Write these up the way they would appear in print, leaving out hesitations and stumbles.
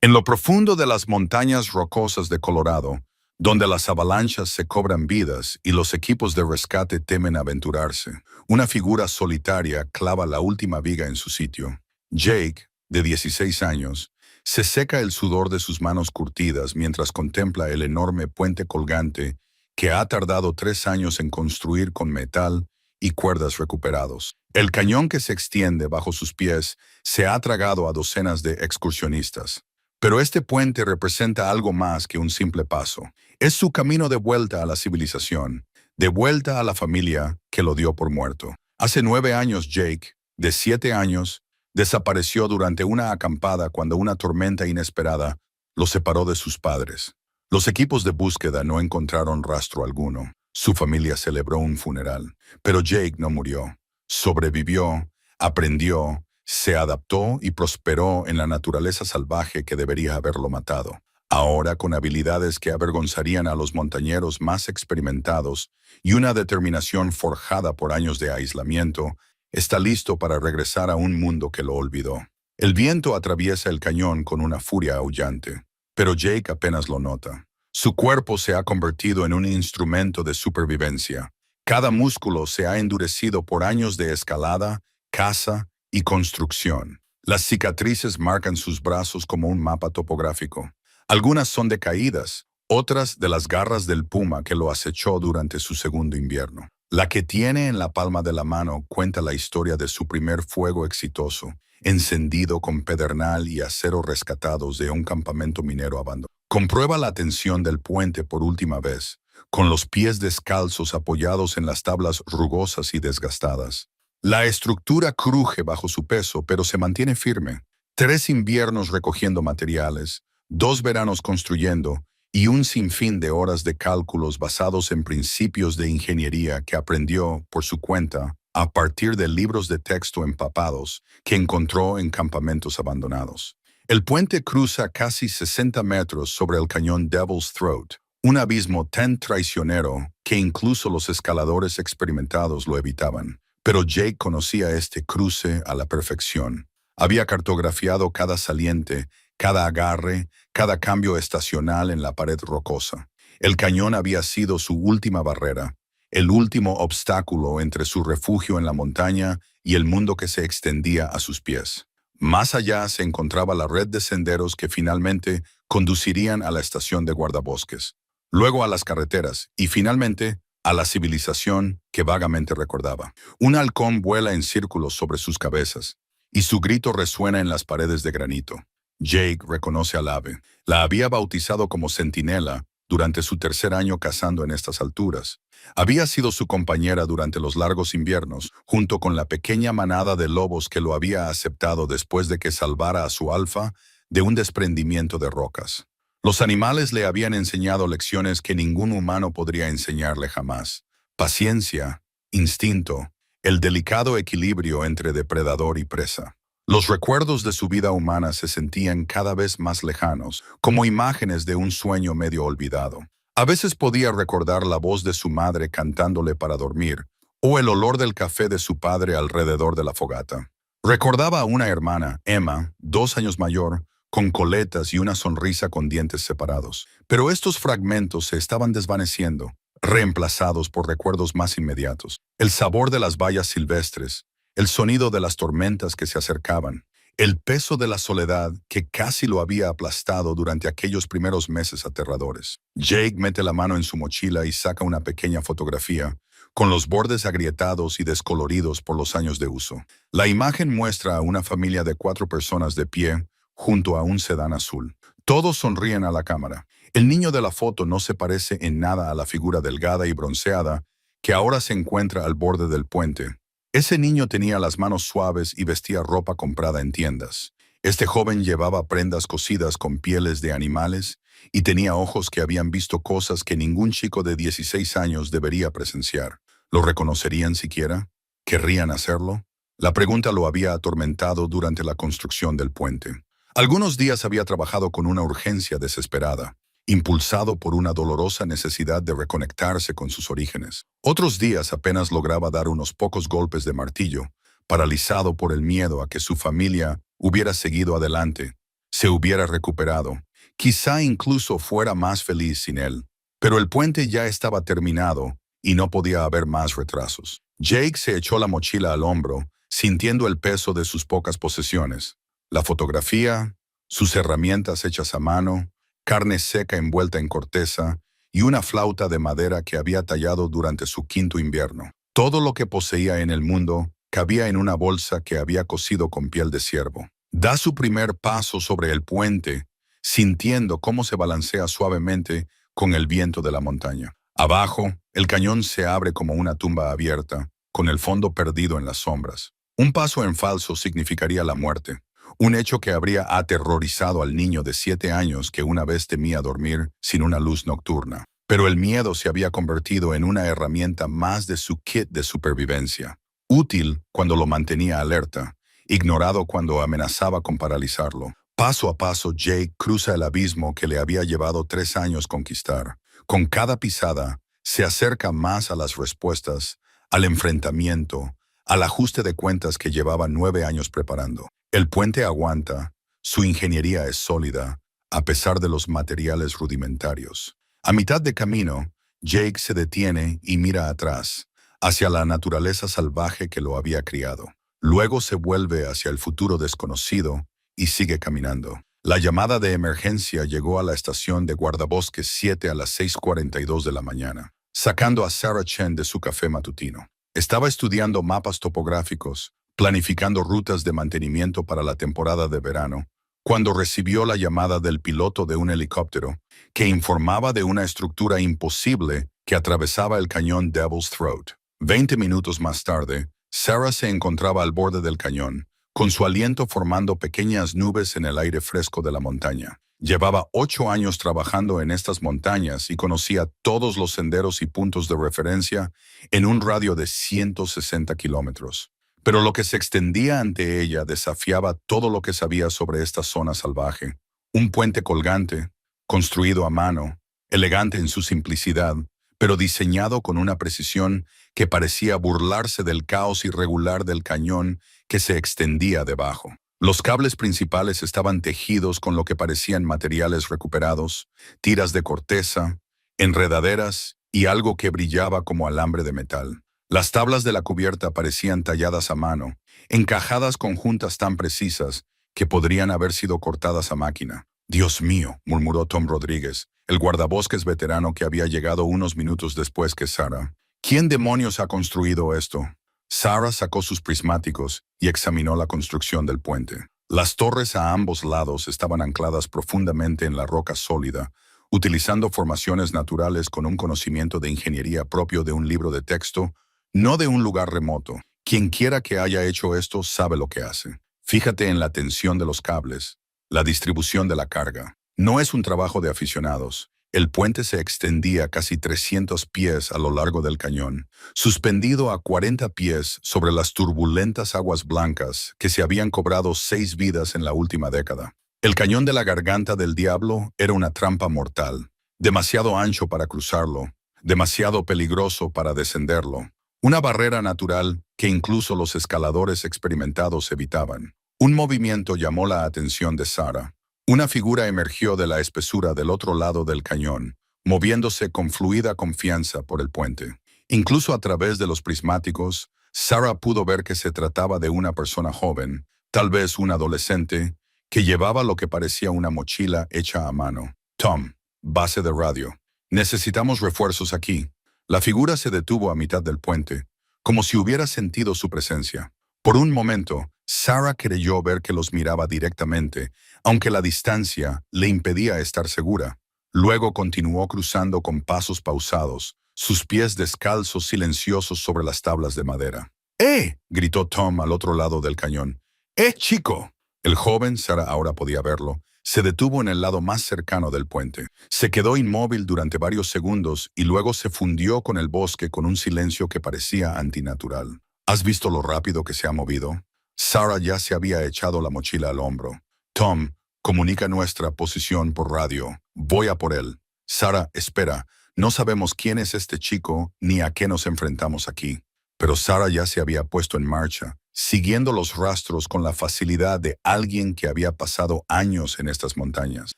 En lo profundo de las montañas rocosas de Colorado, donde las avalanchas se cobran vidas y los equipos de rescate temen aventurarse, una figura solitaria clava la última viga en su sitio. Jake, de 16 años, se seca el sudor de sus manos curtidas mientras contempla el enorme puente colgante que ha tardado 3 años en construir con metal y cuerdas recuperados. El cañón que se extiende bajo sus pies se ha tragado a docenas de excursionistas. Pero este puente representa algo más que un simple paso. Es su camino de vuelta a la civilización, de vuelta a la familia que lo dio por muerto. Hace 9 años Jake, de 7 años, desapareció durante una acampada cuando una tormenta inesperada lo separó de sus padres. Los equipos de búsqueda no encontraron rastro alguno. Su familia celebró un funeral, pero Jake no murió. Sobrevivió, aprendió, se adaptó y prosperó en la naturaleza salvaje que debería haberlo matado. Ahora, con habilidades que avergonzarían a los montañeros más experimentados y una determinación forjada por años de aislamiento, está listo para regresar a un mundo que lo olvidó. El viento atraviesa el cañón con una furia aullante, pero Jake apenas lo nota. Su cuerpo se ha convertido en un instrumento de supervivencia. Cada músculo se ha endurecido por años de escalada, caza y construcción. Las cicatrices marcan sus brazos como un mapa topográfico. Algunas son de caídas, otras de las garras del puma que lo acechó durante su segundo invierno. La que tiene en la palma de la mano cuenta la historia de su primer fuego exitoso, encendido con pedernal y acero rescatados de un campamento minero abandonado. Comprueba la tensión del puente por última vez, con los pies descalzos apoyados en las tablas rugosas y desgastadas. La estructura cruje bajo su peso, pero se mantiene firme. 3 inviernos recogiendo materiales, 2 veranos construyendo y un sinfín de horas de cálculos basados en principios de ingeniería que aprendió por su cuenta a partir de libros de texto empapados que encontró en campamentos abandonados. El puente cruza casi 60 metros sobre el cañón Devil's Throat, un abismo tan traicionero que incluso los escaladores experimentados lo evitaban. Pero Jake conocía este cruce a la perfección. Había cartografiado cada saliente, cada agarre, cada cambio estacional en la pared rocosa. El cañón había sido su última barrera, el último obstáculo entre su refugio en la montaña y el mundo que se extendía a sus pies. Más allá se encontraba la red de senderos que finalmente conducirían a la estación de guardabosques, luego a las carreteras y finalmente a la civilización que vagamente recordaba. Un halcón vuela en círculos sobre sus cabezas y su grito resuena en las paredes de granito. Jake reconoce al ave. La había bautizado como Centinela durante su 3er año cazando en estas alturas. Había sido su compañera durante los largos inviernos, junto con la pequeña manada de lobos que lo había aceptado después de que salvara a su alfa de un desprendimiento de rocas. Los animales le habían enseñado lecciones que ningún humano podría enseñarle jamás. Paciencia, instinto, el delicado equilibrio entre depredador y presa. Los recuerdos de su vida humana se sentían cada vez más lejanos, como imágenes de un sueño medio olvidado. A veces podía recordar la voz de su madre cantándole para dormir, o el olor del café de su padre alrededor de la fogata. Recordaba a una hermana, Emma, 2 años mayor, con coletas y una sonrisa con dientes separados. Pero estos fragmentos se estaban desvaneciendo, reemplazados por recuerdos más inmediatos. El sabor de las bayas silvestres, el sonido de las tormentas que se acercaban, el peso de la soledad que casi lo había aplastado durante aquellos primeros meses aterradores. Jake mete la mano en su mochila y saca una pequeña fotografía, con los bordes agrietados y descoloridos por los años de uso. La imagen muestra a una familia de 4 personas de pie, junto a un sedán azul. Todos sonríen a la cámara. El niño de la foto no se parece en nada a la figura delgada y bronceada que ahora se encuentra al borde del puente. Ese niño tenía las manos suaves y vestía ropa comprada en tiendas. Este joven llevaba prendas cosidas con pieles de animales y tenía ojos que habían visto cosas que ningún chico de 16 años debería presenciar. ¿Lo reconocerían siquiera? ¿Querrían hacerlo? La pregunta lo había atormentado durante la construcción del puente. Algunos días había trabajado con una urgencia desesperada, impulsado por una dolorosa necesidad de reconectarse con sus orígenes. Otros días apenas lograba dar unos pocos golpes de martillo, paralizado por el miedo a que su familia hubiera seguido adelante, se hubiera recuperado. Quizá incluso fuera más feliz sin él. Pero el puente ya estaba terminado y no podía haber más retrasos. Jake se echó la mochila al hombro, sintiendo el peso de sus pocas posesiones. La fotografía, sus herramientas hechas a mano, carne seca envuelta en corteza y una flauta de madera que había tallado durante su quinto invierno. Todo lo que poseía en el mundo cabía en una bolsa que había cosido con piel de ciervo. Da su primer paso sobre el puente, sintiendo cómo se balancea suavemente con el viento de la montaña. Abajo, el cañón se abre como una tumba abierta, con el fondo perdido en las sombras. Un paso en falso significaría la muerte, un hecho que habría aterrorizado al niño de 7 años que una vez temía dormir sin una luz nocturna. Pero el miedo se había convertido en una herramienta más de su kit de supervivencia, útil cuando lo mantenía alerta, ignorado cuando amenazaba con paralizarlo. Paso a paso, Jake cruza el abismo que le había llevado 3 años conquistar. Con cada pisada, se acerca más a las respuestas, al enfrentamiento, al ajuste de cuentas que llevaba 9 años preparando. El puente aguanta, su ingeniería es sólida, a pesar de los materiales rudimentarios. A mitad de camino, Jake se detiene y mira atrás, hacia la naturaleza salvaje que lo había criado. Luego se vuelve hacia el futuro desconocido y sigue caminando. La llamada de emergencia llegó a la estación de guardabosques 7 a las 6:42 de la mañana, sacando a Sarah Chen de su café matutino. Estaba estudiando mapas topográficos, planificando rutas de mantenimiento para la temporada de verano, cuando recibió la llamada del piloto de un helicóptero, que informaba de una estructura imposible que atravesaba el cañón Devil's Throat. 20 minutos más tarde, Sarah se encontraba al borde del cañón, con su aliento formando pequeñas nubes en el aire fresco de la montaña. Llevaba 8 años trabajando en estas montañas y conocía todos los senderos y puntos de referencia en un radio de 160 kilómetros. Pero lo que se extendía ante ella desafiaba todo lo que sabía sobre esta zona salvaje. Un puente colgante, construido a mano, elegante en su simplicidad, pero diseñado con una precisión que parecía burlarse del caos irregular del cañón que se extendía debajo. Los cables principales estaban tejidos con lo que parecían materiales recuperados, tiras de corteza, enredaderas y algo que brillaba como alambre de metal. Las tablas de la cubierta parecían talladas a mano, encajadas con juntas tan precisas que podrían haber sido cortadas a máquina. «Dios mío», murmuró Tom Rodríguez, el guardabosques veterano que había llegado unos minutos después que Sarah. «¿Quién demonios ha construido esto?» Sarah sacó sus prismáticos y examinó la construcción del puente. Las torres a ambos lados estaban ancladas profundamente en la roca sólida, utilizando formaciones naturales con un conocimiento de ingeniería propio de un libro de texto, no de un lugar remoto. Quien quiera que haya hecho esto sabe lo que hace. Fíjate en la tensión de los cables, la distribución de la carga. No es un trabajo de aficionados. El puente se extendía casi 300 pies a lo largo del cañón, suspendido a 40 pies sobre las turbulentas aguas blancas que se habían cobrado 6 vidas en la última década. El cañón de la Garganta del Diablo era una trampa mortal, demasiado ancho para cruzarlo, demasiado peligroso para descenderlo, una barrera natural que incluso los escaladores experimentados evitaban. Un movimiento llamó la atención de Sarah. Una figura emergió de la espesura del otro lado del cañón, moviéndose con fluida confianza por el puente. Incluso a través de los prismáticos, Sarah pudo ver que se trataba de una persona joven, tal vez un adolescente, que llevaba lo que parecía una mochila hecha a mano. «Tom, base de radio. Necesitamos refuerzos aquí». La figura se detuvo a mitad del puente, como si hubiera sentido su presencia. Por un momento, Sarah creyó ver que los miraba directamente, aunque la distancia le impedía estar segura. Luego continuó cruzando con pasos pausados, sus pies descalzos silenciosos sobre las tablas de madera. «¡Eh!», gritó Tom al otro lado del cañón. «¡Eh, chico!». El joven, Sarah ahora podía verlo, se detuvo en el lado más cercano del puente. Se quedó inmóvil durante varios segundos y luego se fundió con el bosque con un silencio que parecía antinatural. «¿Has visto lo rápido que se ha movido?». Sarah ya se había echado la mochila al hombro. «Tom, comunica nuestra posición por radio. Voy a por él». «Sarah, espera. No sabemos quién es este chico ni a qué nos enfrentamos aquí». Pero Sarah ya se había puesto en marcha, siguiendo los rastros con la facilidad de alguien que había pasado años en estas montañas.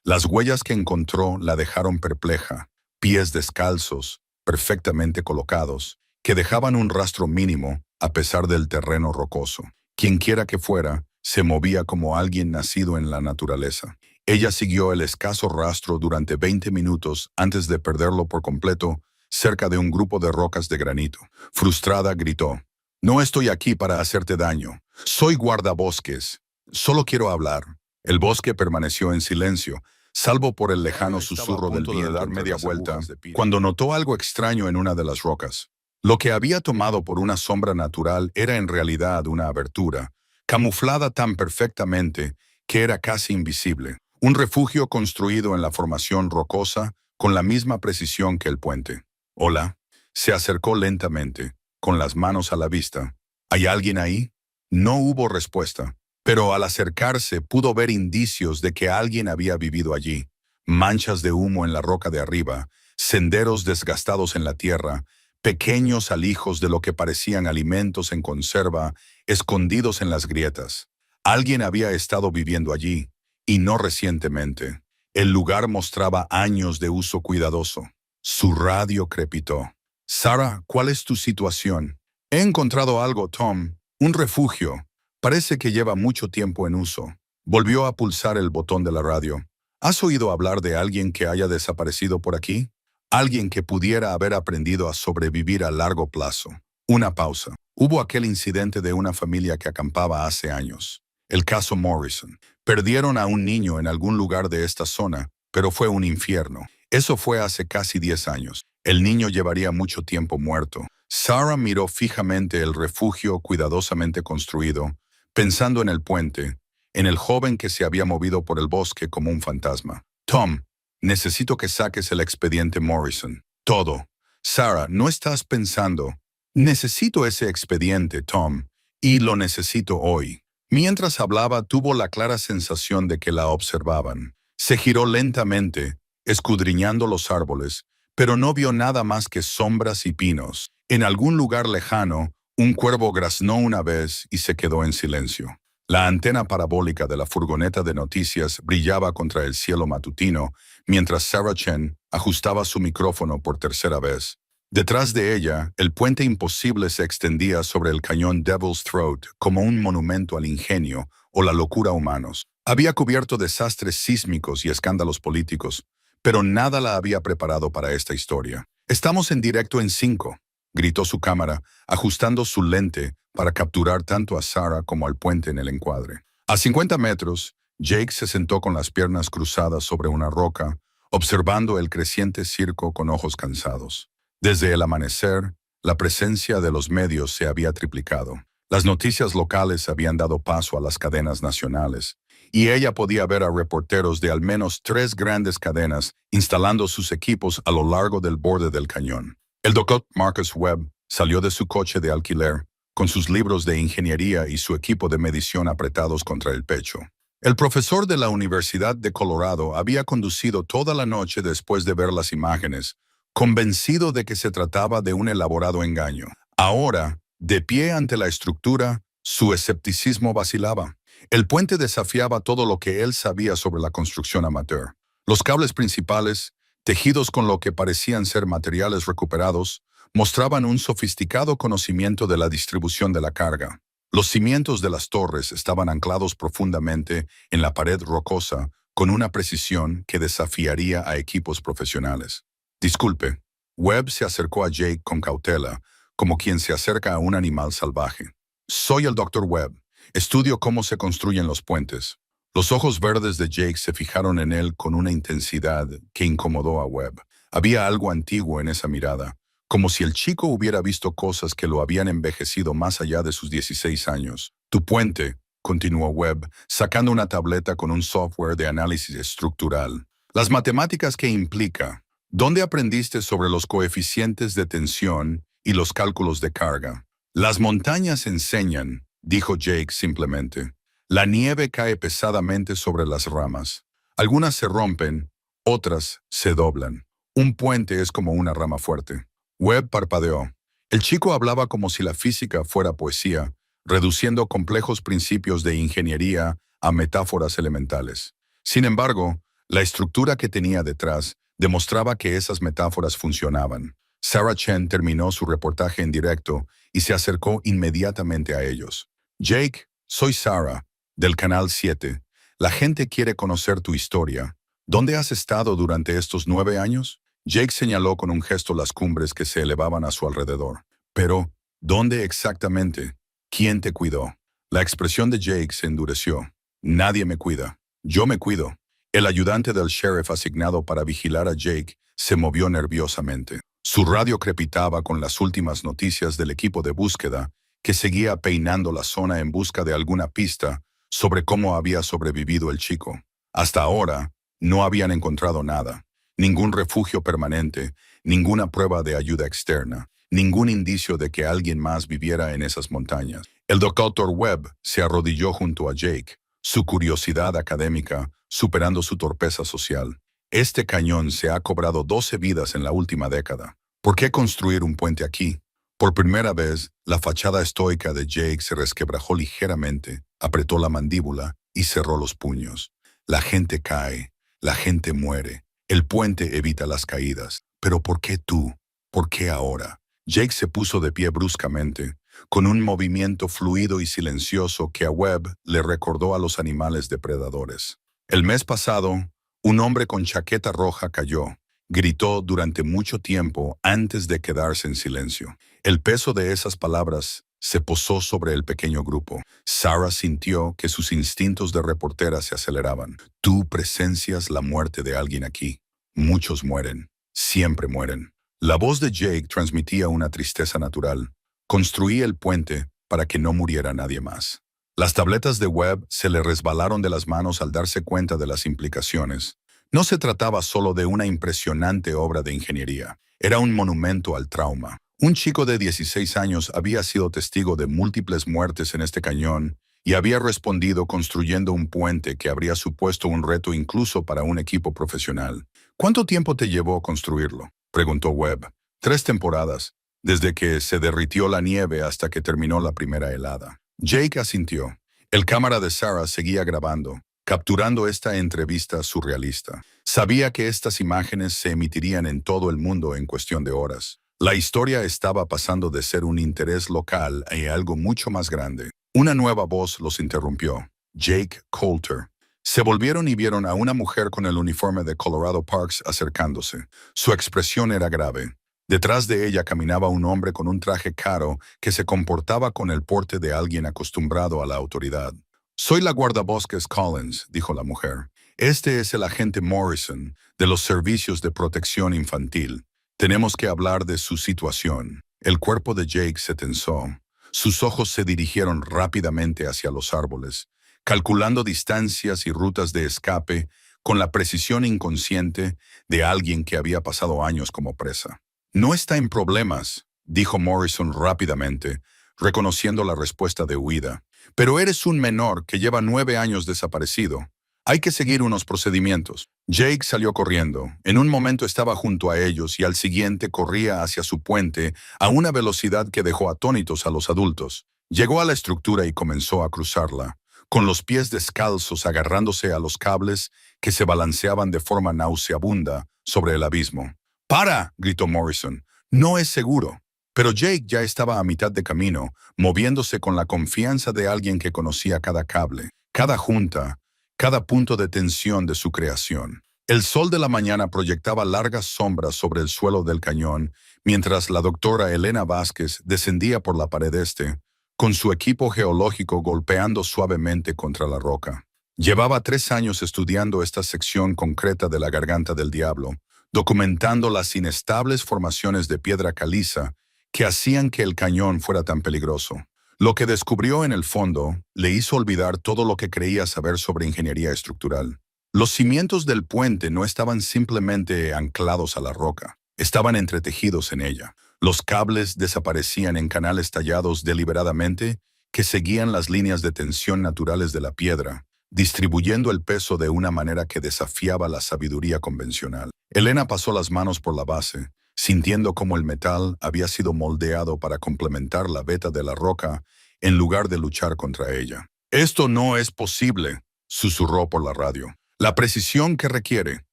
Las huellas que encontró la dejaron perpleja, pies descalzos, perfectamente colocados, que dejaban un rastro mínimo a pesar del terreno rocoso. Quienquiera que fuera, se movía como alguien nacido en la naturaleza. Ella siguió el escaso rastro durante 20 minutos antes de perderlo por completo cerca de un grupo de rocas de granito. Frustrada, gritó: «No estoy aquí para hacerte daño. Soy guardabosques. Solo quiero hablar». El bosque permaneció en silencio, salvo por el lejano susurro del viento de dar media vuelta, cuando notó algo extraño en una de las rocas. Lo que había tomado por una sombra natural era en realidad una abertura, camuflada tan perfectamente que era casi invisible. Un refugio construido en la formación rocosa con la misma precisión que el puente. «Hola». Se acercó lentamente, con las manos a la vista. «¿Hay alguien ahí?». No hubo respuesta, pero al acercarse pudo ver indicios de que alguien había vivido allí. Manchas de humo en la roca de arriba, senderos desgastados en la tierra, pequeños alijos de lo que parecían alimentos en conserva, escondidos en las grietas. Alguien había estado viviendo allí, y no recientemente. El lugar mostraba años de uso cuidadoso. Su radio crepitó. «Sarah, ¿cuál es tu situación?» «He encontrado algo, Tom. Un refugio. Parece que lleva mucho tiempo en uso». Volvió a pulsar el botón de la radio. «¿Has oído hablar de alguien que haya desaparecido por aquí? Alguien que pudiera haber aprendido a sobrevivir a largo plazo». Una pausa. Hubo aquel incidente de una familia que acampaba hace años. El caso Morrison. Perdieron a un niño en algún lugar de esta zona, pero fue un infierno. Eso fue hace casi 10 años. El niño llevaría mucho tiempo muerto. Sarah miró fijamente el refugio cuidadosamente construido, pensando en el puente, en el joven que se había movido por el bosque como un fantasma. «Tom, necesito que saques el expediente Morrison. Todo». «Sarah, no estás pensando». «Necesito ese expediente, Tom, y lo necesito hoy». Mientras hablaba, tuvo la clara sensación de que la observaban. Se giró lentamente, escudriñando los árboles, pero no vio nada más que sombras y pinos. En algún lugar lejano, un cuervo graznó una vez y se quedó en silencio. La antena parabólica de la furgoneta de noticias brillaba contra el cielo matutino, mientras Sarah Chen ajustaba su micrófono por tercera vez. Detrás de ella, el puente imposible se extendía sobre el cañón Devil's Throat como un monumento al ingenio o la locura humanos. Había cubierto desastres sísmicos y escándalos políticos, pero nada la había preparado para esta historia. «Estamos en directo en 5», gritó su cámara, ajustando su lente para capturar tanto a Sarah como al puente en el encuadre. A 50 metros, Jake se sentó con las piernas cruzadas sobre una roca, observando el creciente circo con ojos cansados. Desde el amanecer, la presencia de los medios se había triplicado. Las noticias locales habían dado paso a las cadenas nacionales, y ella podía ver a reporteros de al menos 3 grandes cadenas instalando sus equipos a lo largo del borde del cañón. El doctor Marcus Webb salió de su coche de alquiler, con sus libros de ingeniería y su equipo de medición apretados contra el pecho. El profesor de la Universidad de Colorado había conducido toda la noche después de ver las imágenes, convencido de que se trataba de un elaborado engaño. Ahora, de pie ante la estructura, su escepticismo vacilaba. El puente desafiaba todo lo que él sabía sobre la construcción amateur. Los cables principales, tejidos con lo que parecían ser materiales recuperados, mostraban un sofisticado conocimiento de la distribución de la carga. Los cimientos de las torres estaban anclados profundamente en la pared rocosa con una precisión que desafiaría a equipos profesionales. «Disculpe». Webb se acercó a Jake con cautela, como quien se acerca a un animal salvaje. «Soy el Dr. Webb. Estudio cómo se construyen los puentes». Los ojos verdes de Jake se fijaron en él con una intensidad que incomodó a Webb. Había algo antiguo en esa mirada, como si el chico hubiera visto cosas que lo habían envejecido más allá de sus 16 años. «Tu puente», continuó Webb, sacando una tableta con un software de análisis estructural. «Las matemáticas que implica. ¿Dónde aprendiste sobre los coeficientes de tensión y los cálculos de carga?» «Las montañas enseñan», dijo Jake simplemente. «La nieve cae pesadamente sobre las ramas. Algunas se rompen, otras se doblan. Un puente es como una rama fuerte». Webb parpadeó. El chico hablaba como si la física fuera poesía, reduciendo complejos principios de ingeniería a metáforas elementales. Sin embargo, la estructura que tenía detrás demostraba que esas metáforas funcionaban. Sarah Chen terminó su reportaje en directo y se acercó inmediatamente a ellos. Jake, soy Sarah, del Canal 7. La gente quiere conocer tu historia. ¿Dónde has estado durante estos 9 años? Jake señaló con un gesto las cumbres que se elevaban a su alrededor. Pero, ¿dónde exactamente? ¿Quién te cuidó? La expresión de Jake se endureció. Nadie me cuida. Yo me cuido. El ayudante del sheriff asignado para vigilar a Jake se movió nerviosamente. Su radio crepitaba con las últimas noticias del equipo de búsqueda que seguía peinando la zona en busca de alguna pista sobre cómo había sobrevivido el chico. Hasta ahora, no habían encontrado nada. Ningún refugio permanente, ninguna prueba de ayuda externa, ningún indicio de que alguien más viviera en esas montañas. El doctor Webb se arrodilló junto a Jake, su curiosidad académica superando su torpeza social. Este cañón se ha cobrado 12 vidas en la última década. ¿Por qué construir un puente aquí? Por primera vez, la fachada estoica de Jake se resquebrajó ligeramente, apretó la mandíbula y cerró los puños. La gente cae, la gente muere. El puente evita las caídas. ¿Pero por qué tú? ¿Por qué ahora? Jake se puso de pie bruscamente, con un movimiento fluido y silencioso que a Webb le recordó a los animales depredadores. El mes pasado, un hombre con chaqueta roja cayó. Gritó durante mucho tiempo antes de quedarse en silencio. El peso de esas palabras se posó sobre el pequeño grupo. Sarah sintió que sus instintos de reportera se aceleraban. Tú presencias la muerte de alguien aquí. Muchos mueren. Siempre mueren. La voz de Jake transmitía una tristeza natural. Construí el puente para que no muriera nadie más. Las tabletas de Webb se le resbalaron de las manos al darse cuenta de las implicaciones. No se trataba solo de una impresionante obra de ingeniería. Era un monumento al trauma. Un chico de 16 años había sido testigo de múltiples muertes en este cañón y había respondido construyendo un puente que habría supuesto un reto incluso para un equipo profesional. ¿Cuánto tiempo te llevó construirlo?, preguntó Webb. 3 temporadas, desde que se derritió la nieve hasta que terminó la primera helada. Jake asintió. El cámara de Sarah seguía grabando, capturando esta entrevista surrealista. Sabía que estas imágenes se emitirían en todo el mundo en cuestión de horas. La historia estaba pasando de ser un interés local a algo mucho más grande. Una nueva voz los interrumpió. Jake Coulter. Se volvieron y vieron a una mujer con el uniforme de Colorado Parks acercándose. Su expresión era grave. Detrás de ella caminaba un hombre con un traje caro que se comportaba con el porte de alguien acostumbrado a la autoridad. Soy la guardabosques Collins, dijo la mujer. Este es el agente Morrison, de los Servicios de Protección Infantil. Tenemos que hablar de su situación. El cuerpo de Jake se tensó. Sus ojos se dirigieron rápidamente hacia los árboles, calculando distancias y rutas de escape con la precisión inconsciente de alguien que había pasado años como presa. No está en problemas, dijo Morrison rápidamente, reconociendo la respuesta de huida. Pero eres un menor que lleva 9 años desaparecido. Hay que seguir unos procedimientos. Jake salió corriendo. En un momento estaba junto a ellos y al siguiente corría hacia su puente a una velocidad que dejó atónitos a los adultos. Llegó a la estructura y comenzó a cruzarla, con los pies descalzos agarrándose a los cables que se balanceaban de forma nauseabunda sobre el abismo. ¡Para!, gritó Morrison. No es seguro. Pero Jake ya estaba a mitad de camino, moviéndose con la confianza de alguien que conocía cada cable, cada junta, cada punto de tensión de su creación. El sol de la mañana proyectaba largas sombras sobre el suelo del cañón, mientras la doctora Elena Vázquez descendía por la pared este, con su equipo geológico golpeando suavemente contra la roca. Llevaba 3 años estudiando esta sección concreta de la Garganta del Diablo, documentando las inestables formaciones de piedra caliza que hacían que el cañón fuera tan peligroso. Lo que descubrió en el fondo le hizo olvidar todo lo que creía saber sobre ingeniería estructural. Los cimientos del puente no estaban simplemente anclados a la roca, estaban entretejidos en ella. Los cables desaparecían en canales tallados deliberadamente que seguían las líneas de tensión naturales de la piedra, distribuyendo el peso de una manera que desafiaba la sabiduría convencional. Elena pasó las manos por la base, sintiendo cómo el metal había sido moldeado para complementar la veta de la roca en lugar de luchar contra ella. «Esto no es posible», susurró por la radio. «La precisión que requiere.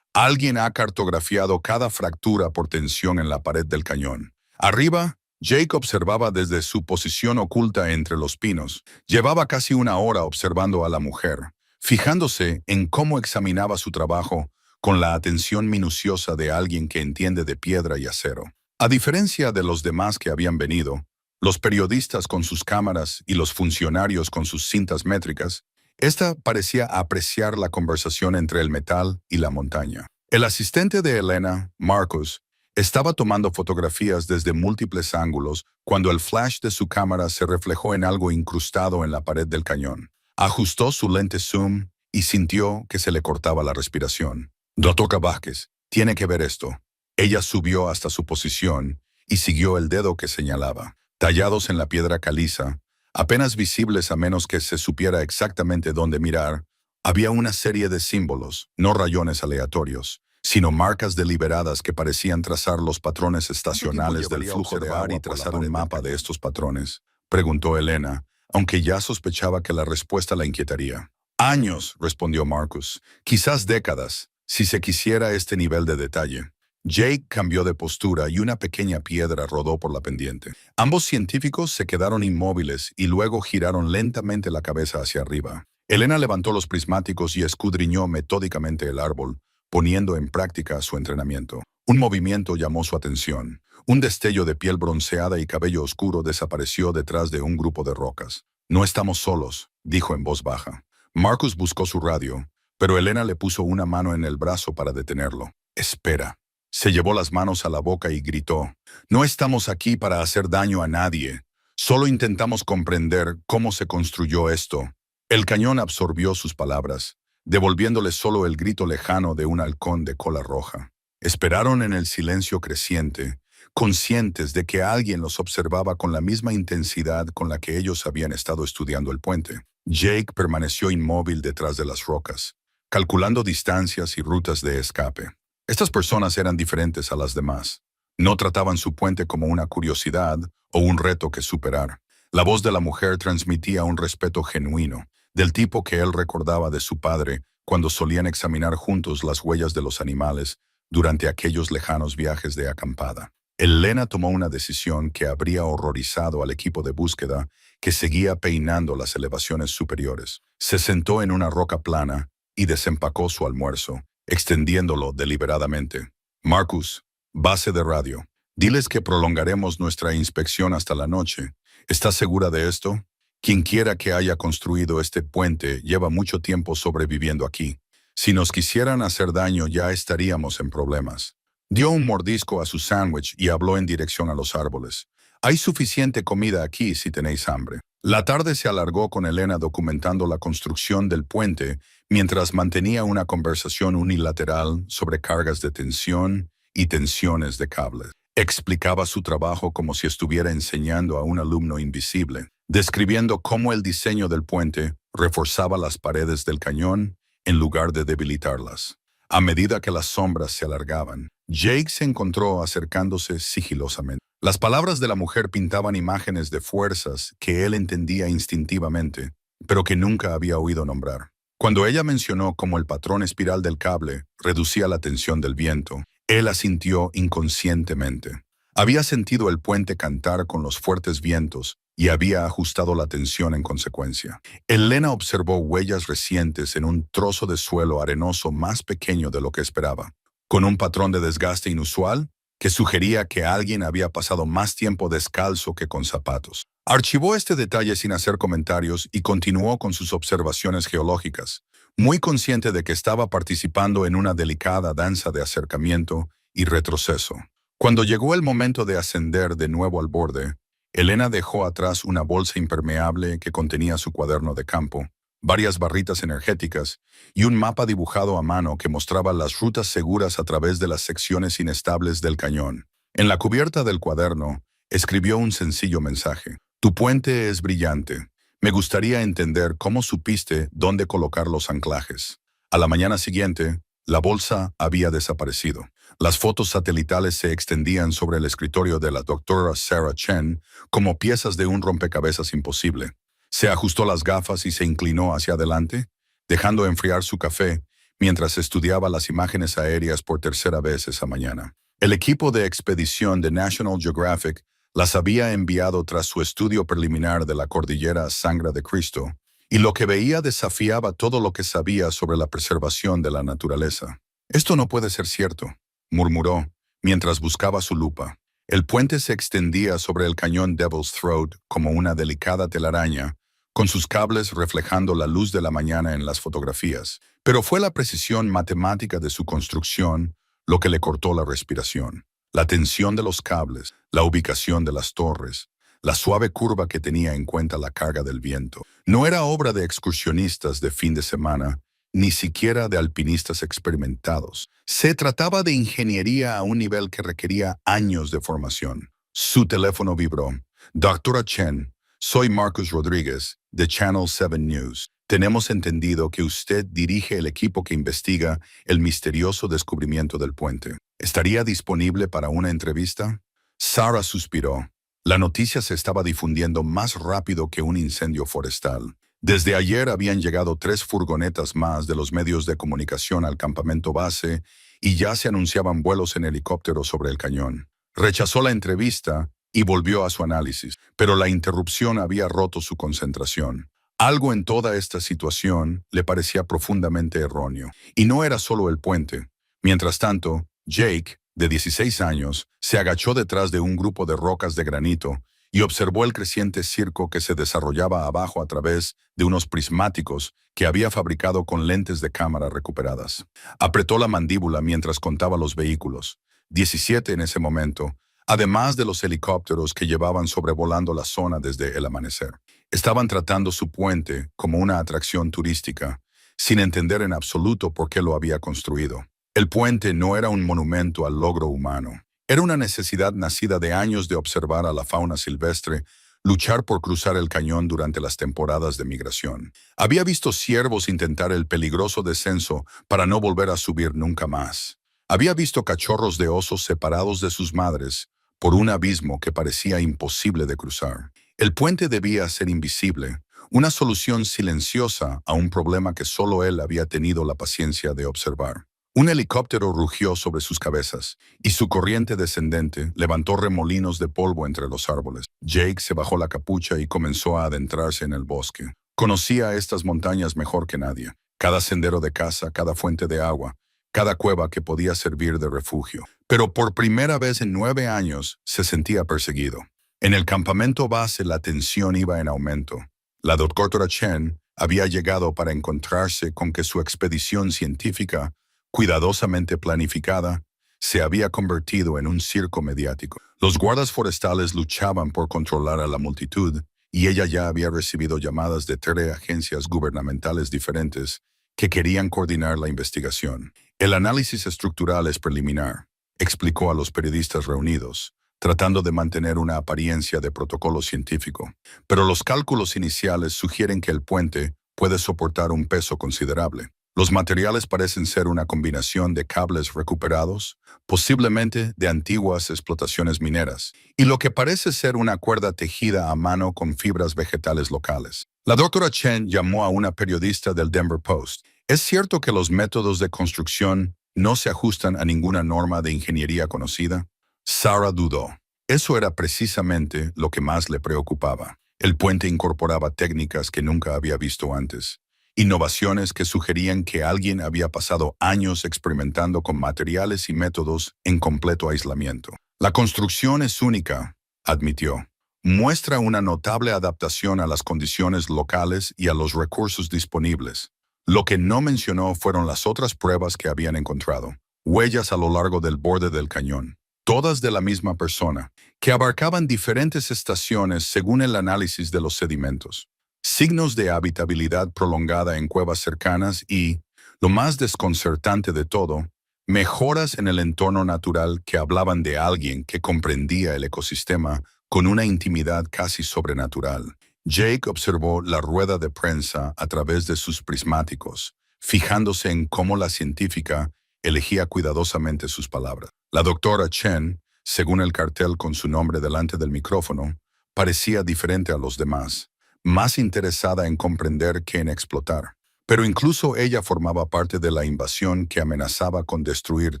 Alguien ha cartografiado cada fractura por tensión en la pared del cañón». Arriba, Jake observaba desde su posición oculta entre los pinos. Llevaba casi una hora observando a la mujer, fijándose en cómo examinaba su trabajo con la atención minuciosa de alguien que entiende de piedra y acero. A diferencia de los demás que habían venido, los periodistas con sus cámaras y los funcionarios con sus cintas métricas, esta parecía apreciar la conversación entre el metal y la montaña. El asistente de Elena, Marcus, estaba tomando fotografías desde múltiples ángulos cuando el flash de su cámara se reflejó en algo incrustado en la pared del cañón. Ajustó su lente zoom y sintió que se le cortaba la respiración. «Doctor Vázquez, tiene que ver esto». Ella subió hasta su posición y siguió el dedo que señalaba. Tallados en la piedra caliza, apenas visibles a menos que se supiera exactamente dónde mirar, había una serie de símbolos, no rayones aleatorios, sino marcas deliberadas que parecían trazar los patrones estacionales del flujo de agua. ¿Y trazar un mapa de estos patrones?, preguntó Elena, aunque ya sospechaba que la respuesta la inquietaría. «Años», respondió Marcus, «quizás décadas, si se quisiera este nivel de detalle». Jake cambió de postura y una pequeña piedra rodó por la pendiente. Ambos científicos se quedaron inmóviles y luego giraron lentamente la cabeza hacia arriba. Elena levantó los prismáticos y escudriñó metódicamente el árbol, poniendo en práctica su entrenamiento. Un movimiento llamó su atención. Un destello de piel bronceada y cabello oscuro desapareció detrás de un grupo de rocas. «No estamos solos», dijo en voz baja. Marcus buscó su radio, pero Elena le puso una mano en el brazo para detenerlo. «Espera». Se llevó las manos a la boca y gritó: «No estamos aquí para hacer daño a nadie. Solo intentamos comprender cómo se construyó esto». El cañón absorbió sus palabras, devolviéndole solo el grito lejano de un halcón de cola roja. Esperaron en el silencio creciente, conscientes de que alguien los observaba con la misma intensidad con la que ellos habían estado estudiando el puente. Jake permaneció inmóvil detrás de las rocas, calculando distancias y rutas de escape. Estas personas eran diferentes a las demás. No trataban su puente como una curiosidad o un reto que superar. La voz de la mujer transmitía un respeto genuino, del tipo que él recordaba de su padre cuando solían examinar juntos las huellas de los animales durante aquellos lejanos viajes de acampada. Elena tomó una decisión que habría horrorizado al equipo de búsqueda que seguía peinando las elevaciones superiores. Se sentó en una roca plana y desempacó su almuerzo, extendiéndolo deliberadamente. «Marcus, base de radio. Diles que prolongaremos nuestra inspección hasta la noche. ¿Estás segura de esto? Quienquiera que haya construido este puente lleva mucho tiempo sobreviviendo aquí. Si nos quisieran hacer daño ya estaríamos en problemas». Dio un mordisco a su sándwich y habló en dirección a los árboles. «Hay suficiente comida aquí si tenéis hambre». La tarde se alargó con Elena documentando la construcción del puente mientras mantenía una conversación unilateral sobre cargas de tensión y tensiones de cables. Explicaba su trabajo como si estuviera enseñando a un alumno invisible, describiendo cómo el diseño del puente reforzaba las paredes del cañón en lugar de debilitarlas. A medida que las sombras se alargaban, Jake se encontró acercándose sigilosamente. Las palabras de la mujer pintaban imágenes de fuerzas que él entendía instintivamente, pero que nunca había oído nombrar. Cuando ella mencionó cómo el patrón espiral del cable reducía la tensión del viento, él asintió inconscientemente. Había sentido el puente cantar con los fuertes vientos y había ajustado la tensión en consecuencia. Elena observó huellas recientes en un trozo de suelo arenoso más pequeño de lo que esperaba, con un patrón de desgaste inusual que sugería que alguien había pasado más tiempo descalzo que con zapatos. Archivó este detalle sin hacer comentarios y continuó con sus observaciones geológicas, muy consciente de que estaba participando en una delicada danza de acercamiento y retroceso. Cuando llegó el momento de ascender de nuevo al borde, Elena dejó atrás una bolsa impermeable que contenía su cuaderno de campo, varias barritas energéticas y un mapa dibujado a mano que mostraba las rutas seguras a través de las secciones inestables del cañón. En la cubierta del cuaderno, escribió un sencillo mensaje: «Tu puente es brillante. Me gustaría entender cómo supiste dónde colocar los anclajes». A la mañana siguiente, La bolsa había desaparecido. Las fotos satelitales se extendían sobre el escritorio de la doctora Sarah Chen como piezas de un rompecabezas imposible. Se ajustó las gafas y se inclinó hacia adelante, dejando enfriar su café mientras estudiaba las imágenes aéreas por tercera vez esa mañana. El equipo de expedición de National Geographic las había enviado tras su estudio preliminar de la cordillera Sangre de Cristo, y lo que veía desafiaba todo lo que sabía sobre la preservación de la naturaleza. «Esto no puede ser cierto», murmuró, mientras buscaba su lupa. El puente se extendía sobre el cañón Devil's Throat como una delicada telaraña, con sus cables reflejando la luz de la mañana en las fotografías. Pero fue la precisión matemática de su construcción lo que le cortó la respiración. La tensión de los cables, la ubicación de las torres, la suave curva que tenía en cuenta la carga del viento. No era obra de excursionistas de fin de semana, ni siquiera de alpinistas experimentados. Se trataba de ingeniería a un nivel que requería años de formación. Su teléfono vibró. «Doctora Chen, soy Marcus Rodríguez, de Channel 7 News. Tenemos entendido que usted dirige el equipo que investiga el misterioso descubrimiento del puente. ¿Estaría disponible para una entrevista?» Sarah suspiró. La noticia se estaba difundiendo más rápido que un incendio forestal. Desde ayer habían llegado 3 furgonetas más de los medios de comunicación al campamento base y ya se anunciaban vuelos en helicóptero sobre el cañón. Rechazó la entrevista y volvió a su análisis, pero la interrupción había roto su concentración. Algo en toda esta situación le parecía profundamente erróneo. Y no era solo el puente. Mientras tanto, Jake, de 16 años, se agachó detrás de un grupo de rocas de granito y observó el creciente circo que se desarrollaba abajo a través de unos prismáticos que había fabricado con lentes de cámara recuperadas. Apretó la mandíbula mientras contaba los vehículos, 17 en ese momento, además de los helicópteros que llevaban sobrevolando la zona desde el amanecer. Estaban tratando su puente como una atracción turística, sin entender en absoluto por qué lo había construido. El puente no era un monumento al logro humano. Era una necesidad nacida de años de observar a la fauna silvestre luchar por cruzar el cañón durante las temporadas de migración. Había visto ciervos intentar el peligroso descenso para no volver a subir nunca más. Había visto cachorros de osos separados de sus madres por un abismo que parecía imposible de cruzar. El puente debía ser invisible, una solución silenciosa a un problema que solo él había tenido la paciencia de observar. Un helicóptero rugió sobre sus cabezas, y su corriente descendente levantó remolinos de polvo entre los árboles. Jake se bajó la capucha y comenzó a adentrarse en el bosque. Conocía estas montañas mejor que nadie. Cada sendero de caza, cada fuente de agua, cada cueva que podía servir de refugio. Pero por primera vez en 9 años se sentía perseguido. En el campamento base la tensión iba en aumento. La doctora Chen había llegado para encontrarse con que su expedición científica, cuidadosamente planificada, se había convertido en un circo mediático. Los guardas forestales luchaban por controlar a la multitud y ella ya había recibido llamadas de 3 agencias gubernamentales diferentes que querían coordinar la investigación. «El análisis estructural es preliminar», explicó a los periodistas reunidos, tratando de mantener una apariencia de protocolo científico. «Pero los cálculos iniciales sugieren que el puente puede soportar un peso considerable. Los materiales parecen ser una combinación de cables recuperados, posiblemente de antiguas explotaciones mineras, y lo que parece ser una cuerda tejida a mano con fibras vegetales locales». La doctora Chen llamó a una periodista del Denver Post. «¿Es cierto que los métodos de construcción no se ajustan a ninguna norma de ingeniería conocida?» Sarah dudó. Eso era precisamente lo que más le preocupaba. El puente incorporaba técnicas que nunca había visto antes. Innovaciones que sugerían que alguien había pasado años experimentando con materiales y métodos en completo aislamiento. «La construcción es única», admitió. «Muestra una notable adaptación a las condiciones locales y a los recursos disponibles». Lo que no mencionó fueron las otras pruebas que habían encontrado. Huellas a lo largo del borde del cañón, todas de la misma persona, que abarcaban diferentes estaciones según el análisis de los sedimentos. Signos de habitabilidad prolongada en cuevas cercanas y, lo más desconcertante de todo, mejoras en el entorno natural que hablaban de alguien que comprendía el ecosistema con una intimidad casi sobrenatural. Jake observó la rueda de prensa a través de sus prismáticos, fijándose en cómo la científica elegía cuidadosamente sus palabras. La doctora Chen, según el cartel con su nombre delante del micrófono, parecía diferente a los demás, más interesada en comprender que en explotar. Pero incluso ella formaba parte de la invasión que amenazaba con destruir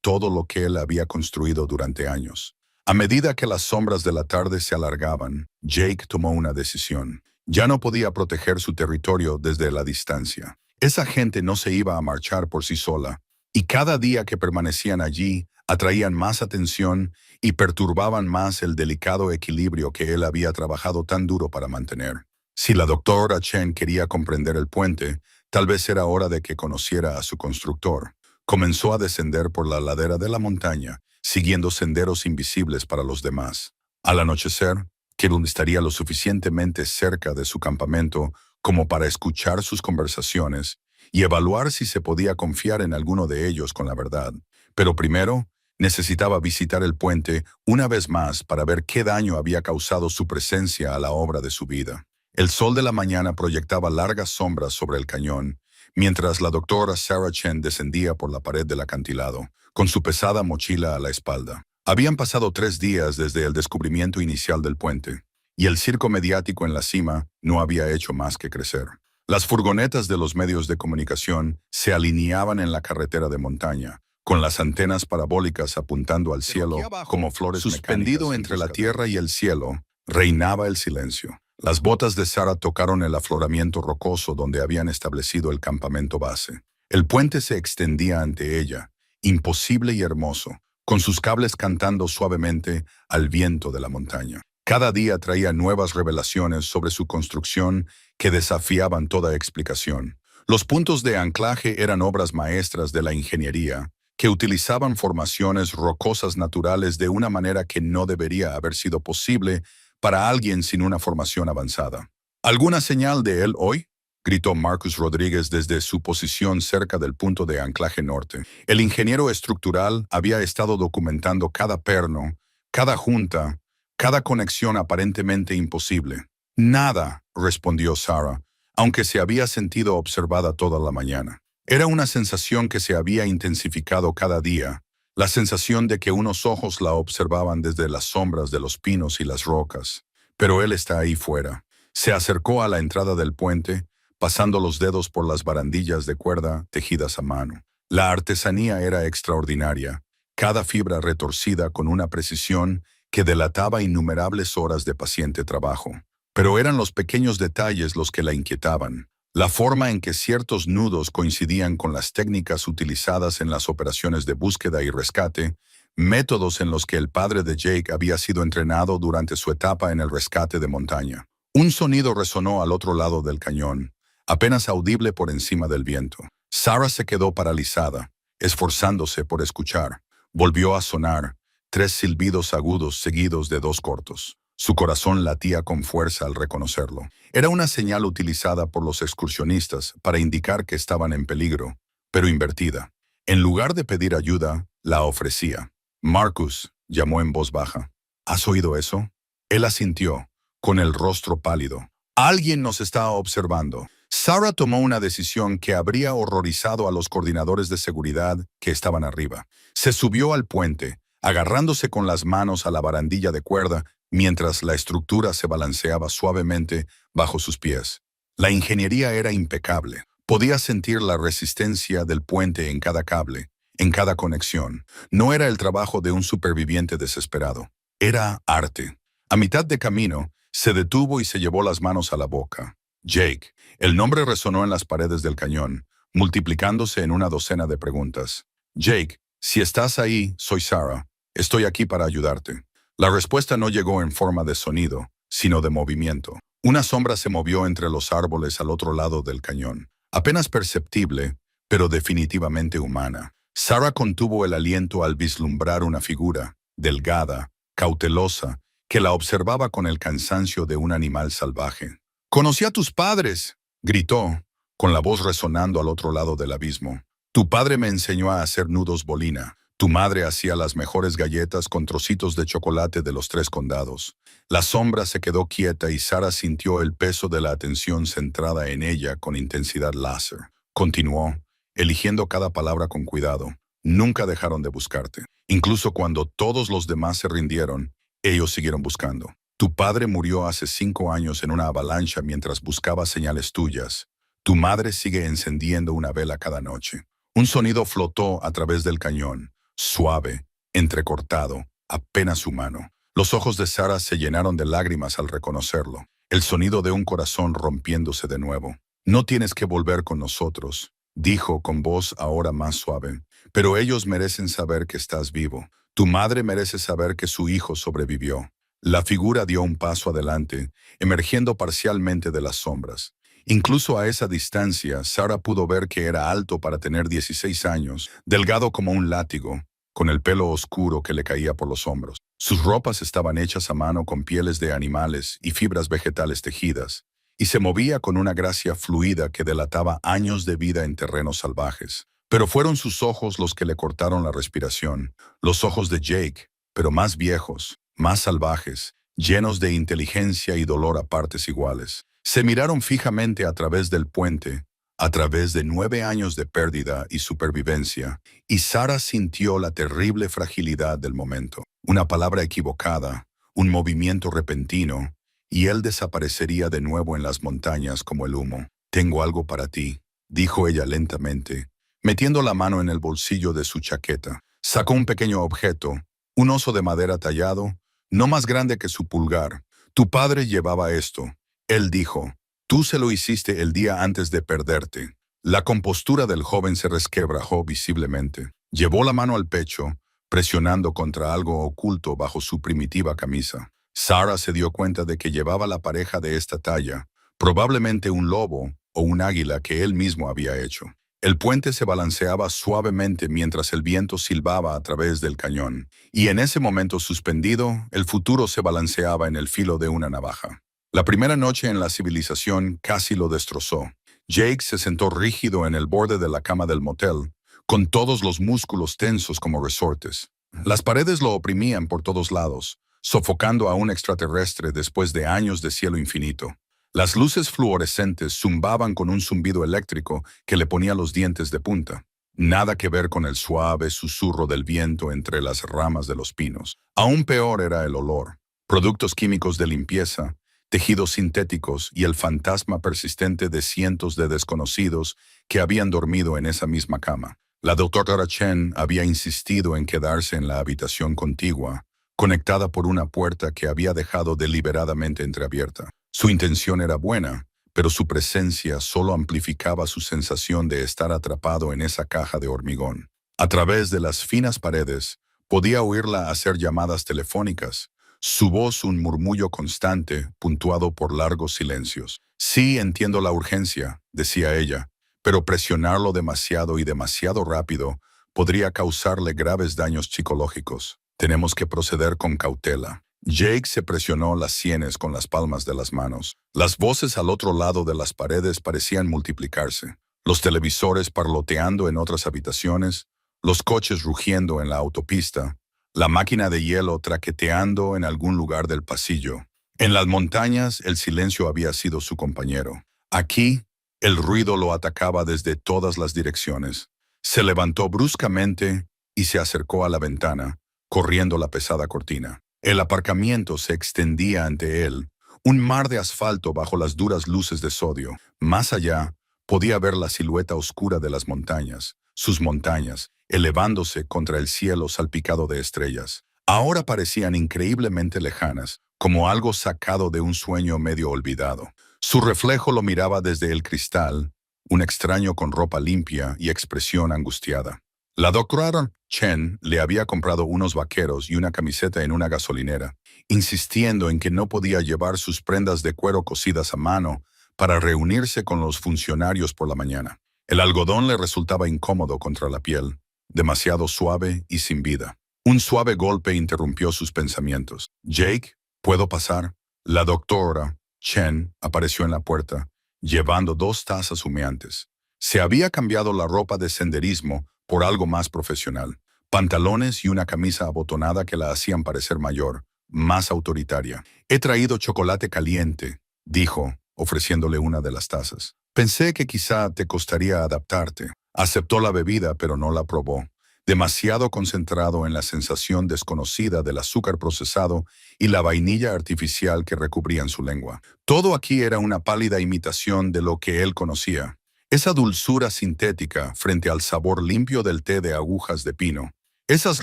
todo lo que él había construido durante años. A medida que las sombras de la tarde se alargaban, Jake tomó una decisión. Ya no podía proteger su territorio desde la distancia. Esa gente no se iba a marchar por sí sola, y cada día que permanecían allí, atraían más atención y perturbaban más el delicado equilibrio que él había trabajado tan duro para mantener. Si la doctora Chen quería comprender el puente, tal vez era hora de que conociera a su constructor. Comenzó a descender por la ladera de la montaña, siguiendo senderos invisibles para los demás. Al anochecer, Kittle estaría lo suficientemente cerca de su campamento como para escuchar sus conversaciones y evaluar si se podía confiar en alguno de ellos con la verdad. Pero primero, necesitaba visitar el puente una vez más para ver qué daño había causado su presencia a la obra de su vida. El sol de la mañana proyectaba largas sombras sobre el cañón, mientras la doctora Sarah Chen descendía por la pared del acantilado, con su pesada mochila a la espalda. Habían pasado 3 días desde el descubrimiento inicial del puente, y el circo mediático en la cima no había hecho más que crecer. Las furgonetas de los medios de comunicación se alineaban en la carretera de montaña, con las antenas parabólicas apuntando al cielo como flores mecánicas. Suspendido entre la tierra y el cielo, reinaba el silencio. Las botas de Sarah tocaron el afloramiento rocoso donde habían establecido el campamento base. El puente se extendía ante ella, imposible y hermoso, con sus cables cantando suavemente al viento de la montaña. Cada día traía nuevas revelaciones sobre su construcción que desafiaban toda explicación. Los puntos de anclaje eran obras maestras de la ingeniería, que utilizaban formaciones rocosas naturales de una manera que no debería haber sido posible para alguien sin una formación avanzada. ¿Alguna señal de él hoy?, gritó Marcus Rodríguez desde su posición cerca del punto de anclaje norte. El ingeniero estructural había estado documentando cada perno, cada junta, cada conexión aparentemente imposible. Nada, respondió Sarah, aunque se había sentido observada toda la mañana. Era una sensación que se había intensificado cada día, la sensación de que unos ojos la observaban desde las sombras de los pinos y las rocas. Pero él está ahí fuera. Se acercó a la entrada del puente, pasando los dedos por las barandillas de cuerda tejidas a mano. La artesanía era extraordinaria, cada fibra retorcida con una precisión que delataba innumerables horas de paciente trabajo. Pero eran los pequeños detalles los que la inquietaban. La forma en que ciertos nudos coincidían con las técnicas utilizadas en las operaciones de búsqueda y rescate, métodos en los que el padre de Jake había sido entrenado durante su etapa en el rescate de montaña. Un sonido resonó al otro lado del cañón, apenas audible por encima del viento. Sarah se quedó paralizada, esforzándose por escuchar. Volvió a sonar, 3 silbidos agudos seguidos de 2 cortos. Su corazón latía con fuerza al reconocerlo. Era una señal utilizada por los excursionistas para indicar que estaban en peligro, pero invertida. En lugar de pedir ayuda, la ofrecía. Marcus, llamó en voz baja. ¿Has oído eso? Él asintió, con el rostro pálido. Alguien nos está observando. Sarah tomó una decisión que habría horrorizado a los coordinadores de seguridad que estaban arriba. Se subió al puente, agarrándose con las manos a la barandilla de cuerda, mientras la estructura se balanceaba suavemente bajo sus pies. La ingeniería era impecable. Podía sentir la resistencia del puente en cada cable, en cada conexión. No era el trabajo de un superviviente desesperado. Era arte. A mitad de camino, se detuvo y se llevó las manos a la boca. Jake. El nombre resonó en las paredes del cañón, multiplicándose en una docena de preguntas. Jake, si estás ahí, soy Sarah. Estoy aquí para ayudarte. La respuesta no llegó en forma de sonido, sino de movimiento. Una sombra se movió entre los árboles al otro lado del cañón. Apenas perceptible, pero definitivamente humana. Sarah contuvo el aliento al vislumbrar una figura, delgada, cautelosa, que la observaba con el cansancio de un animal salvaje. «¡Conocí a tus padres!», gritó, con la voz resonando al otro lado del abismo. «Tu padre me enseñó a hacer nudos bolina. Tu madre hacía las mejores galletas con trocitos de chocolate de los 3 condados». La sombra se quedó quieta y Sarah sintió el peso de la atención centrada en ella con intensidad láser. Continuó. eligiendo cada palabra con cuidado. Nunca dejaron de buscarte. Incluso cuando todos los demás se rindieron, ellos siguieron buscando. Tu padre murió hace 5 años en una avalancha mientras buscaba señales tuyas. Tu madre sigue encendiendo una vela cada noche. Un sonido flotó a través del cañón, suave, entrecortado, apenas humano. Los ojos de Sarah se llenaron de lágrimas al reconocerlo. El sonido de un corazón rompiéndose de nuevo. No tienes que volver con nosotros, dijo con voz ahora más suave. Pero ellos merecen saber que estás vivo. Tu madre merece saber que su hijo sobrevivió. La figura dio un paso adelante, emergiendo parcialmente de las sombras. Incluso a esa distancia, Sarah pudo ver que era alto para tener 16 años, delgado como un látigo, con el pelo oscuro que le caía por los hombros. Sus ropas estaban hechas a mano con pieles de animales y fibras vegetales tejidas, y se movía con una gracia fluida que delataba años de vida en terrenos salvajes. Pero fueron sus ojos los que le cortaron la respiración, los ojos de Jake, pero más viejos, más salvajes, llenos de inteligencia y dolor a partes iguales. Se miraron fijamente a través del puente, a través de 9 años de pérdida y supervivencia, y Sarah sintió la terrible fragilidad del momento. Una palabra equivocada, un movimiento repentino, y él desaparecería de nuevo en las montañas como el humo. «Tengo algo para ti», dijo ella lentamente, metiendo la mano en el bolsillo de su chaqueta. Sacó un pequeño objeto, un oso de madera tallado, no más grande que su pulgar. «Tu padre llevaba esto», él dijo. «Tú se lo hiciste el día antes de perderte». La compostura del joven se resquebrajó visiblemente. Llevó la mano al pecho, presionando contra algo oculto bajo su primitiva camisa. Sarah se dio cuenta de que llevaba la pareja de esta talla, probablemente un lobo o un águila que él mismo había hecho. El puente se balanceaba suavemente mientras el viento silbaba a través del cañón, y en ese momento suspendido, el futuro se balanceaba en el filo de una navaja. La primera noche en la civilización casi lo destrozó. Jake se sentó rígido en el borde de la cama del motel, con todos los músculos tensos como resortes. Las paredes lo oprimían por todos lados, sofocando a un extraterrestre después de años de cielo infinito. Las luces fluorescentes zumbaban con un zumbido eléctrico que le ponía los dientes de punta. Nada que ver con el suave susurro del viento entre las ramas de los pinos. Aún peor era el olor. Productos químicos de limpieza, tejidos sintéticos y el fantasma persistente de cientos de desconocidos que habían dormido en esa misma cama. La doctora Chen había insistido en quedarse en la habitación contigua, conectada por una puerta que había dejado deliberadamente entreabierta. Su intención era buena, pero su presencia solo amplificaba su sensación de estar atrapado en esa caja de hormigón. A través de las finas paredes, podía oírla hacer llamadas telefónicas, su voz un murmullo constante, puntuado por largos silencios. «Sí, entiendo la urgencia», decía ella, «pero presionarlo demasiado y demasiado rápido podría causarle graves daños psicológicos. Tenemos que proceder con cautela». Jake se presionó las sienes con las palmas de las manos. Las voces al otro lado de las paredes parecían multiplicarse. Los televisores parloteando en otras habitaciones, los coches rugiendo en la autopista, la máquina de hielo traqueteando en algún lugar del pasillo. En las montañas, el silencio había sido su compañero. Aquí, el ruido lo atacaba desde todas las direcciones. Se levantó bruscamente y se acercó a la ventana, corriendo la pesada cortina. El aparcamiento se extendía ante él, un mar de asfalto bajo las duras luces de sodio. Más allá, podía ver la silueta oscura de las montañas, sus montañas, elevándose contra el cielo salpicado de estrellas. Ahora parecían increíblemente lejanas, como algo sacado de un sueño medio olvidado. Su reflejo lo miraba desde el cristal, un extraño con ropa limpia y expresión angustiada. La doctora Chen le había comprado unos vaqueros y una camiseta en una gasolinera, insistiendo en que no podía llevar sus prendas de cuero cosidas a mano para reunirse con los funcionarios por la mañana. El algodón le resultaba incómodo contra la piel, demasiado suave y sin vida. Un suave golpe interrumpió sus pensamientos. «Jake, ¿puedo pasar?» La doctora Chen apareció en la puerta, llevando 2 tazas humeantes. Se había cambiado la ropa de senderismo por algo más profesional, pantalones y una camisa abotonada que la hacían parecer mayor, más autoritaria. «He traído chocolate caliente», dijo, ofreciéndole una de las tazas. «Pensé que quizá te costaría adaptarte». Aceptó la bebida, pero no la probó, demasiado concentrado en la sensación desconocida del azúcar procesado y la vainilla artificial que recubrían su lengua. Todo aquí era una pálida imitación de lo que él conocía. Esa dulzura sintética frente al sabor limpio del té de agujas de pino. Esas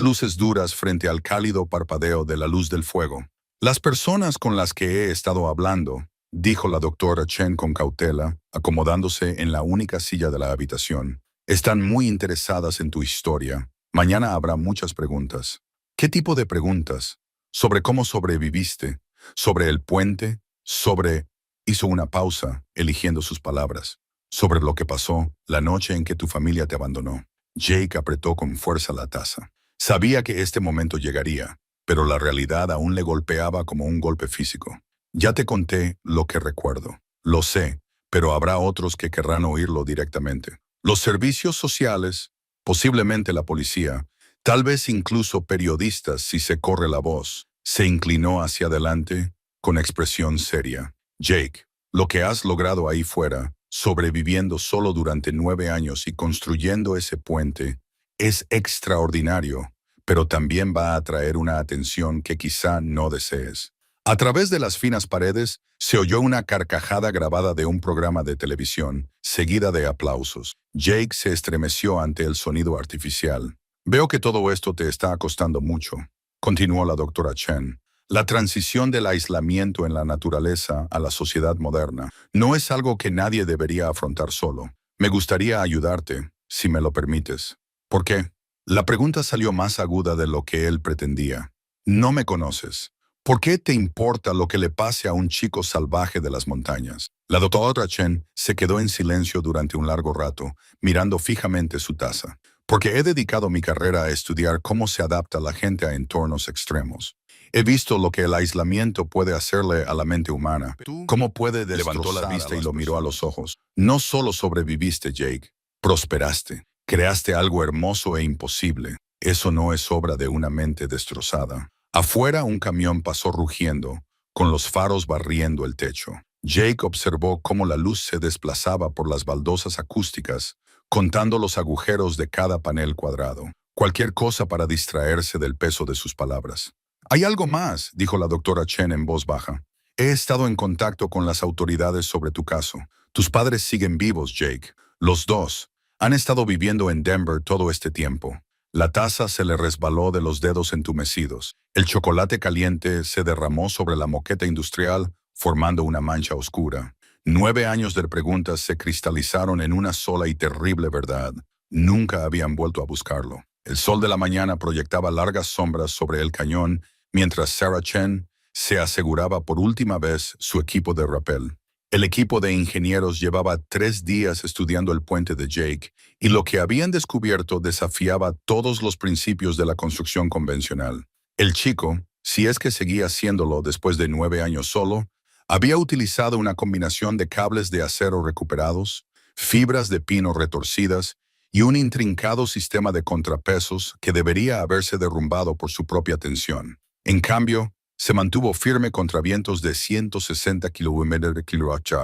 luces duras frente al cálido parpadeo de la luz del fuego. Las personas con las que he estado hablando, dijo la doctora Chen con cautela, acomodándose en la única silla de la habitación, están muy interesadas en tu historia. Mañana habrá muchas preguntas. ¿Qué tipo de preguntas? ¿Sobre cómo sobreviviste? ¿Sobre el puente? ¿Sobre...? Hizo una pausa, eligiendo sus palabras. Sobre lo que pasó la noche en que tu familia te abandonó. Jake apretó con fuerza la taza. Sabía que este momento llegaría, pero la realidad aún le golpeaba como un golpe físico. Ya te conté lo que recuerdo. Lo sé, pero habrá otros que querrán oírlo directamente. Los servicios sociales, posiblemente la policía, tal vez incluso periodistas si se corre la voz. Se inclinó hacia adelante con expresión seria. Jake, lo que has logrado ahí fuera, sobreviviendo solo durante 9 años y construyendo ese puente, es extraordinario, pero también va a atraer una atención que quizá no desees. A través de las finas paredes se oyó una carcajada grabada de un programa de televisión, seguida de aplausos. Jake se estremeció ante el sonido artificial. Veo que todo esto te está costando mucho, continuó la doctora Chen. La transición del aislamiento en la naturaleza a la sociedad moderna no es algo que nadie debería afrontar solo. Me gustaría ayudarte, si me lo permites. ¿Por qué? La pregunta salió más aguda de lo que él pretendía. No me conoces. ¿Por qué te importa lo que le pase a un chico salvaje de las montañas? La doctora Chen se quedó en silencio durante un largo rato, mirando fijamente su taza. Porque he dedicado mi carrera a estudiar cómo se adapta la gente a entornos extremos. He visto lo que el aislamiento puede hacerle a la mente humana. Cómo puede destrozar. Levantó la vista y lo miró a los ojos. No solo sobreviviste, Jake. Prosperaste. Creaste algo hermoso e imposible. Eso no es obra de una mente destrozada. Afuera un camión pasó rugiendo, con los faros barriendo el techo. Jake observó cómo la luz se desplazaba por las baldosas acústicas, contando los agujeros de cada panel cuadrado. Cualquier cosa para distraerse del peso de sus palabras. Hay algo más, dijo la doctora Chen en voz baja. He estado en contacto con las autoridades sobre tu caso. Tus padres siguen vivos, Jake. Los dos. Han estado viviendo en Denver todo este tiempo. La taza se le resbaló de los dedos entumecidos. El chocolate caliente se derramó sobre la moqueta industrial, formando una mancha oscura. 9 años de preguntas se cristalizaron en una sola y terrible verdad. Nunca habían vuelto a buscarlo. El sol de la mañana proyectaba largas sombras sobre el cañón, mientras Sarah Chen se aseguraba por última vez su equipo de rappel. El equipo de ingenieros llevaba 3 días estudiando el puente de Jake, y lo que habían descubierto desafiaba todos los principios de la construcción convencional. El chico, si es que seguía haciéndolo después de 9 años solo, había utilizado una combinación de cables de acero recuperados, fibras de pino retorcidas y un intrincado sistema de contrapesos que debería haberse derrumbado por su propia tensión. En cambio, se mantuvo firme contra vientos de 160 km/h.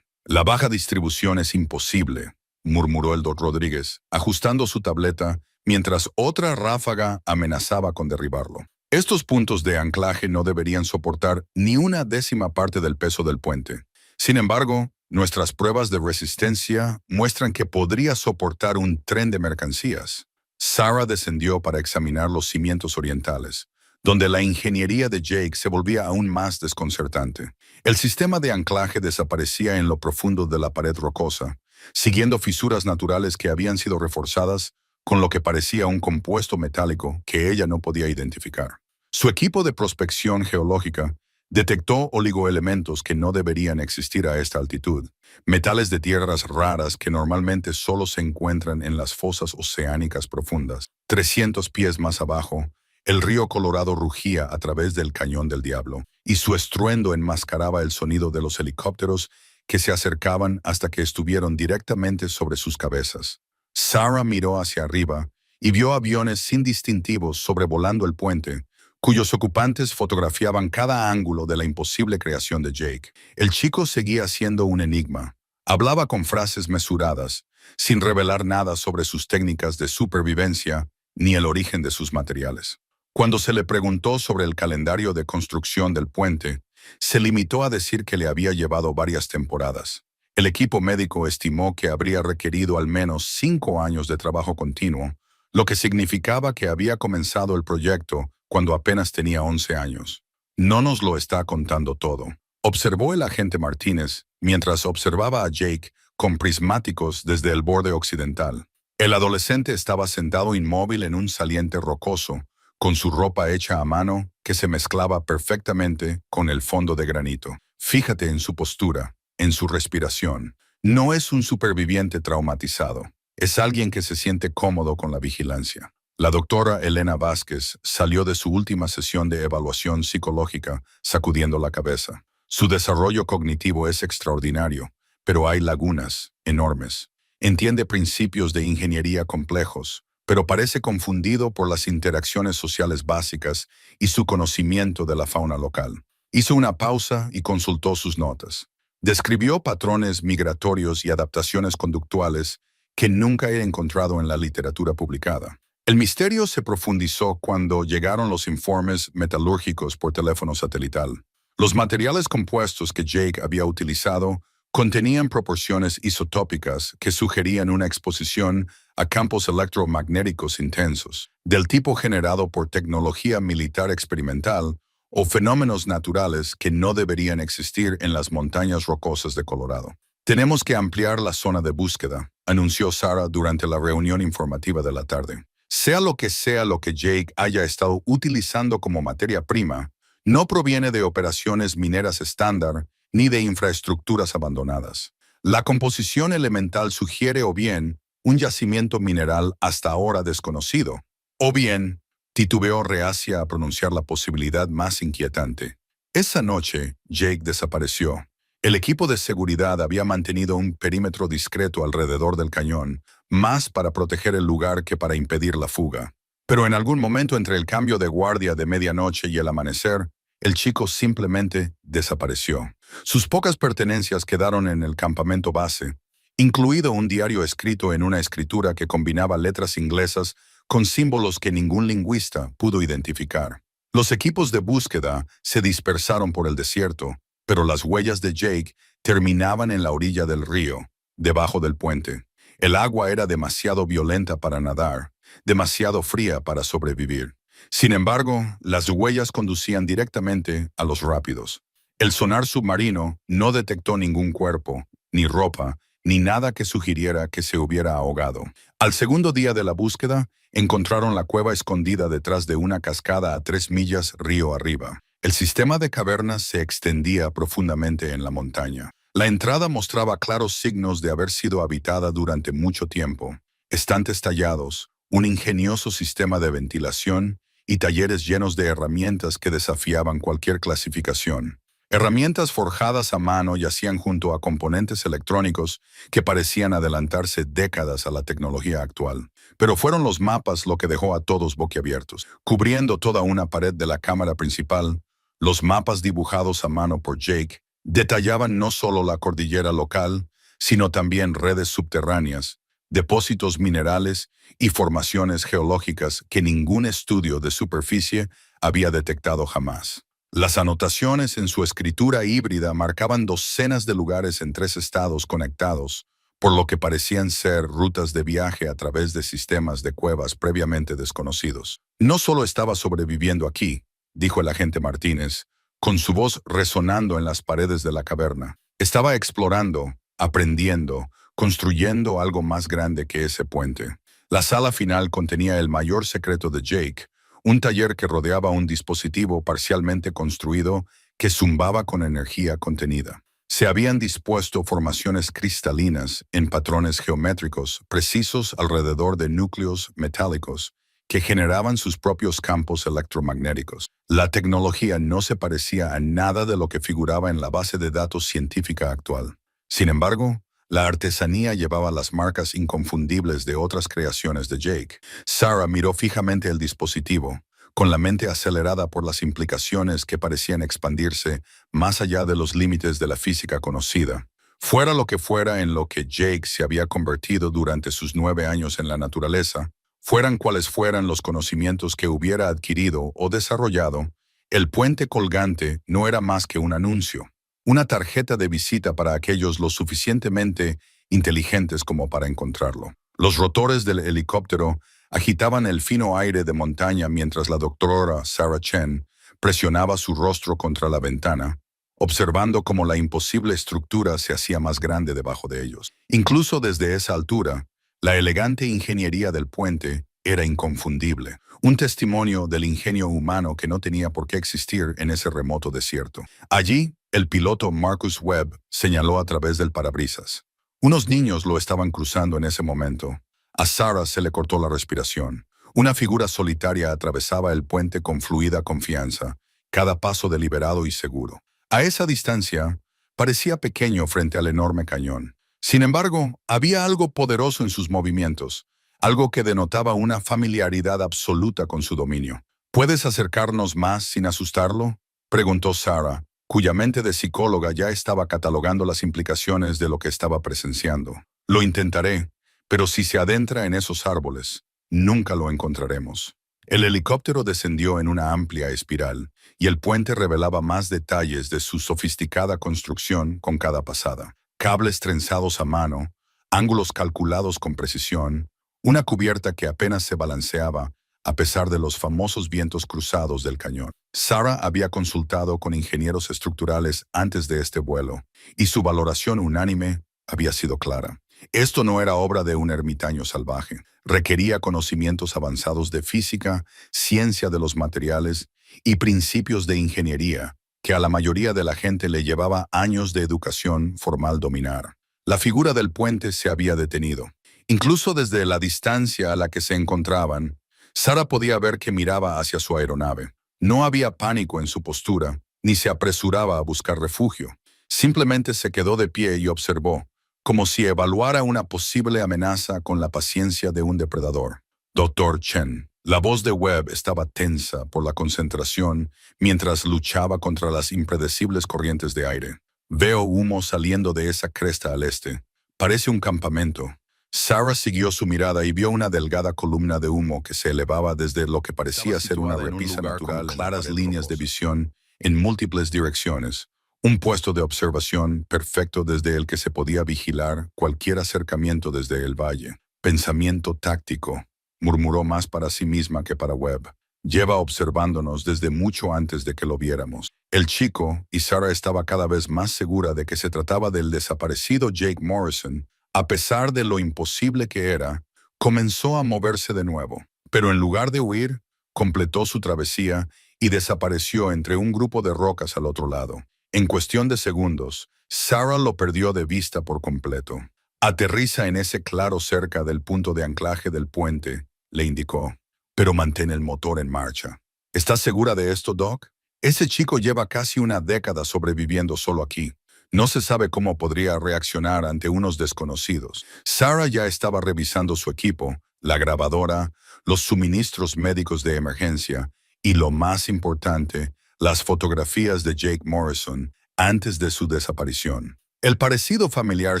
La baja distribución es imposible, murmuró el Dr. Rodríguez, ajustando su tableta mientras otra ráfaga amenazaba con derribarlo. Estos puntos de anclaje no deberían soportar ni una décima parte del peso del puente. Sin embargo, nuestras pruebas de resistencia muestran que podría soportar un tren de mercancías. Sarah descendió para examinar los cimientos orientales, donde la ingeniería de Jake se volvía aún más desconcertante. El sistema de anclaje desaparecía en lo profundo de la pared rocosa, siguiendo fisuras naturales que habían sido reforzadas con lo que parecía un compuesto metálico que ella no podía identificar. Su equipo de prospección geológica detectó oligoelementos que no deberían existir a esta altitud, metales de tierras raras que normalmente solo se encuentran en las fosas oceánicas profundas. 300 pies más abajo, el río Colorado rugía a través del Cañón del Diablo, y su estruendo enmascaraba el sonido de los helicópteros que se acercaban hasta que estuvieron directamente sobre sus cabezas. Sarah miró hacia arriba y vio aviones sin distintivos sobrevolando el puente, cuyos ocupantes fotografiaban cada ángulo de la imposible creación de Jake. El chico seguía siendo un enigma. Hablaba con frases mesuradas, sin revelar nada sobre sus técnicas de supervivencia ni el origen de sus materiales. Cuando se le preguntó sobre el calendario de construcción del puente, se limitó a decir que le había llevado varias temporadas. El equipo médico estimó que habría requerido al menos 5 años de trabajo continuo, lo que significaba que había comenzado el proyecto cuando apenas tenía 11 años. No nos lo está contando todo, observó el agente Martínez mientras observaba a Jake con prismáticos desde el borde occidental. El adolescente estaba sentado inmóvil en un saliente rocoso, con su ropa hecha a mano que se mezclaba perfectamente con el fondo de granito. Fíjate en su postura, en su respiración. No es un superviviente traumatizado. Es alguien que se siente cómodo con la vigilancia. La doctora Elena Vázquez salió de su última sesión de evaluación psicológica sacudiendo la cabeza. Su desarrollo cognitivo es extraordinario, pero hay lagunas enormes. Entiende principios de ingeniería complejos, pero parece confundido por las interacciones sociales básicas y su conocimiento de la fauna local. Hizo una pausa y consultó sus notas. Describió patrones migratorios y adaptaciones conductuales que nunca he encontrado en la literatura publicada. El misterio se profundizó cuando llegaron los informes metalúrgicos por teléfono satelital. Los materiales compuestos que Jake había utilizado contenían proporciones isotópicas que sugerían una exposición a campos electromagnéticos intensos, del tipo generado por tecnología militar experimental o fenómenos naturales que no deberían existir en las montañas rocosas de Colorado. Tenemos que ampliar la zona de búsqueda, anunció Sarah durante la reunión informativa de la tarde. Sea lo que Jake haya estado utilizando como materia prima, no proviene de operaciones mineras estándar ni de infraestructuras abandonadas. La composición elemental sugiere o bien un yacimiento mineral hasta ahora desconocido, o bien, titubeó reacia a pronunciar la posibilidad más inquietante. Esa noche, Jake desapareció. El equipo de seguridad había mantenido un perímetro discreto alrededor del cañón, más para proteger el lugar que para impedir la fuga. Pero en algún momento entre el cambio de guardia de medianoche y el amanecer, el chico simplemente desapareció. Sus pocas pertenencias quedaron en el campamento base, incluido un diario escrito en una escritura que combinaba letras inglesas con símbolos que ningún lingüista pudo identificar. Los equipos de búsqueda se dispersaron por el desierto, pero las huellas de Jake terminaban en la orilla del río, debajo del puente. El agua era demasiado violenta para nadar, demasiado fría para sobrevivir. Sin embargo, las huellas conducían directamente a los rápidos. El sonar submarino no detectó ningún cuerpo, ni ropa, ni nada que sugiriera que se hubiera ahogado. Al segundo día de la búsqueda, encontraron la cueva escondida detrás de una cascada a 3 millas río arriba. El sistema de cavernas se extendía profundamente en la montaña. La entrada mostraba claros signos de haber sido habitada durante mucho tiempo. Estantes tallados, un ingenioso sistema de ventilación y talleres llenos de herramientas que desafiaban cualquier clasificación. Herramientas forjadas a mano yacían junto a componentes electrónicos que parecían adelantarse décadas a la tecnología actual. Pero fueron los mapas lo que dejó a todos boquiabiertos. Cubriendo toda una pared de la cámara principal, los mapas dibujados a mano por Jake detallaban no solo la cordillera local, sino también redes subterráneas, depósitos minerales y formaciones geológicas que ningún estudio de superficie había detectado jamás. Las anotaciones en su escritura híbrida marcaban docenas de lugares en 3 estados conectados, por lo que parecían ser rutas de viaje a través de sistemas de cuevas previamente desconocidos. No solo estaba sobreviviendo aquí, dijo el agente Martínez, con su voz resonando en las paredes de la caverna. Estaba explorando, aprendiendo, construyendo algo más grande que ese puente. La sala final contenía el mayor secreto de Jake, un taller que rodeaba un dispositivo parcialmente construido que zumbaba con energía contenida. Se habían dispuesto formaciones cristalinas en patrones geométricos precisos alrededor de núcleos metálicos que generaban sus propios campos electromagnéticos. La tecnología no se parecía a nada de lo que figuraba en la base de datos científica actual. Sin embargo, la artesanía llevaba las marcas inconfundibles de otras creaciones de Jake. Sarah miró fijamente el dispositivo, con la mente acelerada por las implicaciones que parecían expandirse más allá de los límites de la física conocida. Fuera lo que fuera en lo que Jake se había convertido durante sus 9 años en la naturaleza, fueran cuales fueran los conocimientos que hubiera adquirido o desarrollado, el puente colgante no era más que un anuncio, una tarjeta de visita para aquellos lo suficientemente inteligentes como para encontrarlo. Los rotores del helicóptero agitaban el fino aire de montaña mientras la doctora Sarah Chen presionaba su rostro contra la ventana, observando cómo la imposible estructura se hacía más grande debajo de ellos. Incluso desde esa altura, la elegante ingeniería del puente era inconfundible, un testimonio del ingenio humano que no tenía por qué existir en ese remoto desierto. Allí, el piloto Marcus Webb señaló a través del parabrisas. Unos niños lo estaban cruzando en ese momento. A Sarah se le cortó la respiración. Una figura solitaria atravesaba el puente con fluida confianza, cada paso deliberado y seguro. A esa distancia, parecía pequeño frente al enorme cañón. Sin embargo, había algo poderoso en sus movimientos, algo que denotaba una familiaridad absoluta con su dominio. ¿Puedes acercarnos más sin asustarlo?, preguntó Sarah, cuya mente de psicóloga ya estaba catalogando las implicaciones de lo que estaba presenciando. Lo intentaré, pero si se adentra en esos árboles, nunca lo encontraremos. El helicóptero descendió en una amplia espiral, y el puente revelaba más detalles de su sofisticada construcción con cada pasada. Cables trenzados a mano, ángulos calculados con precisión, una cubierta que apenas se balanceaba a pesar de los famosos vientos cruzados del cañón. Sarah había consultado con ingenieros estructurales antes de este vuelo, y su valoración unánime había sido clara. Esto no era obra de un ermitaño salvaje. Requería conocimientos avanzados de física, ciencia de los materiales y principios de ingeniería que a la mayoría de la gente le llevaba años de educación formal dominar. La figura del puente se había detenido. Incluso desde la distancia a la que se encontraban, Sarah podía ver que miraba hacia su aeronave. No había pánico en su postura, ni se apresuraba a buscar refugio. Simplemente se quedó de pie y observó, como si evaluara una posible amenaza con la paciencia de un depredador. Dr. Chen. La voz de Webb estaba tensa por la concentración mientras luchaba contra las impredecibles corrientes de aire. Veo humo saliendo de esa cresta al este. Parece un campamento. Sarah siguió su mirada y vio una delgada columna de humo que se elevaba desde lo que parecía ser una repisa natural, con claras líneas de visión en múltiples direcciones. Un puesto de observación perfecto desde el que se podía vigilar cualquier acercamiento desde el valle. Pensamiento táctico, murmuró más para sí misma que para Webb. Lleva observándonos desde mucho antes de que lo viéramos. El chico, y Sarah estaba cada vez más segura de que se trataba del desaparecido Jake Morrison, a pesar de lo imposible que era, comenzó a moverse de nuevo. Pero en lugar de huir, completó su travesía y desapareció entre un grupo de rocas al otro lado. En cuestión de segundos, Sarah lo perdió de vista por completo. Aterriza en ese claro cerca del punto de anclaje del puente, le indicó, pero mantén el motor en marcha. ¿Estás segura de esto, Doc? Ese chico lleva casi una década sobreviviendo solo aquí. No se sabe cómo podría reaccionar ante unos desconocidos. Sarah ya estaba revisando su equipo, la grabadora, los suministros médicos de emergencia y, lo más importante, las fotografías de Jake Morrison antes de su desaparición. El parecido familiar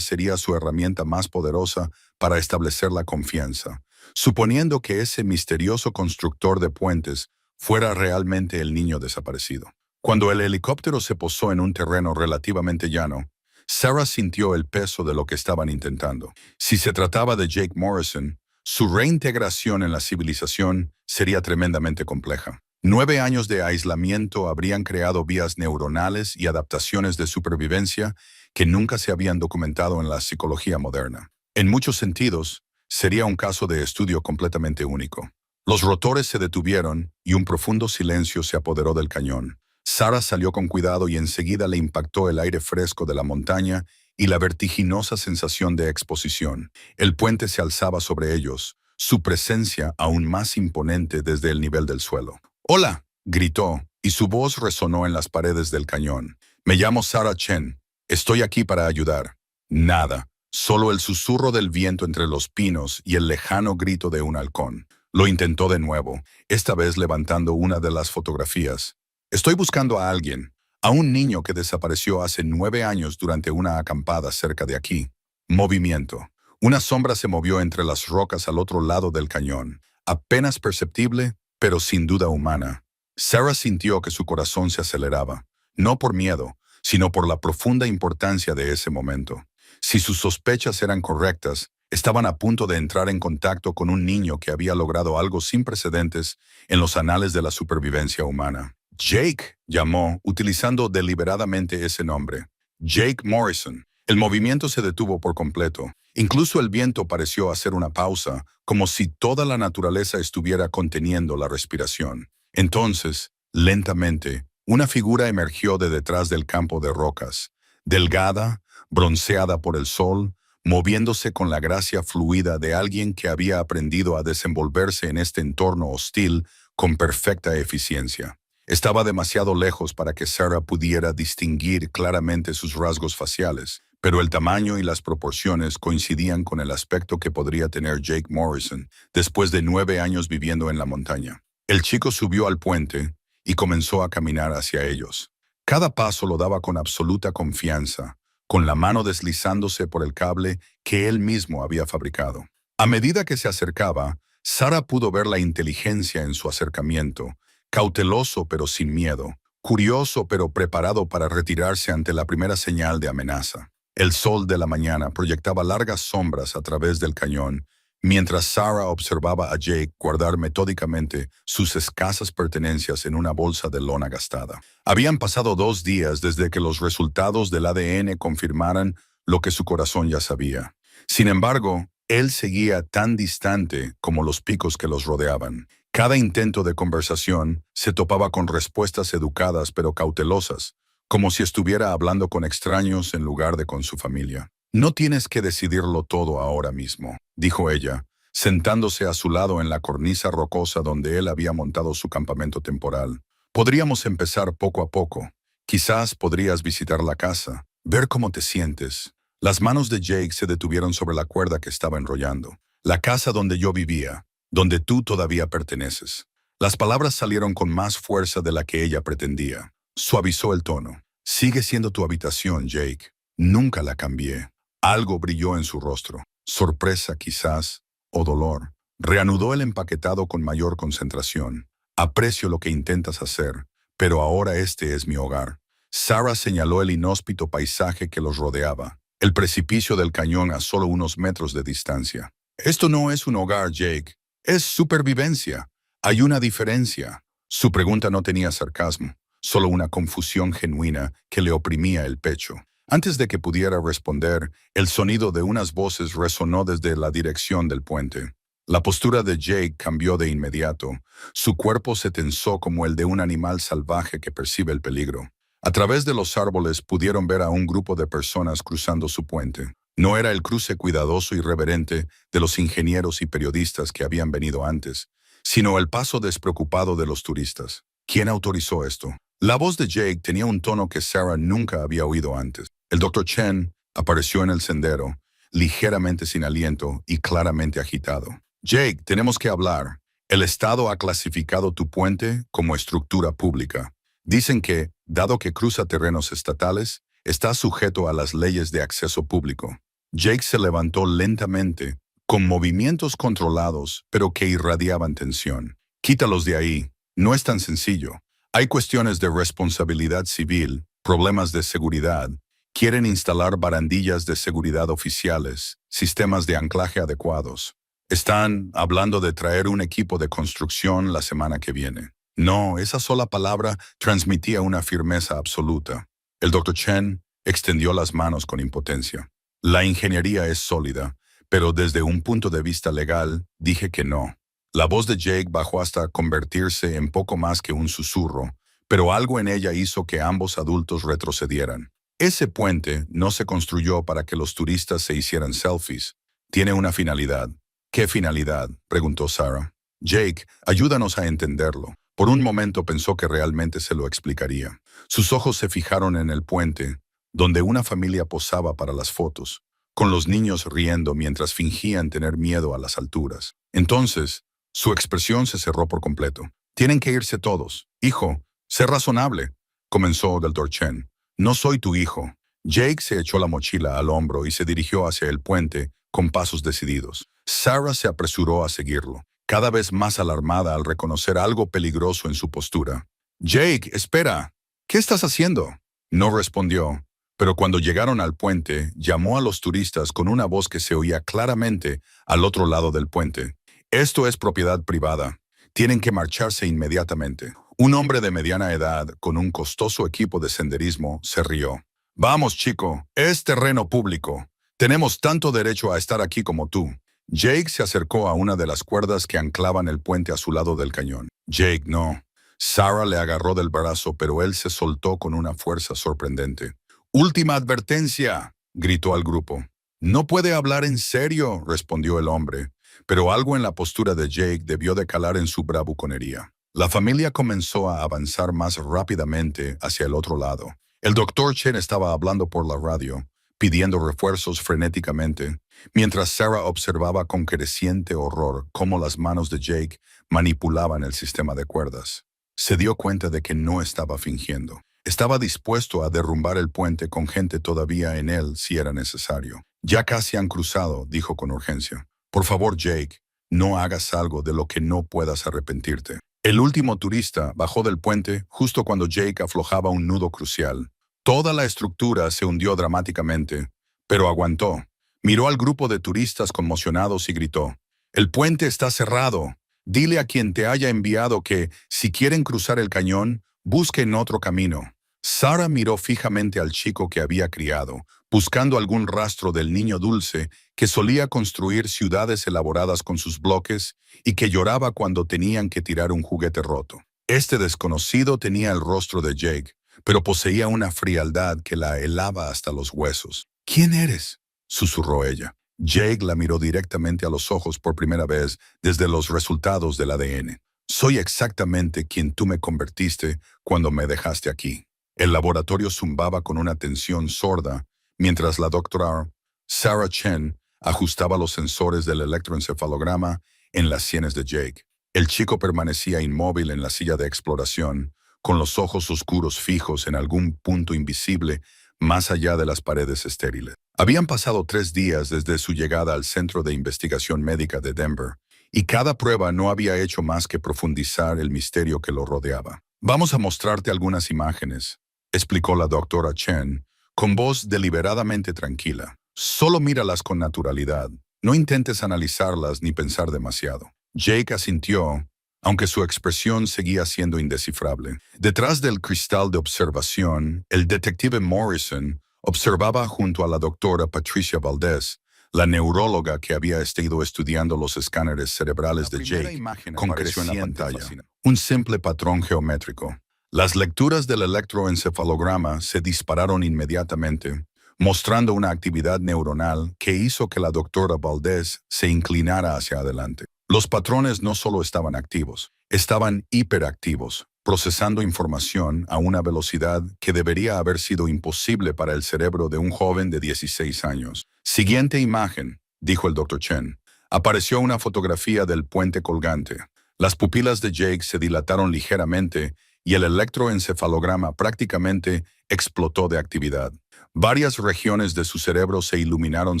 sería su herramienta más poderosa para establecer la confianza, suponiendo que ese misterioso constructor de puentes fuera realmente el niño desaparecido. Cuando el helicóptero se posó en un terreno relativamente llano, Sarah sintió el peso de lo que estaban intentando. Si se trataba de Jake Morrison, su reintegración en la civilización sería tremendamente compleja. 9 años de aislamiento habrían creado vías neuronales y adaptaciones de supervivencia que nunca se habían documentado en la psicología moderna. En muchos sentidos, sería un caso de estudio completamente único. Los rotores se detuvieron y un profundo silencio se apoderó del cañón. Sarah salió con cuidado y enseguida le impactó el aire fresco de la montaña y la vertiginosa sensación de exposición. El puente se alzaba sobre ellos, su presencia aún más imponente desde el nivel del suelo. «¡Hola!», gritó, y su voz resonó en las paredes del cañón. «Me llamo Sarah Chen. Estoy aquí para ayudar». Nada, solo el susurro del viento entre los pinos y el lejano grito de un halcón. Lo intentó de nuevo, esta vez levantando una de las fotografías. «Estoy buscando a alguien. A un niño que desapareció hace 9 años durante una acampada cerca de aquí. Movimiento. Una sombra se movió entre las rocas al otro lado del cañón, apenas perceptible, pero sin duda humana. Sarah sintió que su corazón se aceleraba, no por miedo, sino por la profunda importancia de ese momento. Si sus sospechas eran correctas, estaban a punto de entrar en contacto con un niño que había logrado algo sin precedentes en los anales de la supervivencia humana. Jake llamó, utilizando deliberadamente ese nombre. Jake Morrison. El movimiento se detuvo por completo. Incluso el viento pareció hacer una pausa, como si toda la naturaleza estuviera conteniendo la respiración. Entonces, lentamente, una figura emergió de detrás del campo de rocas, delgada, bronceada por el sol, moviéndose con la gracia fluida de alguien que había aprendido a desenvolverse en este entorno hostil con perfecta eficiencia. Estaba demasiado lejos para que Sarah pudiera distinguir claramente sus rasgos faciales, pero el tamaño y las proporciones coincidían con el aspecto que podría tener Jake Morrison después de 9 años viviendo en la montaña. El chico subió al puente y comenzó a caminar hacia ellos. Cada paso lo daba con absoluta confianza, con la mano deslizándose por el cable que él mismo había fabricado. A medida que se acercaba, Sarah pudo ver la inteligencia en su acercamiento, cauteloso pero sin miedo, curioso pero preparado para retirarse ante la primera señal de amenaza. El sol de la mañana proyectaba largas sombras a través del cañón, mientras Sarah observaba a Jake guardar metódicamente sus escasas pertenencias en una bolsa de lona gastada. Habían pasado 2 días desde que los resultados del ADN confirmaran lo que su corazón ya sabía. Sin embargo, él seguía tan distante como los picos que los rodeaban. Cada intento de conversación se topaba con respuestas educadas pero cautelosas, como si estuviera hablando con extraños en lugar de con su familia. «No tienes que decidirlo todo ahora mismo», dijo ella, sentándose a su lado en la cornisa rocosa donde él había montado su campamento temporal. «Podríamos empezar poco a poco. Quizás podrías visitar la casa, ver cómo te sientes». Las manos de Jake se detuvieron sobre la cuerda que estaba enrollando. «La casa donde yo vivía, donde tú todavía perteneces». Las palabras salieron con más fuerza de la que ella pretendía. Suavizó el tono. «Sigue siendo tu habitación, Jake. Nunca la cambié». Algo brilló en su rostro. Sorpresa, quizás, o dolor. Reanudó el empaquetado con mayor concentración. «Aprecio lo que intentas hacer, pero ahora este es mi hogar». Sarah señaló el inhóspito paisaje que los rodeaba, el precipicio del cañón a solo unos metros de distancia. «Esto no es un hogar, Jake. Es supervivencia. Hay una diferencia». Su pregunta no tenía sarcasmo, solo una confusión genuina que le oprimía el pecho. Antes de que pudiera responder, el sonido de unas voces resonó desde la dirección del puente. La postura de Jake cambió de inmediato. Su cuerpo se tensó como el de un animal salvaje que percibe el peligro. A través de los árboles pudieron ver a un grupo de personas cruzando su puente. No era el cruce cuidadoso y reverente de los ingenieros y periodistas que habían venido antes, sino el paso despreocupado de los turistas. ¿Quién autorizó esto? La voz de Jake tenía un tono que Sarah nunca había oído antes. El Dr. Chen apareció en el sendero, ligeramente sin aliento y claramente agitado. «Jake, tenemos que hablar. El Estado ha clasificado tu puente como estructura pública. Dicen que, dado que cruza terrenos estatales, está sujeto a las leyes de acceso público». Jake se levantó lentamente, con movimientos controlados, pero que irradiaban tensión. «Quítalos de ahí. No es tan sencillo. Hay cuestiones de responsabilidad civil, problemas de seguridad. Quieren instalar barandillas de seguridad oficiales, sistemas de anclaje adecuados. Están hablando de traer un equipo de construcción la semana que viene». No, esa sola palabra transmitía una firmeza absoluta. El Dr. Chen extendió las manos con impotencia. «La ingeniería es sólida, pero desde un punto de vista legal, dije que no». La voz de Jake bajó hasta convertirse en poco más que un susurro, pero algo en ella hizo que ambos adultos retrocedieran. «Ese puente no se construyó para que los turistas se hicieran selfies. Tiene una finalidad». «¿Qué finalidad?», preguntó Sarah. «Jake, ayúdanos a entenderlo». Por un momento pensó que realmente se lo explicaría. Sus ojos se fijaron en el puente, donde una familia posaba para las fotos, con los niños riendo mientras fingían tener miedo a las alturas. Entonces, su expresión se cerró por completo. «Tienen que irse todos. Hijo, sé razonable. comenzó Dr. Chen. No soy tu hijo. Jake se echó la mochila al hombro y se dirigió hacia el puente con pasos decididos. Sarah se apresuró a seguirlo, cada vez más alarmada al reconocer algo peligroso en su postura. Jake, espera. ¿Qué estás haciendo? No respondió, pero cuando llegaron al puente, llamó a los turistas con una voz que se oía claramente al otro lado del puente. Esto es propiedad privada. Tienen que marcharse inmediatamente. Un hombre de mediana edad, con un costoso equipo de senderismo, se rió. Vamos, chico, es terreno público. Tenemos tanto derecho a estar aquí como tú. Jake se acercó a una de las cuerdas que anclaban el puente a su lado del cañón. Jake, no. Sarah le agarró del brazo, pero él se soltó con una fuerza sorprendente. «¡Última advertencia!», gritó al grupo. «No puede hablar en serio», respondió el hombre, pero algo en la postura de Jake debió de calar en su bravuconería. La familia comenzó a avanzar más rápidamente hacia el otro lado. El Dr. Chen estaba hablando por la radio, pidiendo refuerzos frenéticamente, mientras Sarah observaba con creciente horror cómo las manos de Jake manipulaban el sistema de cuerdas. Se dio cuenta de que no estaba fingiendo. Estaba dispuesto a derrumbar el puente con gente todavía en él si era necesario. «Ya casi han cruzado», dijo con urgencia. «Por favor, Jake, no hagas algo de lo que no puedas arrepentirte». El último turista bajó del puente justo cuando Jake aflojaba un nudo crucial. Toda la estructura se hundió dramáticamente, pero aguantó. Miró al grupo de turistas conmocionados y gritó: «El puente está cerrado. Dile a quien te haya enviado que, si quieren cruzar el cañón, busquen otro camino». Sarah miró fijamente al chico que había criado, buscando algún rastro del niño dulce que solía construir ciudades elaboradas con sus bloques y que lloraba cuando tenían que tirar un juguete roto. Este desconocido tenía el rostro de Jake, pero poseía una frialdad que la helaba hasta los huesos. «¿Quién eres?», susurró ella. Jake la miró directamente a los ojos por primera vez desde los resultados del ADN. «Soy exactamente quien tú me convertiste cuando me dejaste aquí». El laboratorio zumbaba con una tensión sorda mientras la doctora Sarah Chen ajustaba los sensores del electroencefalograma en las sienes de Jake. El chico permanecía inmóvil en la silla de exploración, con los ojos oscuros fijos en algún punto invisible más allá de las paredes estériles. Habían pasado 3 días desde su llegada al Centro de Investigación Médica de Denver, y cada prueba no había hecho más que profundizar el misterio que lo rodeaba. «Vamos a mostrarte algunas imágenes», explicó la doctora Chen, con voz deliberadamente tranquila. «Solo míralas con naturalidad. No intentes analizarlas ni pensar demasiado». Jake asintió, aunque su expresión seguía siendo indescifrable. Detrás del cristal de observación, el detective Morrison observaba junto a la doctora Patricia Valdez, la neuróloga que había estado estudiando los escáneres cerebrales de Jake, concreció en la pantalla. Un simple patrón geométrico. Las lecturas del electroencefalograma se dispararon inmediatamente, mostrando una actividad neuronal que hizo que la doctora Valdez se inclinara hacia adelante. Los patrones no solo estaban activos, estaban hiperactivos, procesando información a una velocidad que debería haber sido imposible para el cerebro de un joven de 16 años. «Siguiente imagen», dijo el Dr. Chen. Apareció una fotografía del puente colgante. Las pupilas de Jake se dilataron ligeramente y el electroencefalograma prácticamente explotó de actividad. Varias regiones de su cerebro se iluminaron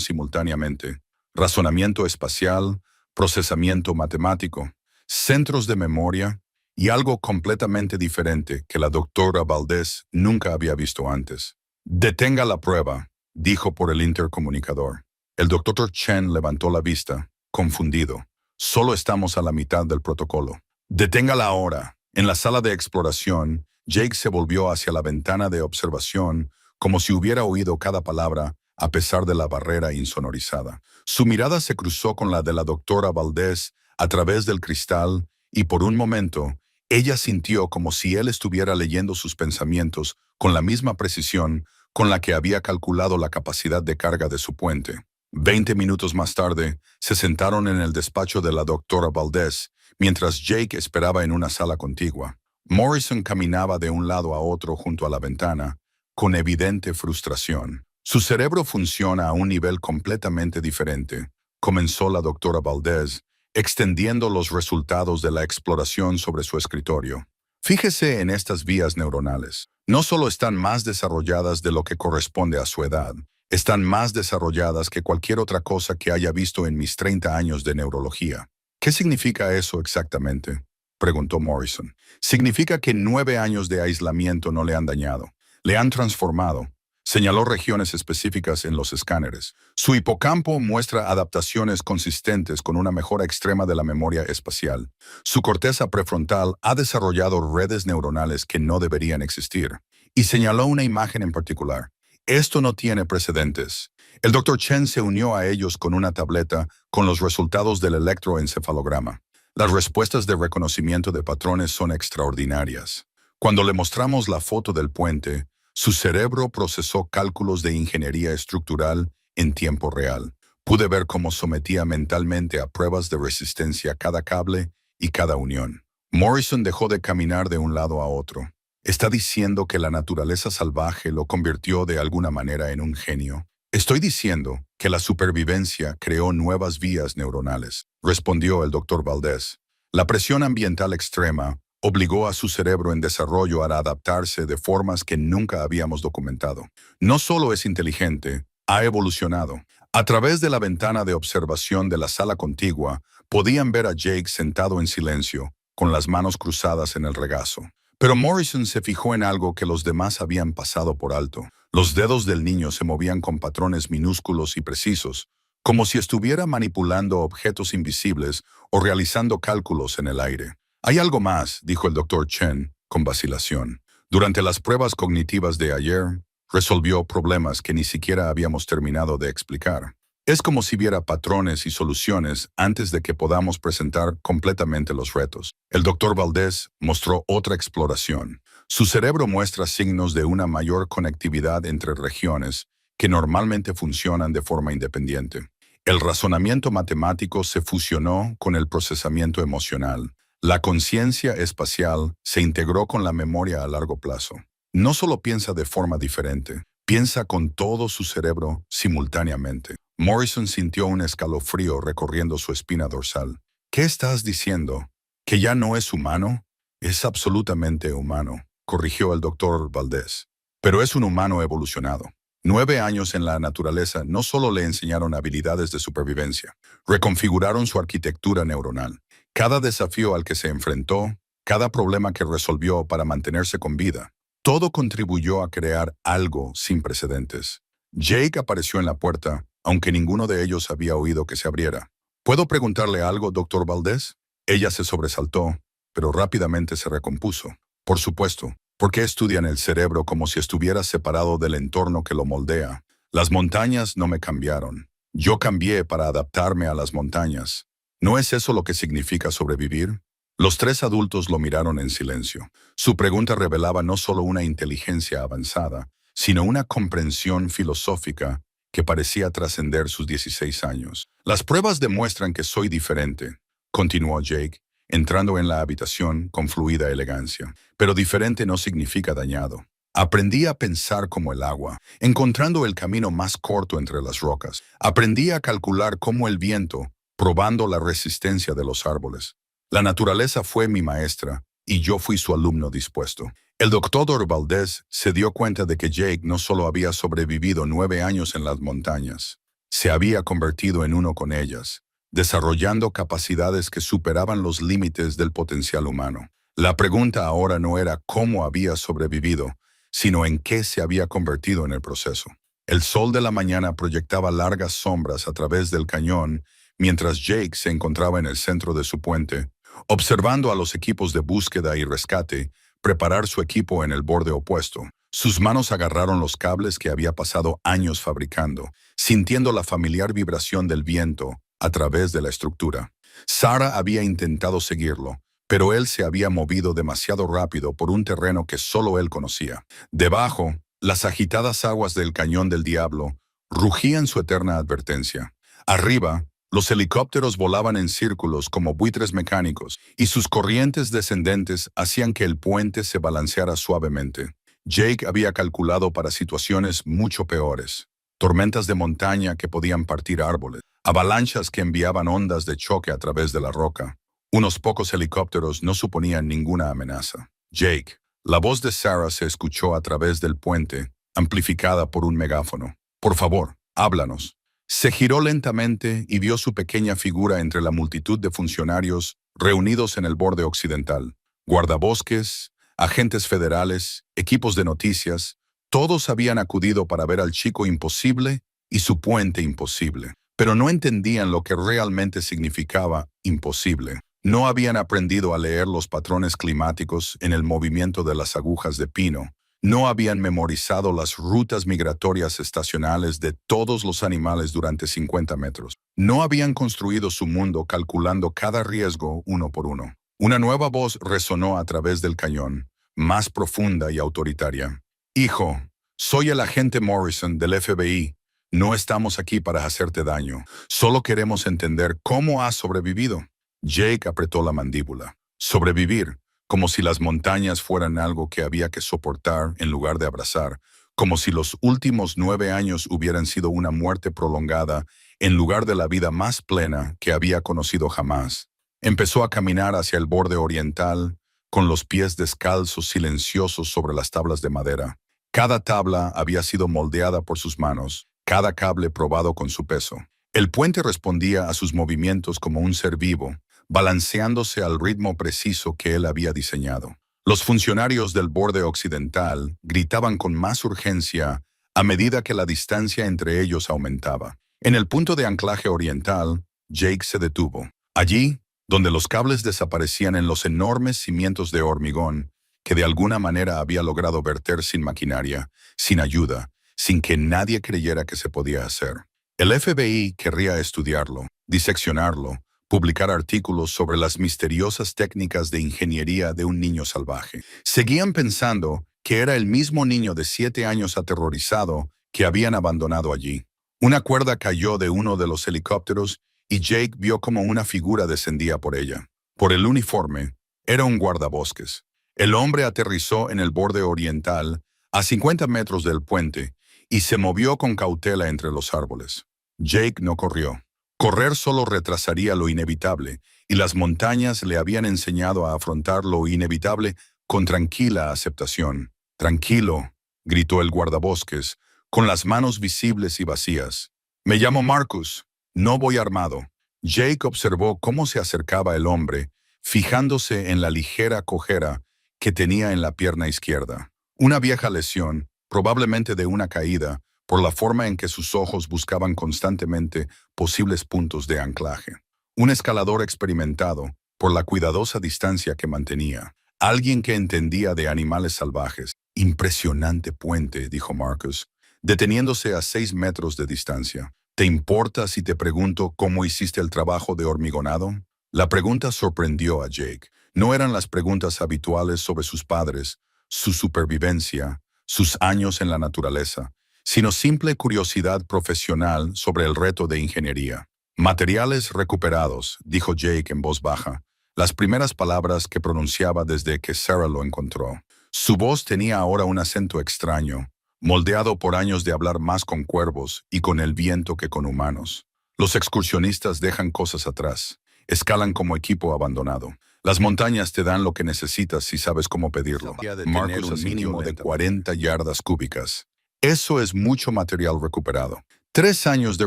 simultáneamente. Razonamiento espacial, procesamiento matemático, centros de memoria y algo completamente diferente que la doctora Valdez nunca había visto antes. «Detenga la prueba», dijo por el intercomunicador. El Dr. Chen levantó la vista, confundido. «Solo estamos a la mitad del protocolo». «Deténgala ahora». En la sala de exploración, Jake se volvió hacia la ventana de observación como si hubiera oído cada palabra a pesar de la barrera insonorizada. Su mirada se cruzó con la de la doctora Valdez a través del cristal y por un momento, ella sintió como si él estuviera leyendo sus pensamientos con la misma precisión con la que había calculado la capacidad de carga de su puente. 20 minutos más tarde, se sentaron en el despacho de la doctora Valdez, mientras Jake esperaba en una sala contigua. Morrison caminaba de un lado a otro junto a la ventana, con evidente frustración. «Su cerebro funciona a un nivel completamente diferente», comenzó la doctora Valdez, extendiendo los resultados de la exploración sobre su escritorio. «Fíjese en estas vías neuronales. No solo están más desarrolladas de lo que corresponde a su edad, están más desarrolladas que cualquier otra cosa que haya visto en mis 30 años de neurología. ¿Qué significa eso exactamente?, preguntó Morrison. Significa que 9 años de aislamiento no le han dañado, le han transformado. Señaló regiones específicas en los escáneres. Su hipocampo muestra adaptaciones consistentes con una mejora extrema de la memoria espacial. Su corteza prefrontal ha desarrollado redes neuronales que no deberían existir. Y señaló una imagen en particular. Esto no tiene precedentes. El Dr. Chen se unió a ellos con una tableta con los resultados del electroencefalograma. Las respuestas de reconocimiento de patrones son extraordinarias. Cuando le mostramos la foto del puente, su cerebro procesó cálculos de ingeniería estructural en tiempo real. Pude ver cómo sometía mentalmente a pruebas de resistencia cada cable y cada unión. Morrison dejó de caminar de un lado a otro. ¿Está diciendo que la naturaleza salvaje lo convirtió de alguna manera en un genio? Estoy diciendo que la supervivencia creó nuevas vías neuronales, respondió el Dr. Valdés. La presión ambiental extrema obligó a su cerebro en desarrollo a adaptarse de formas que nunca habíamos documentado. No solo es inteligente, ha evolucionado. A través de la ventana de observación de la sala contigua, podían ver a Jake sentado en silencio, con las manos cruzadas en el regazo. Pero Morrison se fijó en algo que los demás habían pasado por alto. Los dedos del niño se movían con patrones minúsculos y precisos, como si estuviera manipulando objetos invisibles o realizando cálculos en el aire. Hay algo más, dijo el Dr. Chen, con vacilación. Durante las pruebas cognitivas de ayer, resolvió problemas que ni siquiera habíamos terminado de explicar. Es como si viera patrones y soluciones antes de que podamos presentar completamente los retos. El Dr. Valdés mostró otra exploración. Su cerebro muestra signos de una mayor conectividad entre regiones que normalmente funcionan de forma independiente. El razonamiento matemático se fusionó con el procesamiento emocional. La conciencia espacial se integró con la memoria a largo plazo. No solo piensa de forma diferente, piensa con todo su cerebro simultáneamente. Morrison sintió un escalofrío recorriendo su espina dorsal. ¿Qué estás diciendo? ¿Que ya no es humano? Es absolutamente humano, corrigió el Dr. Valdés. Pero es un humano evolucionado. 9 años en la naturaleza no solo le enseñaron habilidades de supervivencia, reconfiguraron su arquitectura neuronal. Cada desafío al que se enfrentó, cada problema que resolvió para mantenerse con vida, todo contribuyó a crear algo sin precedentes. Jake apareció en la puerta, aunque ninguno de ellos había oído que se abriera. ¿Puedo preguntarle algo, Dr. Valdés? Ella se sobresaltó, pero rápidamente se recompuso. Por supuesto. ¿Por qué estudian el cerebro como si estuviera separado del entorno que lo moldea? Las montañas no me cambiaron. Yo cambié para adaptarme a las montañas. ¿No es eso lo que significa sobrevivir? Los 3 adultos lo miraron en silencio. Su pregunta revelaba no solo una inteligencia avanzada, sino una comprensión filosófica que parecía trascender sus 16 años. Las pruebas demuestran que soy diferente, continuó Jake, entrando en la habitación con fluida elegancia. Pero diferente no significa dañado. Aprendí a pensar como el agua, encontrando el camino más corto entre las rocas. Aprendí a calcular como el viento, probando la resistencia de los árboles. La naturaleza fue mi maestra, y yo fui su alumno dispuesto. El Dr. Valdés se dio cuenta de que Jake no solo había sobrevivido 9 años en las montañas, se había convertido en uno con ellas, desarrollando capacidades que superaban los límites del potencial humano. La pregunta ahora no era cómo había sobrevivido, sino en qué se había convertido en el proceso. El sol de la mañana proyectaba largas sombras a través del cañón, mientras Jake se encontraba en el centro de su puente, observando a los equipos de búsqueda y rescate preparar su equipo en el borde opuesto. Sus manos agarraron los cables que había pasado años fabricando, sintiendo la familiar vibración del viento a través de la estructura. Sarah había intentado seguirlo, pero él se había movido demasiado rápido por un terreno que solo él conocía. Debajo, las agitadas aguas del Cañón del Diablo rugían su eterna advertencia. Arriba, los helicópteros volaban en círculos como buitres mecánicos, y sus corrientes descendentes hacían que el puente se balanceara suavemente. Jake había calculado para situaciones mucho peores. Tormentas de montaña que podían partir árboles, avalanchas que enviaban ondas de choque a través de la roca. Unos pocos helicópteros no suponían ninguna amenaza. Jake, La voz de Sarah se escuchó a través del puente, amplificada por un megáfono. Por favor, háblanos. Se giró lentamente y vio su pequeña figura entre la multitud de funcionarios reunidos en el borde occidental. Guardabosques, agentes federales, equipos de noticias, todos habían acudido para ver al chico imposible y su puente imposible, pero no entendían lo que realmente significaba imposible. No habían aprendido a leer los patrones climáticos en el movimiento de las agujas de pino. No habían memorizado las rutas migratorias estacionales de todos los animales durante 50 metros. No habían construido su mundo calculando cada riesgo uno por uno. Una nueva voz resonó a través del cañón, más profunda y autoritaria. Hijo, soy el agente Morrison del FBI. No estamos aquí para hacerte daño. Solo queremos entender cómo has sobrevivido. Jake apretó la mandíbula. Sobrevivir, como si las montañas fueran algo que había que soportar en lugar de abrazar, como si los últimos 9 años hubieran sido una muerte prolongada en lugar de la vida más plena que había conocido jamás. Empezó a caminar hacia el borde oriental, con los pies descalzos silenciosos sobre las tablas de madera. Cada tabla había sido moldeada por sus manos, cada cable probado con su peso. El puente respondía a sus movimientos como un ser vivo, balanceándose al ritmo preciso que él había diseñado. Los funcionarios del borde occidental gritaban con más urgencia a medida que la distancia entre ellos aumentaba. En el punto de anclaje oriental, Jake se detuvo. Allí, donde los cables desaparecían en los enormes cimientos de hormigón que de alguna manera había logrado verter sin maquinaria, sin ayuda, sin que nadie creyera que se podía hacer. El FBI querría estudiarlo, diseccionarlo, publicar artículos sobre las misteriosas técnicas de ingeniería de un niño salvaje. Seguían pensando que era el mismo niño de 7 años aterrorizado que habían abandonado allí. Una cuerda cayó de uno de los helicópteros y Jake vio como una figura descendía por ella. Por el uniforme, era un guardabosques. El hombre aterrizó en el borde oriental, a 50 metros del puente, y se movió con cautela entre los árboles. Jake no corrió. Correr solo retrasaría lo inevitable, y las montañas le habían enseñado a afrontar lo inevitable con tranquila aceptación. «Tranquilo», gritó el guardabosques, con las manos visibles y vacías. «Me llamo Marcus. No voy armado». Jake observó cómo se acercaba el hombre, fijándose en la ligera cojera que tenía en la pierna izquierda. Una vieja lesión, probablemente de una caída, por la forma en que sus ojos buscaban constantemente posibles puntos de anclaje. Un escalador experimentado, por la cuidadosa distancia que mantenía. Alguien que entendía de animales salvajes. «Impresionante puente», dijo Marcus, deteniéndose a 6 metros de distancia. «¿Te importa si te pregunto cómo hiciste el trabajo de hormigonado?» La pregunta sorprendió a Jake. No eran las preguntas habituales sobre sus padres, su supervivencia, sus años en la naturaleza, sino simple curiosidad profesional sobre el reto de ingeniería. «Materiales recuperados», dijo Jake en voz baja, las primeras palabras que pronunciaba desde que Sarah lo encontró. Su voz tenía ahora un acento extraño, moldeado por años de hablar más con cuervos y con el viento que con humanos. Los excursionistas dejan cosas atrás, escalan como equipo abandonado. Las montañas te dan lo que necesitas si sabes cómo pedirlo. Marcus, un mínimo de 40 yardas cúbicas. Eso es mucho material recuperado. 3 años de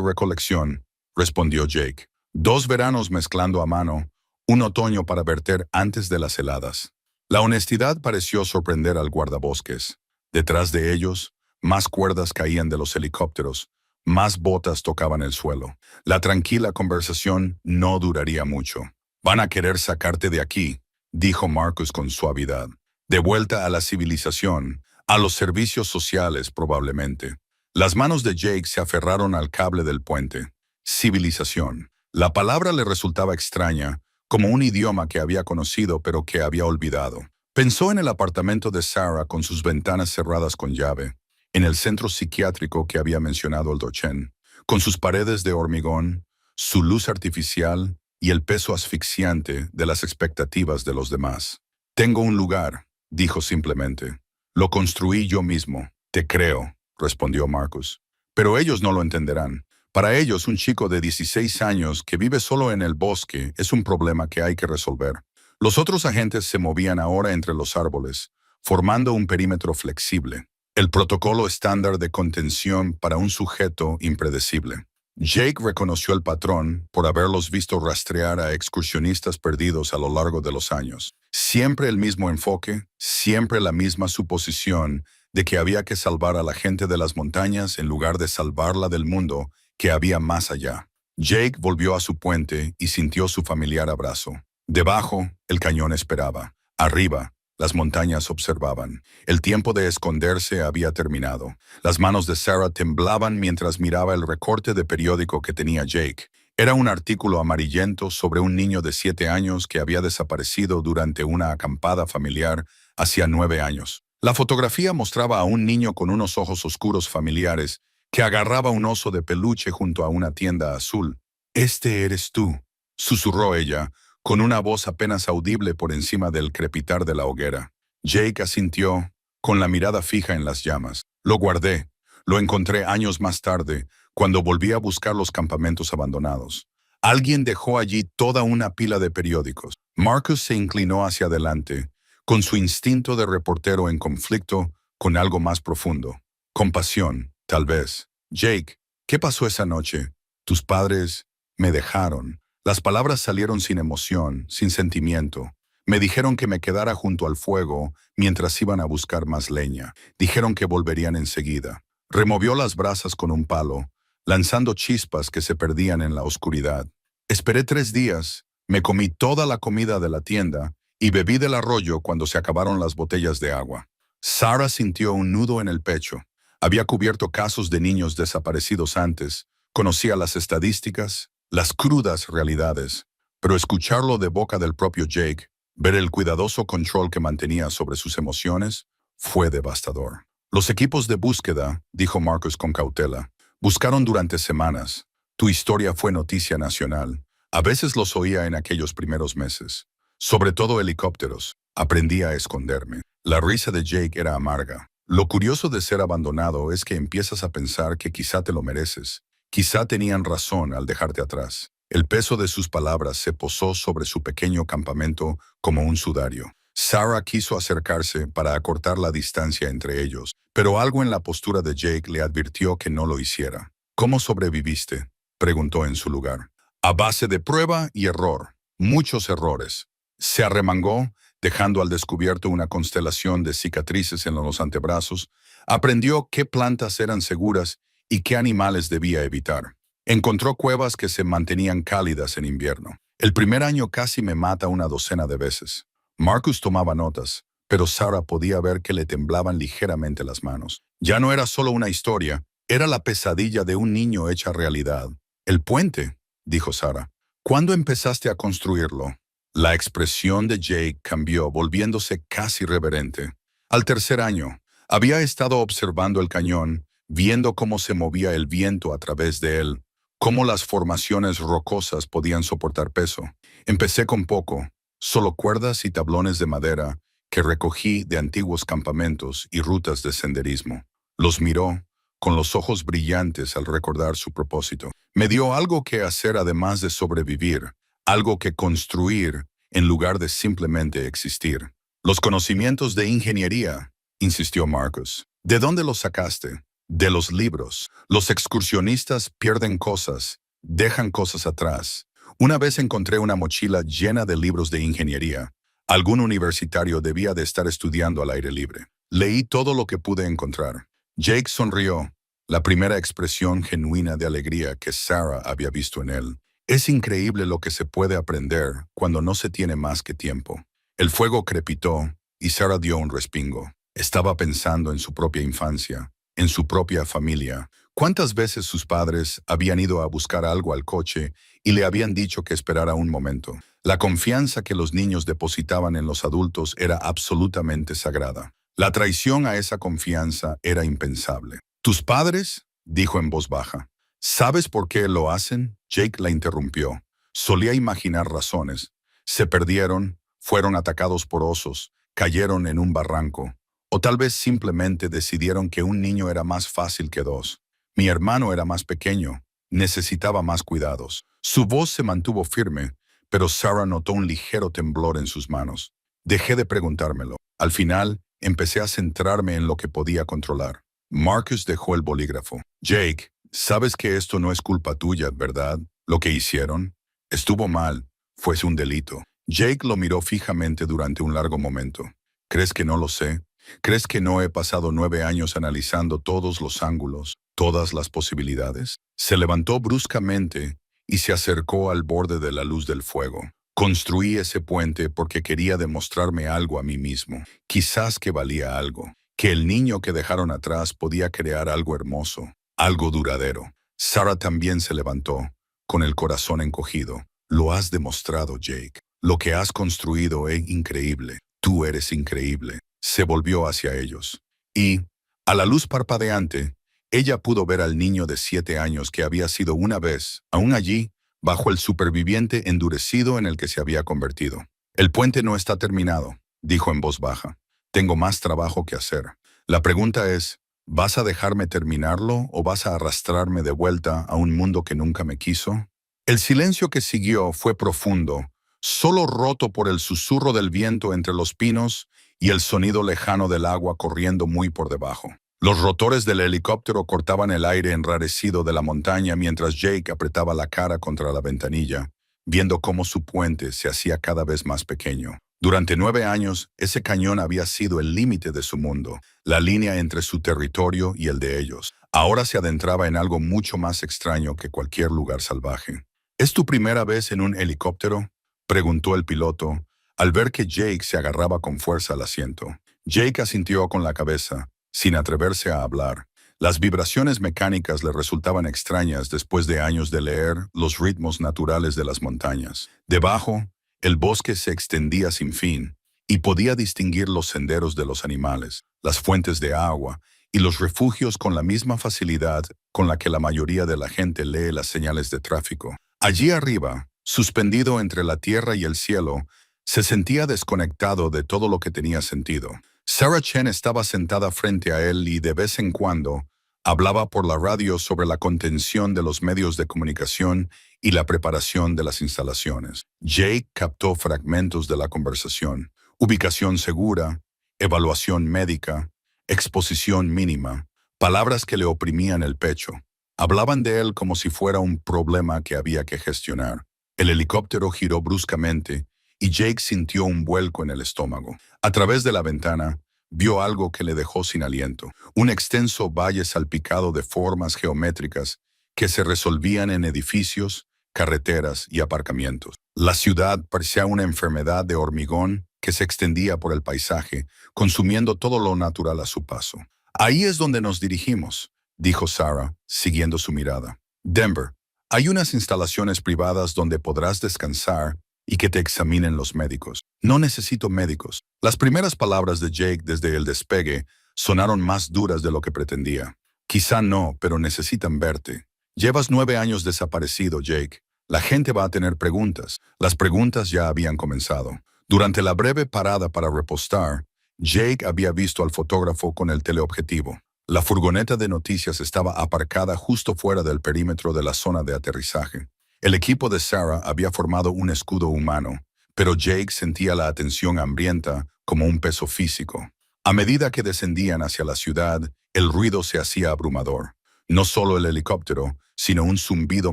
recolección, respondió Jake. 2 veranos mezclando a mano, un otoño para verter antes de las heladas. La honestidad pareció sorprender al guardabosques. Detrás de ellos, más cuerdas caían de los helicópteros, más botas tocaban el suelo. La tranquila conversación no duraría mucho. «Van a querer sacarte de aquí», dijo Marcus con suavidad. «De vuelta a la civilización, a los servicios sociales probablemente». Las manos de Jake se aferraron al cable del puente. Civilización. La palabra le resultaba extraña, como un idioma que había conocido pero que había olvidado. Pensó en el apartamento de Sarah con sus ventanas cerradas con llave, en el centro psiquiátrico que había mencionado el Dochen, con sus paredes de hormigón, su luz artificial y el peso asfixiante de las expectativas de los demás. «Tengo un lugar», dijo simplemente. «Lo construí yo mismo». «Te creo», respondió Marcus. «Pero ellos no lo entenderán. Para ellos, un chico de 16 años que vive solo en el bosque es un problema que hay que resolver». Los otros agentes se movían ahora entre los árboles, formando un perímetro flexible, el protocolo estándar de contención para un sujeto impredecible. Jake reconoció el patrón por haberlos visto rastrear a excursionistas perdidos a lo largo de los años. Siempre el mismo enfoque, siempre la misma suposición de que había que salvar a la gente de las montañas en lugar de salvarla del mundo que había más allá. Jake volvió a su puente y sintió su familiar abrazo. Debajo, el cañón esperaba. Arriba, las montañas observaban. El tiempo de esconderse había terminado. Las manos de Sarah temblaban mientras miraba el recorte de periódico que tenía Jake. Era un artículo amarillento sobre un niño de 7 años que había desaparecido durante una acampada familiar hacía 9 años. La fotografía mostraba a un niño con unos ojos oscuros familiares que agarraba un oso de peluche junto a una tienda azul. «Este eres tú», susurró ella, con una voz apenas audible por encima del crepitar de la hoguera. Jake asintió, con la mirada fija en las llamas. Lo guardé. Lo encontré años más tarde, cuando volví a buscar los campamentos abandonados. Alguien dejó allí toda una pila de periódicos. Marcus se inclinó hacia adelante, con su instinto de reportero en conflicto con algo más profundo. Compasión, tal vez. «Jake, ¿qué pasó esa noche? Tus padres me dejaron». Las palabras salieron sin emoción, sin sentimiento. Me dijeron que me quedara junto al fuego mientras iban a buscar más leña. Dijeron que volverían enseguida. Removió las brasas con un palo, lanzando chispas que se perdían en la oscuridad. Esperé 3 días, me comí toda la comida de la tienda y bebí del arroyo cuando se acabaron las botellas de agua. Sarah sintió un nudo en el pecho. Había cubierto casos de niños desaparecidos antes, conocía las estadísticas, las crudas realidades, pero escucharlo de boca del propio Jake, ver el cuidadoso control que mantenía sobre sus emociones, fue devastador. Los equipos de búsqueda, dijo Marcus con cautela, buscaron durante semanas. Tu historia fue noticia nacional. A veces los oía en aquellos primeros meses. Sobre todo helicópteros. Aprendí a esconderme. La risa de Jake era amarga. Lo curioso de ser abandonado es que empiezas a pensar que quizá te lo mereces. Quizá tenían razón al dejarte atrás. El peso de sus palabras se posó sobre su pequeño campamento como un sudario. Sarah quiso acercarse para acortar la distancia entre ellos, pero algo en la postura de Jake le advirtió que no lo hiciera. «¿Cómo sobreviviste?», preguntó en su lugar. «A base de prueba y error. Muchos errores». Se arremangó, dejando al descubierto una constelación de cicatrices en los antebrazos. Aprendió qué plantas eran seguras y qué animales debía evitar. Encontró cuevas que se mantenían cálidas en invierno. «El primer año casi me mata una docena de veces». Marcus tomaba notas, pero Sarah podía ver que le temblaban ligeramente las manos. Ya no era solo una historia, era la pesadilla de un niño hecha realidad. «El puente», dijo Sarah. «¿Cuándo empezaste a construirlo?». La expresión de Jake cambió, volviéndose casi reverente. Al 3er año, había estado observando el cañón, viendo cómo se movía el viento a través de él, cómo las formaciones rocosas podían soportar peso. Empecé con poco, solo cuerdas y tablones de madera que recogí de antiguos campamentos y rutas de senderismo. Los miró, con los ojos brillantes al recordar su propósito. Me dio algo que hacer además de sobrevivir, algo que construir en lugar de simplemente existir. «Los conocimientos de ingeniería», insistió Marcus. «¿De dónde los sacaste?». «De los libros. Los excursionistas pierden cosas, dejan cosas atrás. Una vez encontré una mochila llena de libros de ingeniería. Algún universitario debía de estar estudiando al aire libre. Leí todo lo que pude encontrar». Jake sonrió, la primera expresión genuina de alegría que Sarah había visto en él. Es increíble lo que se puede aprender cuando no se tiene más que tiempo. El fuego crepitó y Sarah dio un respingo. Estaba pensando en su propia infancia, en su propia familia. ¿Cuántas veces sus padres habían ido a buscar algo al coche y le habían dicho que esperara un momento? La confianza que los niños depositaban en los adultos era absolutamente sagrada. La traición a esa confianza era impensable. «¿Tus padres?», dijo en voz baja. «¿Sabes por qué lo hacen?». Jake la interrumpió. Solía imaginar razones. Se perdieron, fueron atacados por osos, cayeron en un barranco. O tal vez simplemente decidieron que un niño era más fácil que 2. «Mi hermano era más pequeño, necesitaba más cuidados». Su voz se mantuvo firme, pero Sarah notó un ligero temblor en sus manos. «Dejé de preguntármelo. Al final, empecé a centrarme en lo que podía controlar. Marcus dejó el bolígrafo. Jake, sabes que esto no es culpa tuya, ¿verdad? Lo que hicieron estuvo mal. Fue un delito. Jake lo miró fijamente durante un largo momento. ¿Crees que no lo sé? ¿Crees que no he pasado 9 años analizando todos los ángulos, todas las posibilidades? Se levantó bruscamente y se acercó al borde de la luz del fuego. Construí ese puente porque quería demostrarme algo a mí mismo. Quizás que valía algo. Que el niño que dejaron atrás podía crear algo hermoso, algo duradero. Sarah también se levantó, con el corazón encogido. Lo has demostrado, Jake. Lo que has construido es increíble. Tú eres increíble. Se volvió hacia ellos. Y, a la luz parpadeante, ella pudo ver al niño de 7 años que había sido una vez, aún allí, bajo el superviviente endurecido en el que se había convertido. El puente no está terminado, dijo en voz baja. Tengo más trabajo que hacer. La pregunta es, ¿vas a dejarme terminarlo o vas a arrastrarme de vuelta a un mundo que nunca me quiso? El silencio que siguió fue profundo, solo roto por el susurro del viento entre los pinos y el sonido lejano del agua corriendo muy por debajo. Los rotores del helicóptero cortaban el aire enrarecido de la montaña mientras Jake apretaba la cara contra la ventanilla, viendo cómo su puente se hacía cada vez más pequeño. Durante 9 años, ese cañón había sido el límite de su mundo, la línea entre su territorio y el de ellos. Ahora se adentraba en algo mucho más extraño que cualquier lugar salvaje. ¿Es tu primera vez en un helicóptero?, preguntó el piloto, al ver que Jake se agarraba con fuerza al asiento. Jake asintió con la cabeza, sin atreverse a hablar. Las vibraciones mecánicas le resultaban extrañas después de años de leer los ritmos naturales de las montañas. Debajo, el bosque se extendía sin fin, y podía distinguir los senderos de los animales, las fuentes de agua y los refugios con la misma facilidad con la que la mayoría de la gente lee las señales de tráfico. Allí arriba, suspendido entre la tierra y el cielo, se sentía desconectado de todo lo que tenía sentido. Sarah Chen estaba sentada frente a él y de vez en cuando hablaba por la radio sobre la contención de los medios de comunicación y la preparación de las instalaciones. Jake captó fragmentos de la conversación: ubicación segura, evaluación médica, exposición mínima, palabras que le oprimían el pecho. Hablaban de él como si fuera un problema que había que gestionar. El helicóptero giró bruscamente y Jake sintió un vuelco en el estómago. A través de la ventana, vio algo que le dejó sin aliento: un extenso valle salpicado de formas geométricas que se resolvían en edificios, carreteras y aparcamientos. La ciudad parecía una enfermedad de hormigón que se extendía por el paisaje, consumiendo todo lo natural a su paso. Ahí es donde nos dirigimos, dijo Sarah, siguiendo su mirada. Denver. Hay unas instalaciones privadas donde podrás descansar y que te examinen los médicos. No necesito médicos. Las primeras palabras de Jake desde el despegue sonaron más duras de lo que pretendía. Quizá no, pero necesitan verte. Llevas 9 años desaparecido, Jake. La gente va a tener preguntas. Las preguntas ya habían comenzado. Durante la breve parada para repostar, Jake había visto al fotógrafo con el teleobjetivo. La furgoneta de noticias estaba aparcada justo fuera del perímetro de la zona de aterrizaje. El equipo de Sarah había formado un escudo humano, pero Jake sentía la atención hambrienta como un peso físico. A medida que descendían hacia la ciudad, el ruido se hacía abrumador. No solo el helicóptero, sino un zumbido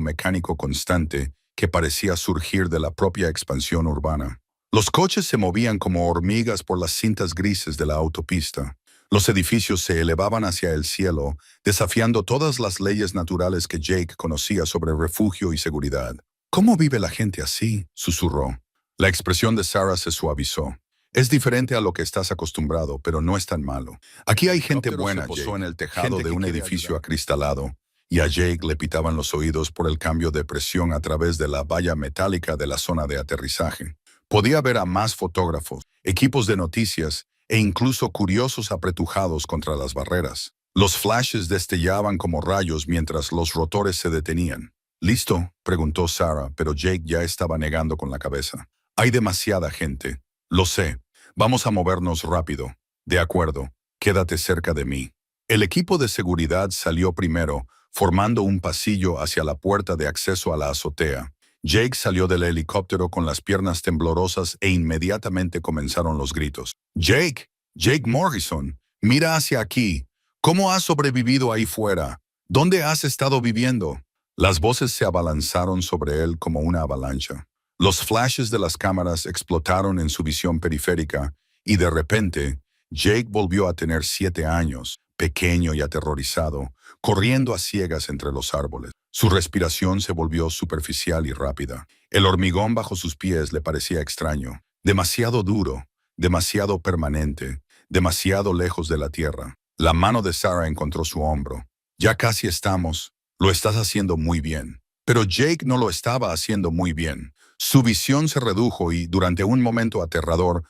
mecánico constante que parecía surgir de la propia expansión urbana. Los coches se movían como hormigas por las cintas grises de la autopista. Los edificios se elevaban hacia el cielo, desafiando todas las leyes naturales que Jake conocía sobre refugio y seguridad. ¿Cómo vive la gente así?, susurró. La expresión de Sarah se suavizó. Es diferente a lo que estás acostumbrado, pero no es tan malo. Aquí hay gente buena, Jake. Se posó en el tejado de un edificio acristalado, y a Jake le pitaban los oídos por el cambio de presión a través de la valla metálica de la zona de aterrizaje. Podía ver a más fotógrafos, equipos de noticias e incluso curiosos apretujados contra las barreras. Los flashes destellaban como rayos mientras los rotores se detenían. ¿Listo?, preguntó Sarah, pero Jake ya estaba negando con la cabeza. Hay demasiada gente. Lo sé. Vamos a movernos rápido. De acuerdo. Quédate cerca de mí. El equipo de seguridad salió primero, formando un pasillo hacia la puerta de acceso a la azotea. Jake salió del helicóptero con las piernas temblorosas e inmediatamente comenzaron los gritos. «¡Jake! Jake Morrison, mira hacia aquí. ¿Cómo has sobrevivido ahí fuera? ¿Dónde has estado viviendo? Las voces se abalanzaron sobre él como una avalancha. Los flashes de las cámaras explotaron en su visión periférica y de repente, Jake volvió a tener 7 años, pequeño y aterrorizado, corriendo a ciegas entre los árboles. Su respiración se volvió superficial y rápida. El hormigón bajo sus pies le parecía extraño, demasiado duro, demasiado permanente, demasiado lejos de la tierra. La mano de Sarah encontró su hombro. Ya casi estamos. Lo estás haciendo muy bien. Pero Jake no lo estaba haciendo muy bien. Su visión se redujo y, durante un momento aterrador,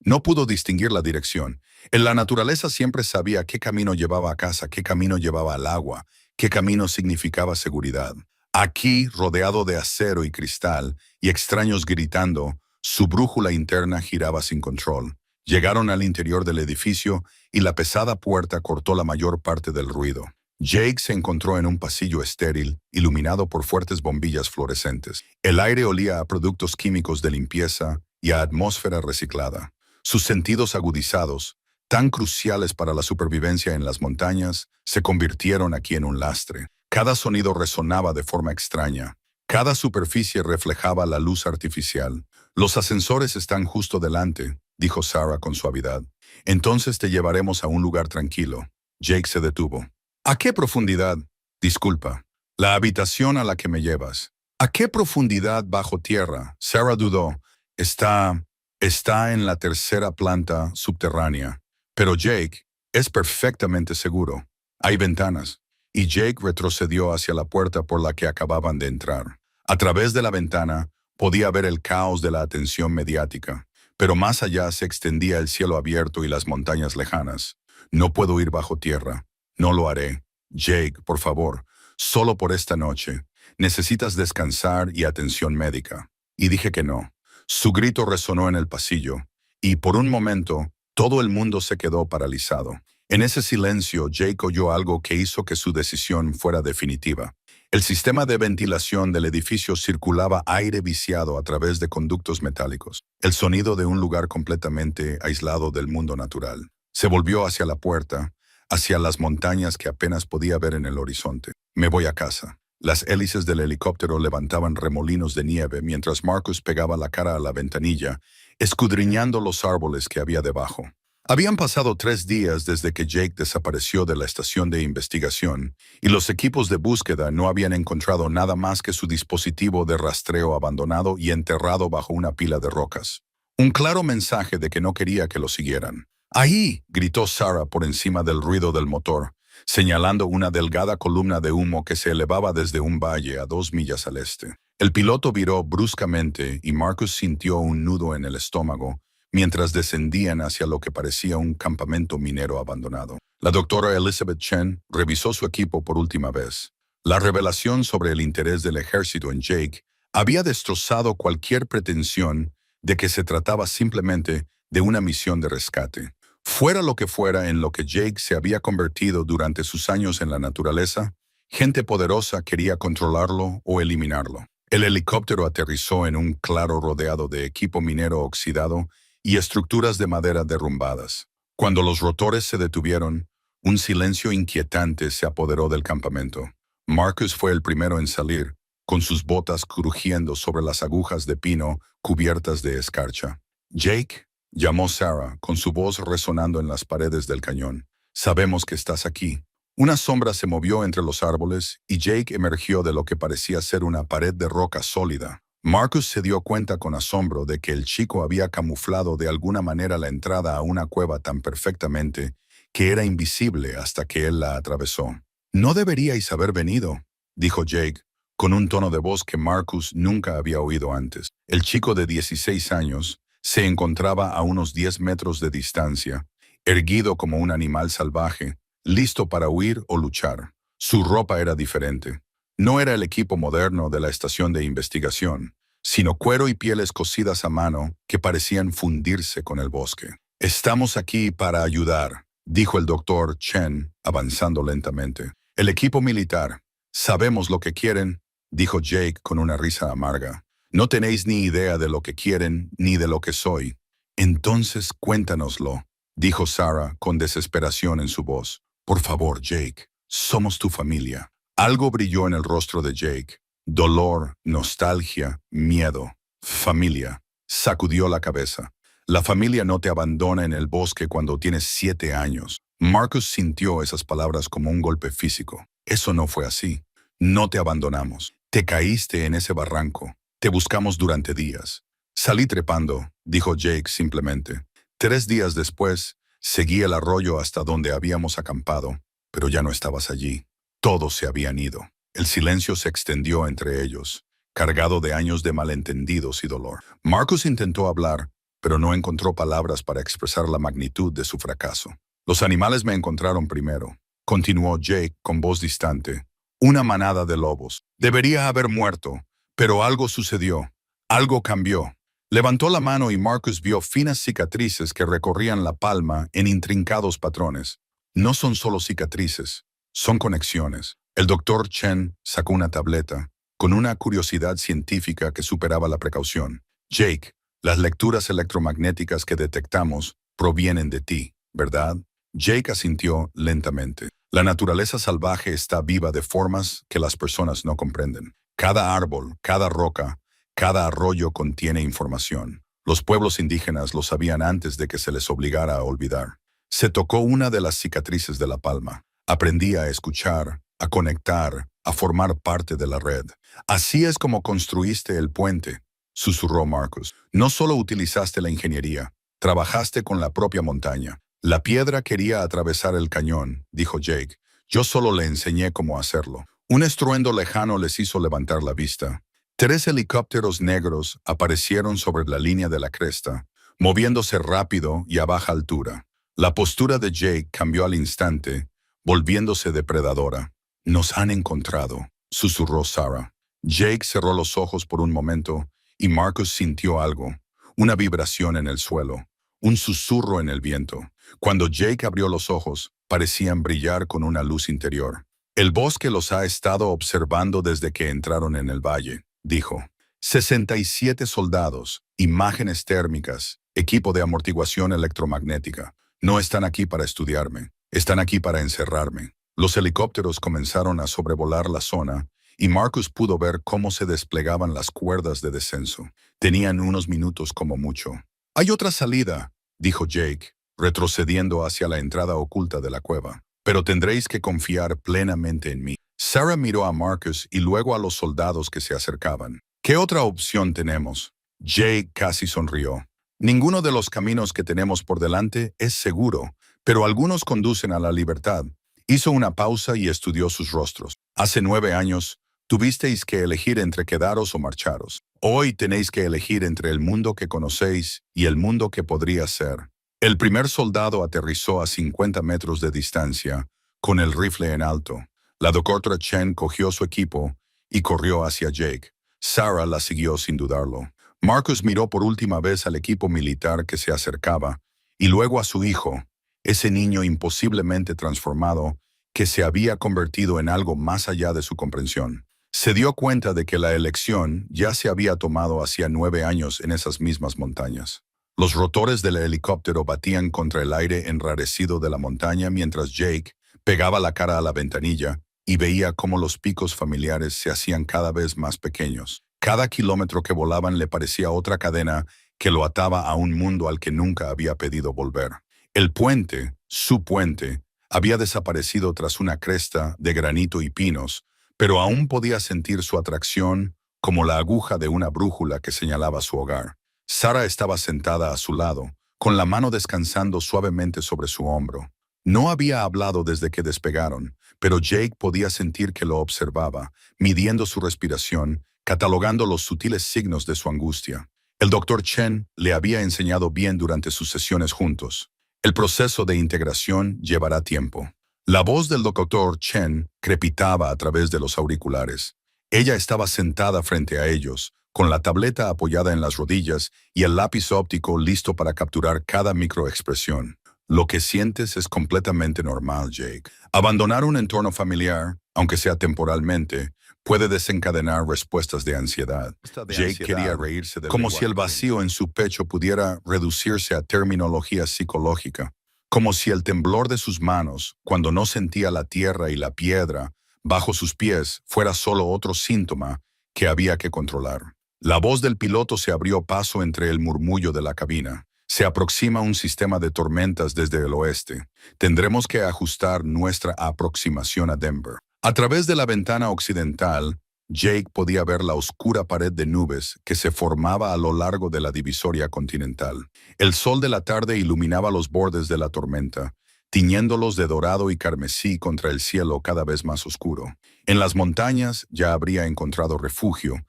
no pudo distinguir la dirección. En la naturaleza siempre sabía qué camino llevaba a casa, qué camino llevaba al agua, qué camino significaba seguridad. Aquí, rodeado de acero y cristal, y extraños gritando, su brújula interna giraba sin control. Llegaron al interior del edificio y la pesada puerta cortó la mayor parte del ruido. Jake se encontró en un pasillo estéril, iluminado por fuertes bombillas fluorescentes. El aire olía a productos químicos de limpieza y a atmósfera reciclada. Sus sentidos agudizados, tan cruciales para la supervivencia en las montañas, se convirtieron aquí en un lastre. Cada sonido resonaba de forma extraña. Cada superficie reflejaba la luz artificial. Los ascensores están justo delante, dijo Sarah con suavidad. Entonces te llevaremos a un lugar tranquilo. Jake se detuvo. ¿A qué profundidad? Disculpa. La habitación a la que me llevas. ¿A qué profundidad bajo tierra? Sarah dudó. Está en la tercera planta subterránea. Pero Jake, es perfectamente seguro. Hay ventanas. Y Jake retrocedió hacia la puerta por la que acababan de entrar. A través de la ventana, podía ver el caos de la atención mediática. Pero más allá se extendía el cielo abierto y las montañas lejanas. No puedo ir bajo tierra. No lo haré. Jake, por favor, solo por esta noche. Necesitas descansar y atención médica. Y dije que no. Su grito resonó en el pasillo, y por un momento, todo el mundo se quedó paralizado. En ese silencio, Jake oyó algo que hizo que su decisión fuera definitiva. El sistema de ventilación del edificio circulaba aire viciado a través de conductos metálicos. El sonido de un lugar completamente aislado del mundo natural. Se volvió hacia la puerta, hacia las montañas que apenas podía ver en el horizonte. Me voy a casa. Las hélices del helicóptero levantaban remolinos de nieve mientras Marcus pegaba la cara a la ventanilla, escudriñando los árboles que había debajo. Habían pasado 3 días desde que Jake desapareció de la estación de investigación, y los equipos de búsqueda no habían encontrado nada más que su dispositivo de rastreo abandonado y enterrado bajo una pila de rocas. Un claro mensaje de que no quería que lo siguieran. ¡Ahí! Gritó Sarah por encima del ruido del motor, señalando una delgada columna de humo que se elevaba desde un valle a 2 millas al este. El piloto viró bruscamente y Marcus sintió un nudo en el estómago mientras descendían hacia lo que parecía un campamento minero abandonado. La doctora Elizabeth Chen revisó su equipo por última vez. La revelación sobre el interés del ejército en Jake había destrozado cualquier pretensión de que se trataba simplemente de una misión de rescate. Fuera lo que fuera en lo que Jake se había convertido durante sus años en la naturaleza, gente poderosa quería controlarlo o eliminarlo. El helicóptero aterrizó en un claro rodeado de equipo minero oxidado y estructuras de madera derrumbadas. Cuando los rotores se detuvieron, un silencio inquietante se apoderó del campamento. Marcus fue el primero en salir, con sus botas crujiendo sobre las agujas de pino cubiertas de escarcha. «Jake», llamó Sarah, con su voz resonando en las paredes del cañón. «Sabemos que estás aquí». Una sombra se movió entre los árboles y Jake emergió de lo que parecía ser una pared de roca sólida. Marcus se dio cuenta con asombro de que el chico había camuflado de alguna manera la entrada a una cueva tan perfectamente que era invisible hasta que él la atravesó. «No deberíais haber venido», dijo Jake, con un tono de voz que Marcus nunca había oído antes. El chico de 16 años se encontraba a unos 10 metros de distancia, erguido como un animal salvaje, listo para huir o luchar. Su ropa era diferente. No era el equipo moderno de la estación de investigación, sino cuero y pieles cosidas a mano que parecían fundirse con el bosque. «Estamos aquí para ayudar», dijo el doctor Chen, avanzando lentamente. «El equipo militar. Sabemos lo que quieren», dijo Jake con una risa amarga. «No tenéis ni idea de lo que quieren ni de lo que soy. Entonces cuéntanoslo, dijo Sarah con desesperación en su voz. Por favor, Jake, somos tu familia. Algo brilló en el rostro de Jake. Dolor, nostalgia, miedo. Familia. Sacudió la cabeza. La familia no te abandona en el bosque cuando tienes 7 años. Marcus sintió esas palabras como un golpe físico. Eso no fue así. No te abandonamos. Te caíste en ese barranco. Te buscamos durante días. Salí trepando, dijo Jake simplemente. 3 días después, seguí el arroyo hasta donde habíamos acampado, pero ya no estabas allí. Todos se habían ido. El silencio se extendió entre ellos, cargado de años de malentendidos y dolor. Marcus intentó hablar, pero no encontró palabras para expresar la magnitud de su fracaso. Los animales me encontraron primero, continuó Jake con voz distante. Una manada de lobos. Debería haber muerto, pero algo sucedió. Algo cambió. Levantó la mano y Marcus vio finas cicatrices que recorrían la palma en intrincados patrones. No son solo cicatrices, son conexiones. El doctor Chen sacó una tableta, con una curiosidad científica que superaba la precaución. Jake, las lecturas electromagnéticas que detectamos provienen de ti, ¿verdad? Jake asintió lentamente. La naturaleza salvaje está viva de formas que las personas no comprenden. Cada árbol, cada roca, cada arroyo contiene información. Los pueblos indígenas lo sabían antes de que se les obligara a olvidar. Se tocó una de las cicatrices de la palma. Aprendí a escuchar, a conectar, a formar parte de la red. Así es como construiste el puente, susurró Marcus. No solo utilizaste la ingeniería, trabajaste con la propia montaña. La piedra quería atravesar el cañón, dijo Jake. Yo solo le enseñé cómo hacerlo. Un estruendo lejano les hizo levantar la vista. 3 helicópteros negros aparecieron sobre la línea de la cresta, moviéndose rápido y a baja altura. La postura de Jake cambió al instante, volviéndose depredadora. Nos han encontrado, susurró Sarah. Jake cerró los ojos por un momento y Marcus sintió algo, una vibración en el suelo, un susurro en el viento. Cuando Jake abrió los ojos, parecían brillar con una luz interior. El bosque los ha estado observando desde que entraron en el valle, dijo. 67 soldados, imágenes térmicas, equipo de amortiguación electromagnética. No están aquí para estudiarme, están aquí para encerrarme. Los helicópteros comenzaron a sobrevolar la zona y Marcus pudo ver cómo se desplegaban las cuerdas de descenso. Tenían unos minutos como mucho. Hay otra salida, dijo Jake, retrocediendo hacia la entrada oculta de la cueva. Pero tendréis que confiar plenamente en mí. Sarah miró a Marcus y luego a los soldados que se acercaban. ¿Qué otra opción tenemos? Jake casi sonrió. Ninguno de los caminos que tenemos por delante es seguro, pero algunos conducen a la libertad. Hizo una pausa y estudió sus rostros. Hace 9 años, tuvisteis que elegir entre quedaros o marcharos. Hoy tenéis que elegir entre el mundo que conocéis y el mundo que podría ser. El primer soldado aterrizó a 50 metros de distancia, con el rifle en alto. La doctora Chen cogió su equipo y corrió hacia Jake. Sarah la siguió sin dudarlo. Marcus miró por última vez al equipo militar que se acercaba y luego a su hijo, ese niño imposiblemente transformado que se había convertido en algo más allá de su comprensión. Se dio cuenta de que la elección ya se había tomado hacía 9 años en esas mismas montañas. Los rotores del helicóptero batían contra el aire enrarecido de la montaña mientras Jake pegaba la cara a la ventanilla y veía cómo los picos familiares se hacían cada vez más pequeños. Cada kilómetro que volaban le parecía otra cadena que lo ataba a un mundo al que nunca había pedido volver. El puente, su puente, había desaparecido tras una cresta de granito y pinos, pero aún podía sentir su atracción como la aguja de una brújula que señalaba su hogar. Sarah estaba sentada a su lado, con la mano descansando suavemente sobre su hombro. No había hablado desde que despegaron, pero Jake podía sentir que lo observaba, midiendo su respiración, catalogando los sutiles signos de su angustia. El doctor Chen le había enseñado bien durante sus sesiones juntos. El proceso de integración llevará tiempo. La voz del doctor Chen crepitaba a través de los auriculares. Ella estaba sentada frente a ellos, con la tableta apoyada en las rodillas y el lápiz óptico listo para capturar cada microexpresión. Lo que sientes es completamente normal, Jake. Abandonar un entorno familiar, aunque sea temporalmente, puede desencadenar respuestas de ansiedad. Jake quería reírse como si el vacío en su pecho pudiera reducirse a terminología psicológica, como si el temblor de sus manos, cuando no sentía la tierra y la piedra bajo sus pies, fuera solo otro síntoma que había que controlar. La voz del piloto se abrió paso entre el murmullo de la cabina. Se aproxima un sistema de tormentas desde el oeste. Tendremos que ajustar nuestra aproximación a Denver. A través de la ventana occidental, Jake podía ver la oscura pared de nubes que se formaba a lo largo de la divisoria continental. El sol de la tarde iluminaba los bordes de la tormenta, tiñéndolos de dorado y carmesí contra el cielo cada vez más oscuro. En las montañas ya habría encontrado refugio,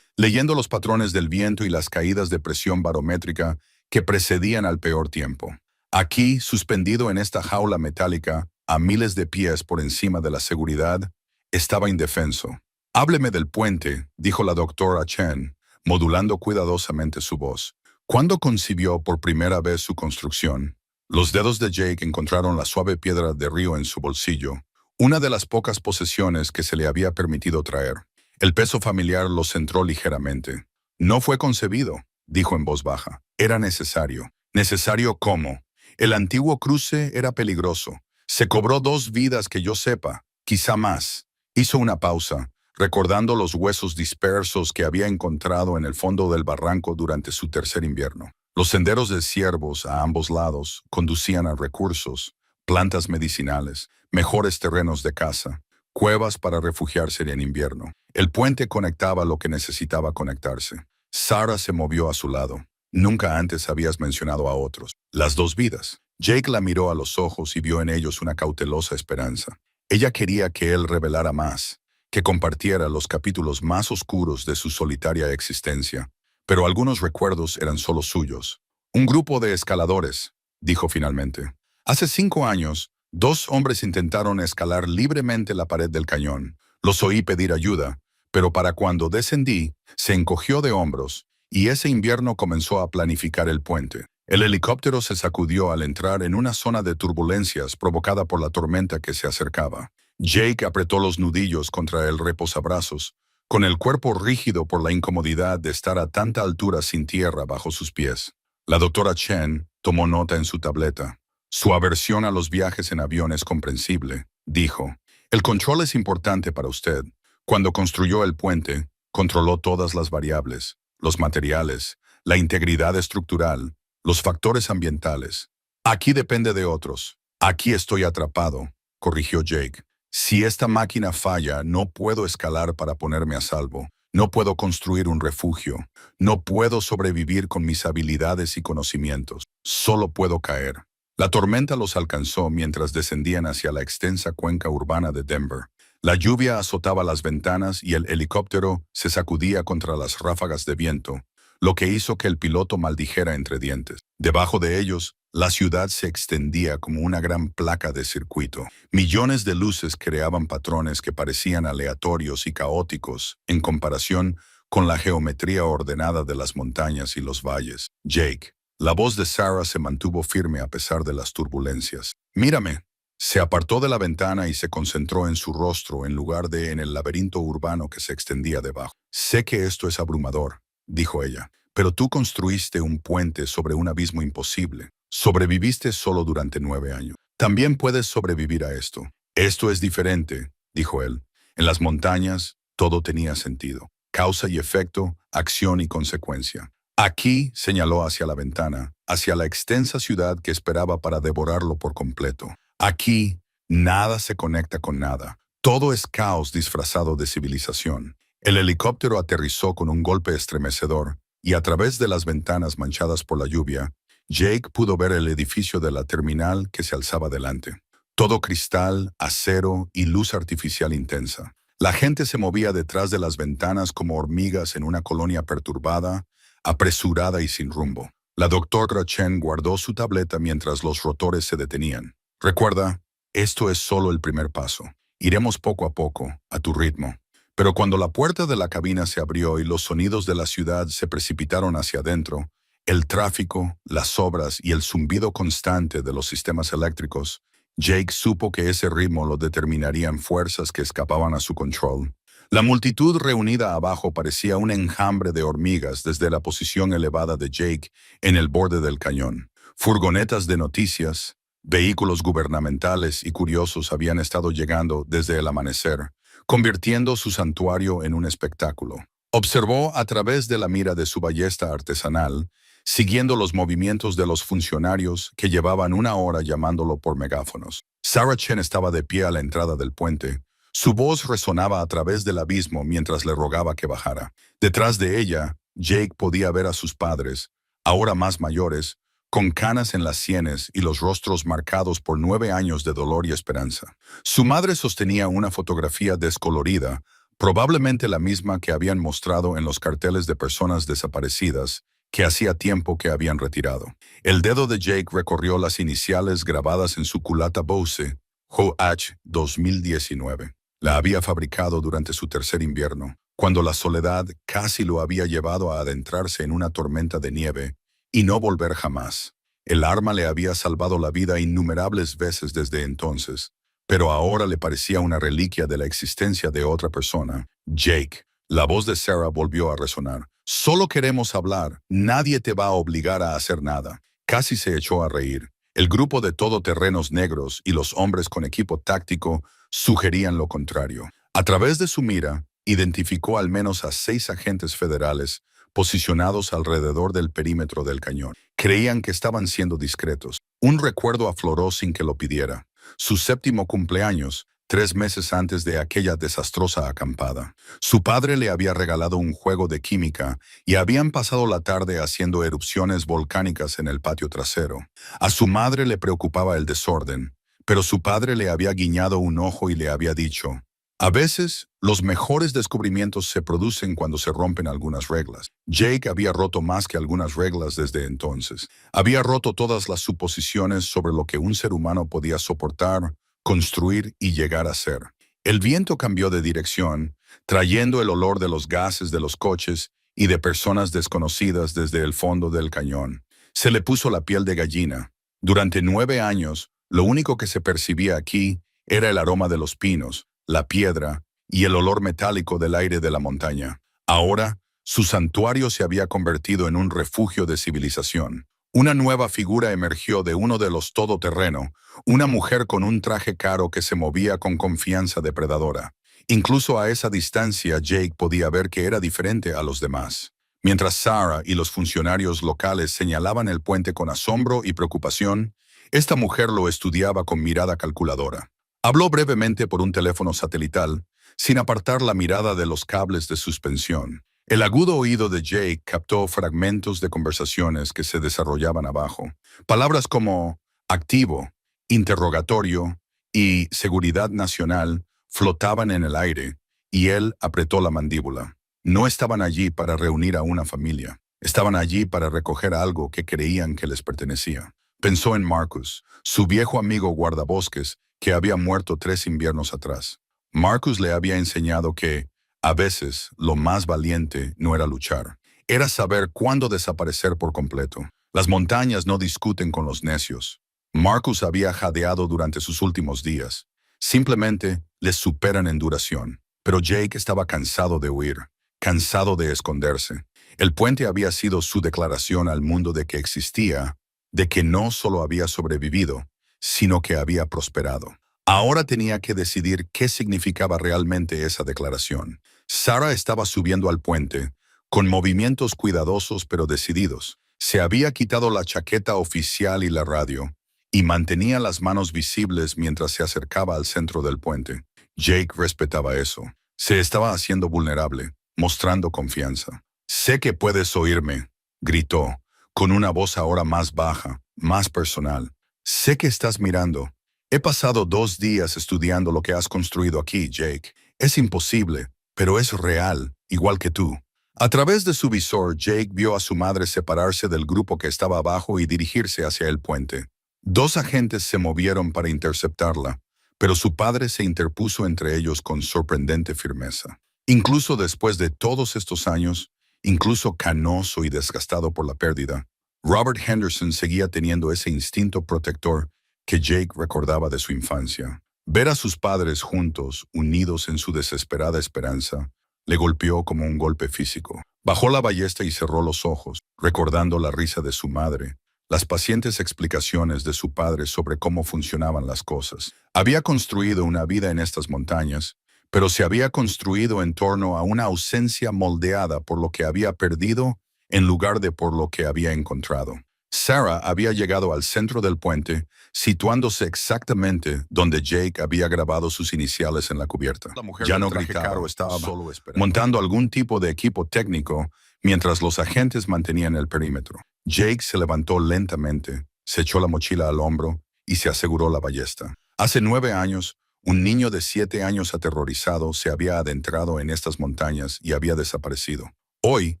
leyendo los patrones del viento y las caídas de presión barométrica que precedían al peor tiempo. Aquí, suspendido en esta jaula metálica, a miles de pies por encima de la seguridad, estaba indefenso. «Hábleme del puente», dijo la doctora Chen, modulando cuidadosamente su voz. ¿Cuándo concibió por primera vez su construcción? Los dedos de Jake encontraron la suave piedra de río en su bolsillo, una de las pocas posesiones que se le había permitido traer. El peso familiar lo centró ligeramente. «No fue concebido», dijo en voz baja. «Era necesario». «¿Necesario cómo?» «El antiguo cruce era peligroso. Se cobró 2 vidas que yo sepa, quizá más». Hizo una pausa, recordando los huesos dispersos que había encontrado en el fondo del barranco durante su tercer invierno. Los senderos de ciervos a ambos lados conducían a recursos, plantas medicinales, mejores terrenos de caza, cuevas para refugiarse en invierno. El puente conectaba lo que necesitaba conectarse. Sarah se movió a su lado. «Nunca antes habías mencionado a otros. Las 2 vidas». Jake la miró a los ojos y vio en ellos una cautelosa esperanza. Ella quería que él revelara más, que compartiera los capítulos más oscuros de su solitaria existencia, pero algunos recuerdos eran solo suyos. «Un grupo de escaladores», dijo finalmente. «Hace 5 años, 2 hombres intentaron escalar libremente la pared del cañón. Los oí pedir ayuda, pero para cuando descendí, se encogió de hombros, y ese invierno comenzó a planificar el puente. El helicóptero se sacudió al entrar en una zona de turbulencias provocada por la tormenta que se acercaba. Jake apretó los nudillos contra el reposabrazos, con el cuerpo rígido por la incomodidad de estar a tanta altura sin tierra bajo sus pies. La doctora Chen tomó nota en su tableta. «Su aversión a los viajes en avión es comprensible», dijo. «El control es importante para usted. Cuando construyó el puente, controló todas las variables, los materiales, la integridad estructural, los factores ambientales. Aquí depende de otros. Aquí estoy atrapado», corrigió Jake. «Si esta máquina falla, no puedo escalar para ponerme a salvo. No puedo construir un refugio. No puedo sobrevivir con mis habilidades y conocimientos. Solo puedo caer». La tormenta los alcanzó mientras descendían hacia la extensa cuenca urbana de Denver. La lluvia azotaba las ventanas y el helicóptero se sacudía contra las ráfagas de viento, lo que hizo que el piloto maldijera entre dientes. Debajo de ellos, la ciudad se extendía como una gran placa de circuito. Millones de luces creaban patrones que parecían aleatorios y caóticos en comparación con la geometría ordenada de las montañas y los valles. «Jake». La voz de Sarah se mantuvo firme a pesar de las turbulencias. «Mírame». Se apartó de la ventana y se concentró en su rostro en lugar de en el laberinto urbano que se extendía debajo. «Sé que esto es abrumador», dijo ella, «pero tú construiste un puente sobre un abismo imposible. Sobreviviste solo durante 9 años. También puedes sobrevivir a esto». «Esto es diferente», dijo él. «En las montañas, todo tenía sentido. Causa y efecto, acción y consecuencia. Aquí», señaló hacia la ventana, hacia la extensa ciudad que esperaba para devorarlo por completo. «Aquí, nada se conecta con nada. Todo es caos disfrazado de civilización». El helicóptero aterrizó con un golpe estremecedor, y a través de las ventanas manchadas por la lluvia, Jake pudo ver el edificio de la terminal que se alzaba delante. Todo cristal, acero y luz artificial intensa. La gente se movía detrás de las ventanas como hormigas en una colonia perturbada, apresurada y sin rumbo. La doctora Chen guardó su tableta mientras los rotores se detenían. «Recuerda, esto es solo el primer paso. Iremos poco a poco, a tu ritmo». Pero cuando la puerta de la cabina se abrió y los sonidos de la ciudad se precipitaron hacia adentro, el tráfico, las obras y el zumbido constante de los sistemas eléctricos, Jake supo que ese ritmo lo determinarían fuerzas que escapaban a su control. La multitud reunida abajo parecía un enjambre de hormigas desde la posición elevada de Jake en el borde del cañón. Furgonetas de noticias, vehículos gubernamentales y curiosos habían estado llegando desde el amanecer, convirtiendo su santuario en un espectáculo. Observó a través de la mira de su ballesta artesanal, siguiendo los movimientos de los funcionarios que llevaban una hora llamándolo por megáfonos. Sarah Chen estaba de pie a la entrada del puente. Su voz resonaba a través del abismo mientras le rogaba que bajara. Detrás de ella, Jake podía ver a sus padres, ahora más mayores, con canas en las sienes y los rostros marcados por 9 años de dolor y esperanza. Su madre sostenía una fotografía descolorida, probablemente la misma que habían mostrado en los carteles de personas desaparecidas, que hacía tiempo que habían retirado. El dedo de Jake recorrió las iniciales grabadas en su culata Bose, Ho-H 2019. La había fabricado durante su tercer invierno, cuando la soledad casi lo había llevado a adentrarse en una tormenta de nieve y no volver jamás. El arma le había salvado la vida innumerables veces desde entonces, pero ahora le parecía una reliquia de la existencia de otra persona. Jake. La voz de Sarah volvió a resonar. Solo queremos hablar. Nadie te va a obligar a hacer nada. Casi se echó a reír. El grupo de todoterrenos negros y los hombres con equipo táctico sugerían lo contrario. A través de su mira, identificó al menos a 6 agentes federales posicionados alrededor del perímetro del cañón. Creían que estaban siendo discretos. Un recuerdo afloró sin que lo pidiera. Su 7º cumpleaños, 3 meses antes de aquella desastrosa acampada. Su padre le había regalado un juego de química y habían pasado la tarde haciendo erupciones volcánicas en el patio trasero. A su madre le preocupaba el desorden, pero su padre le había guiñado un ojo y le había dicho: a veces, los mejores descubrimientos se producen cuando se rompen algunas reglas. Jake había roto más que algunas reglas desde entonces. Había roto todas las suposiciones sobre lo que un ser humano podía soportar, construir y llegar a ser. El viento cambió de dirección, trayendo el olor de los gases de los coches y de personas desconocidas desde el fondo del cañón. Se le puso la piel de gallina. Durante 9 años, lo único que se percibía aquí era el aroma de los pinos, la piedra y el olor metálico del aire de la montaña. Ahora, su santuario se había convertido en un refugio de civilización. Una nueva figura emergió de uno de los todoterreno, una mujer con un traje caro que se movía con confianza depredadora. Incluso a esa distancia, Jake podía ver que era diferente a los demás. Mientras Sarah y los funcionarios locales señalaban el puente con asombro y preocupación, esta mujer lo estudiaba con mirada calculadora. Habló brevemente por un teléfono satelital, sin apartar la mirada de los cables de suspensión. El agudo oído de Jake captó fragmentos de conversaciones que se desarrollaban abajo. Palabras como activo, interrogatorio y seguridad nacional flotaban en el aire, y él apretó la mandíbula. No estaban allí para reunir a una familia. Estaban allí para recoger algo que creían que les pertenecía. Pensó en Marcus, su viejo amigo guardabosques, que había muerto 3 inviernos atrás. Marcus le había enseñado que, a veces, lo más valiente no era luchar. Era saber cuándo desaparecer por completo. Las montañas no discuten con los necios. Marcus había jadeado durante sus últimos días. Simplemente les superan en duración. Pero Jake estaba cansado de huir, cansado de esconderse. El puente había sido su declaración al mundo de que existía, de que no solo había sobrevivido, sino que había prosperado. Ahora tenía que decidir qué significaba realmente esa declaración. Sarah estaba subiendo al puente, con movimientos cuidadosos pero decididos. Se había quitado la chaqueta oficial y la radio, y mantenía las manos visibles mientras se acercaba al centro del puente. Jake respetaba eso. Se estaba haciendo vulnerable, mostrando confianza. «Sé que puedes oírme», gritó, con una voz ahora más baja, más personal. «Sé que estás mirando. He pasado 2 días estudiando lo que has construido aquí, Jake. Es imposible, pero es real, igual que tú». A través de su visor, Jake vio a su madre separarse del grupo que estaba abajo y dirigirse hacia el puente. 2 agentes se movieron para interceptarla, pero su padre se interpuso entre ellos con sorprendente firmeza. Incluso después de todos estos años, incluso canoso y desgastado por la pérdida, Robert Henderson seguía teniendo ese instinto protector que Jake recordaba de su infancia. Ver a sus padres juntos, unidos en su desesperada esperanza, le golpeó como un golpe físico. Bajó la ballesta y cerró los ojos, recordando la risa de su madre, las pacientes explicaciones de su padre sobre cómo funcionaban las cosas. Había construido una vida en estas montañas, pero se había construido en torno a una ausencia moldeada por lo que había perdido en lugar de por lo que había encontrado. Sarah había llegado al centro del puente, situándose exactamente donde Jake había grabado sus iniciales en la cubierta. Ya no gritaba, estaba solo esperando, montando algún tipo de equipo técnico mientras los agentes mantenían el perímetro. Jake se levantó lentamente, se echó la mochila al hombro y se aseguró la ballesta. Hace 9 años, un niño de 7 años aterrorizado se había adentrado en estas montañas y había desaparecido. Hoy,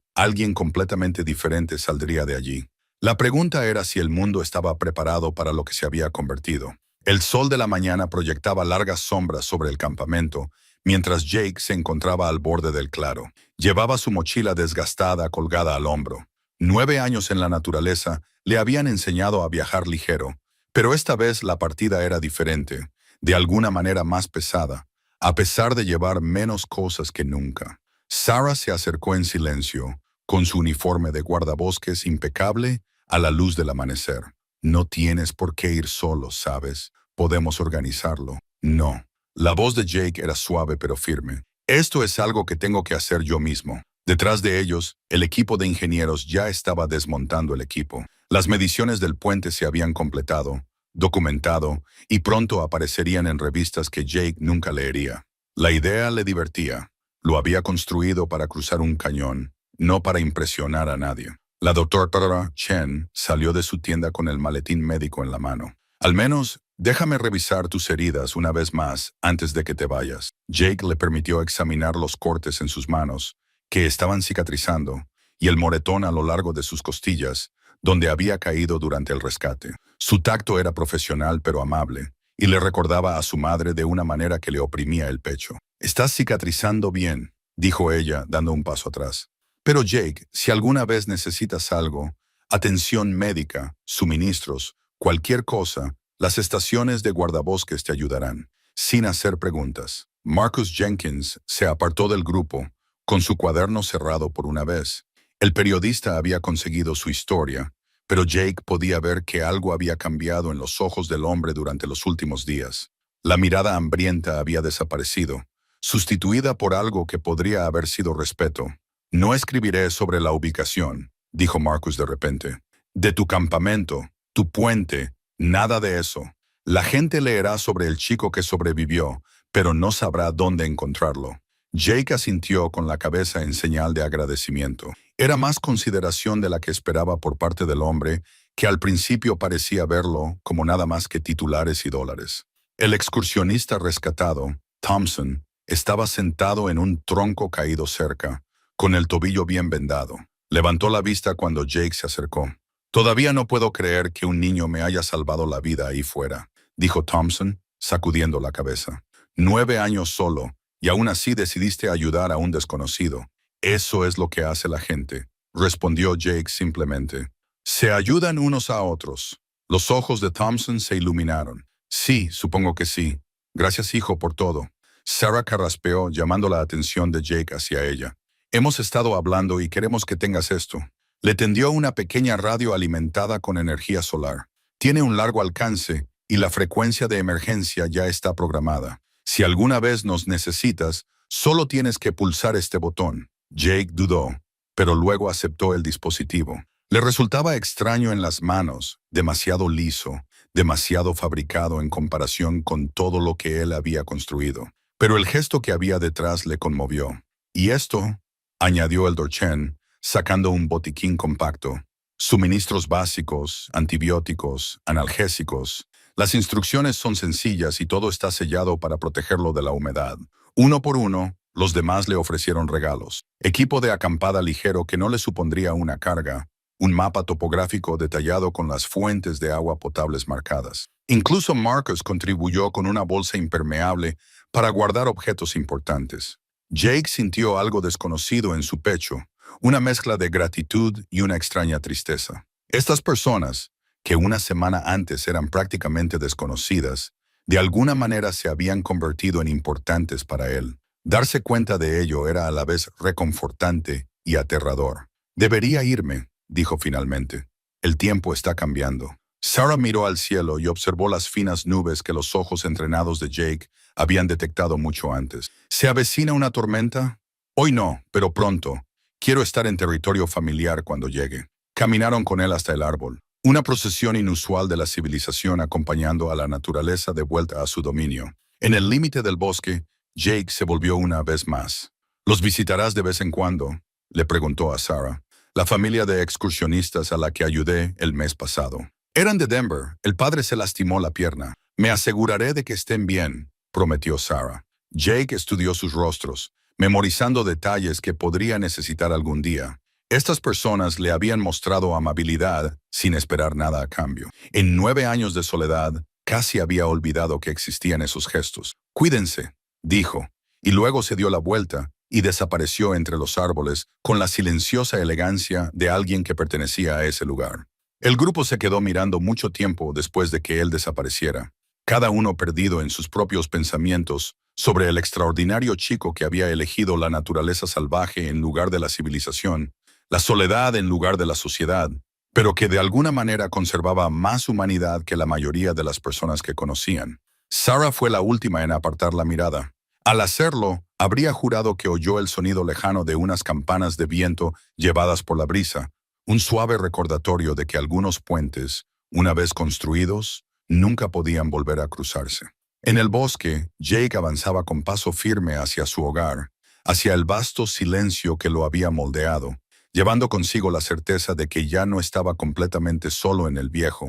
alguien completamente diferente saldría de allí. La pregunta era si el mundo estaba preparado para lo que se había convertido. El sol de la mañana proyectaba largas sombras sobre el campamento, mientras Jake se encontraba al borde del claro. Llevaba su mochila desgastada colgada al hombro. 9 años en la naturaleza le habían enseñado a viajar ligero, pero esta vez la partida era diferente, de alguna manera más pesada, a pesar de llevar menos cosas que nunca. Sarah se acercó en silencio, con su uniforme de guardabosques impecable a la luz del amanecer. No tienes por qué ir solo, ¿sabes? Podemos organizarlo. No. La voz de Jake era suave pero firme. Esto es algo que tengo que hacer yo mismo. Detrás de ellos, el equipo de ingenieros ya estaba desmontando el equipo. Las mediciones del puente se habían completado, documentado, y pronto aparecerían en revistas que Jake nunca leería. La idea le divertía. Lo había construido para cruzar un cañón, no para impresionar a nadie. La doctora Chen salió de su tienda con el maletín médico en la mano. Al menos, déjame revisar tus heridas una vez más antes de que te vayas. Jake le permitió examinar los cortes en sus manos, que estaban cicatrizando, y el moretón a lo largo de sus costillas, donde había caído durante el rescate. Su tacto era profesional pero amable, y le recordaba a su madre de una manera que le oprimía el pecho. «Estás cicatrizando bien», dijo ella, dando un paso atrás. «Pero Jake, si alguna vez necesitas algo, atención médica, suministros, cualquier cosa, las estaciones de guardabosques te ayudarán», sin hacer preguntas. Marcus Jenkins se apartó del grupo, con su cuaderno cerrado por una vez. El periodista había conseguido su historia, pero Jake podía ver que algo había cambiado en los ojos del hombre durante los últimos días. La mirada hambrienta había desaparecido, sustituida por algo que podría haber sido respeto. «No escribiré sobre la ubicación», dijo Marcus de repente. «De tu campamento, tu puente, nada de eso. La gente leerá sobre el chico que sobrevivió, pero no sabrá dónde encontrarlo». Jake asintió con la cabeza en señal de agradecimiento. Era más consideración de la que esperaba por parte del hombre, que al principio parecía verlo como nada más que titulares y dólares. El excursionista rescatado, Thompson, estaba sentado en un tronco caído cerca, con el tobillo bien vendado. Levantó la vista cuando Jake se acercó. «Todavía no puedo creer que un niño me haya salvado la vida ahí fuera», dijo Thompson, sacudiendo la cabeza. «9 años solo, y aún así decidiste ayudar a un desconocido. Eso es lo que hace la gente», respondió Jake simplemente. «Se ayudan unos a otros». Los ojos de Thompson se iluminaron. «Sí, supongo que sí. Gracias, hijo, por todo». Sarah carraspeó, llamando la atención de Jake hacia ella. «Hemos estado hablando y queremos que tengas esto». Le tendió una pequeña radio alimentada con energía solar. «Tiene un largo alcance y la frecuencia de emergencia ya está programada. Si alguna vez nos necesitas, solo tienes que pulsar este botón». Jake dudó, pero luego aceptó el dispositivo. Le resultaba extraño en las manos, demasiado liso, demasiado fabricado en comparación con todo lo que él había construido. Pero el gesto que había detrás le conmovió. «Y esto», añadió el Dorchen, sacando un botiquín compacto. «Suministros básicos, antibióticos, analgésicos. Las instrucciones son sencillas y todo está sellado para protegerlo de la humedad». Uno por uno, los demás le ofrecieron regalos. Equipo de acampada ligero que no le supondría una carga, un mapa topográfico detallado con las fuentes de agua potables marcadas. Incluso Marcus contribuyó con una bolsa impermeable para guardar objetos importantes. Jake sintió algo desconocido en su pecho, una mezcla de gratitud y una extraña tristeza. Estas personas, que una semana antes eran prácticamente desconocidas, de alguna manera se habían convertido en importantes para él. Darse cuenta de ello era a la vez reconfortante y aterrador. Debería irme, dijo finalmente. El tiempo está cambiando. Sarah miró al cielo y observó las finas nubes que los ojos entrenados de Jake habían detectado mucho antes. ¿Se avecina una tormenta? Hoy no, pero pronto. Quiero estar en territorio familiar cuando llegue. Caminaron con él hasta el árbol. Una procesión inusual de la civilización acompañando a la naturaleza de vuelta a su dominio. En el límite del bosque, Jake se volvió una vez más. ¿Los visitarás de vez en cuando?, le preguntó a Sarah. La familia de excursionistas a la que ayudé el mes pasado. Eran de Denver. El padre se lastimó la pierna. Me aseguraré de que estén bien, prometió Sarah. Jake estudió sus rostros, memorizando detalles que podría necesitar algún día. Estas personas le habían mostrado amabilidad sin esperar nada a cambio. En 9 años de soledad, casi había olvidado que existían esos gestos. Cuídense, dijo, y luego se dio la vuelta y desapareció entre los árboles con la silenciosa elegancia de alguien que pertenecía a ese lugar. El grupo se quedó mirando mucho tiempo después de que él desapareciera, cada uno perdido en sus propios pensamientos sobre el extraordinario chico que había elegido la naturaleza salvaje en lugar de la civilización, la soledad en lugar de la sociedad, pero que de alguna manera conservaba más humanidad que la mayoría de las personas que conocían. Sarah fue la última en apartar la mirada. Al hacerlo, habría jurado que oyó el sonido lejano de unas campanas de viento llevadas por la brisa, un suave recordatorio de que algunos puentes, una vez construidos, nunca podían volver a cruzarse. En el bosque, Jake avanzaba con paso firme hacia su hogar, hacia el vasto silencio que lo había moldeado, llevando consigo la certeza de que ya no estaba completamente solo en el viejo,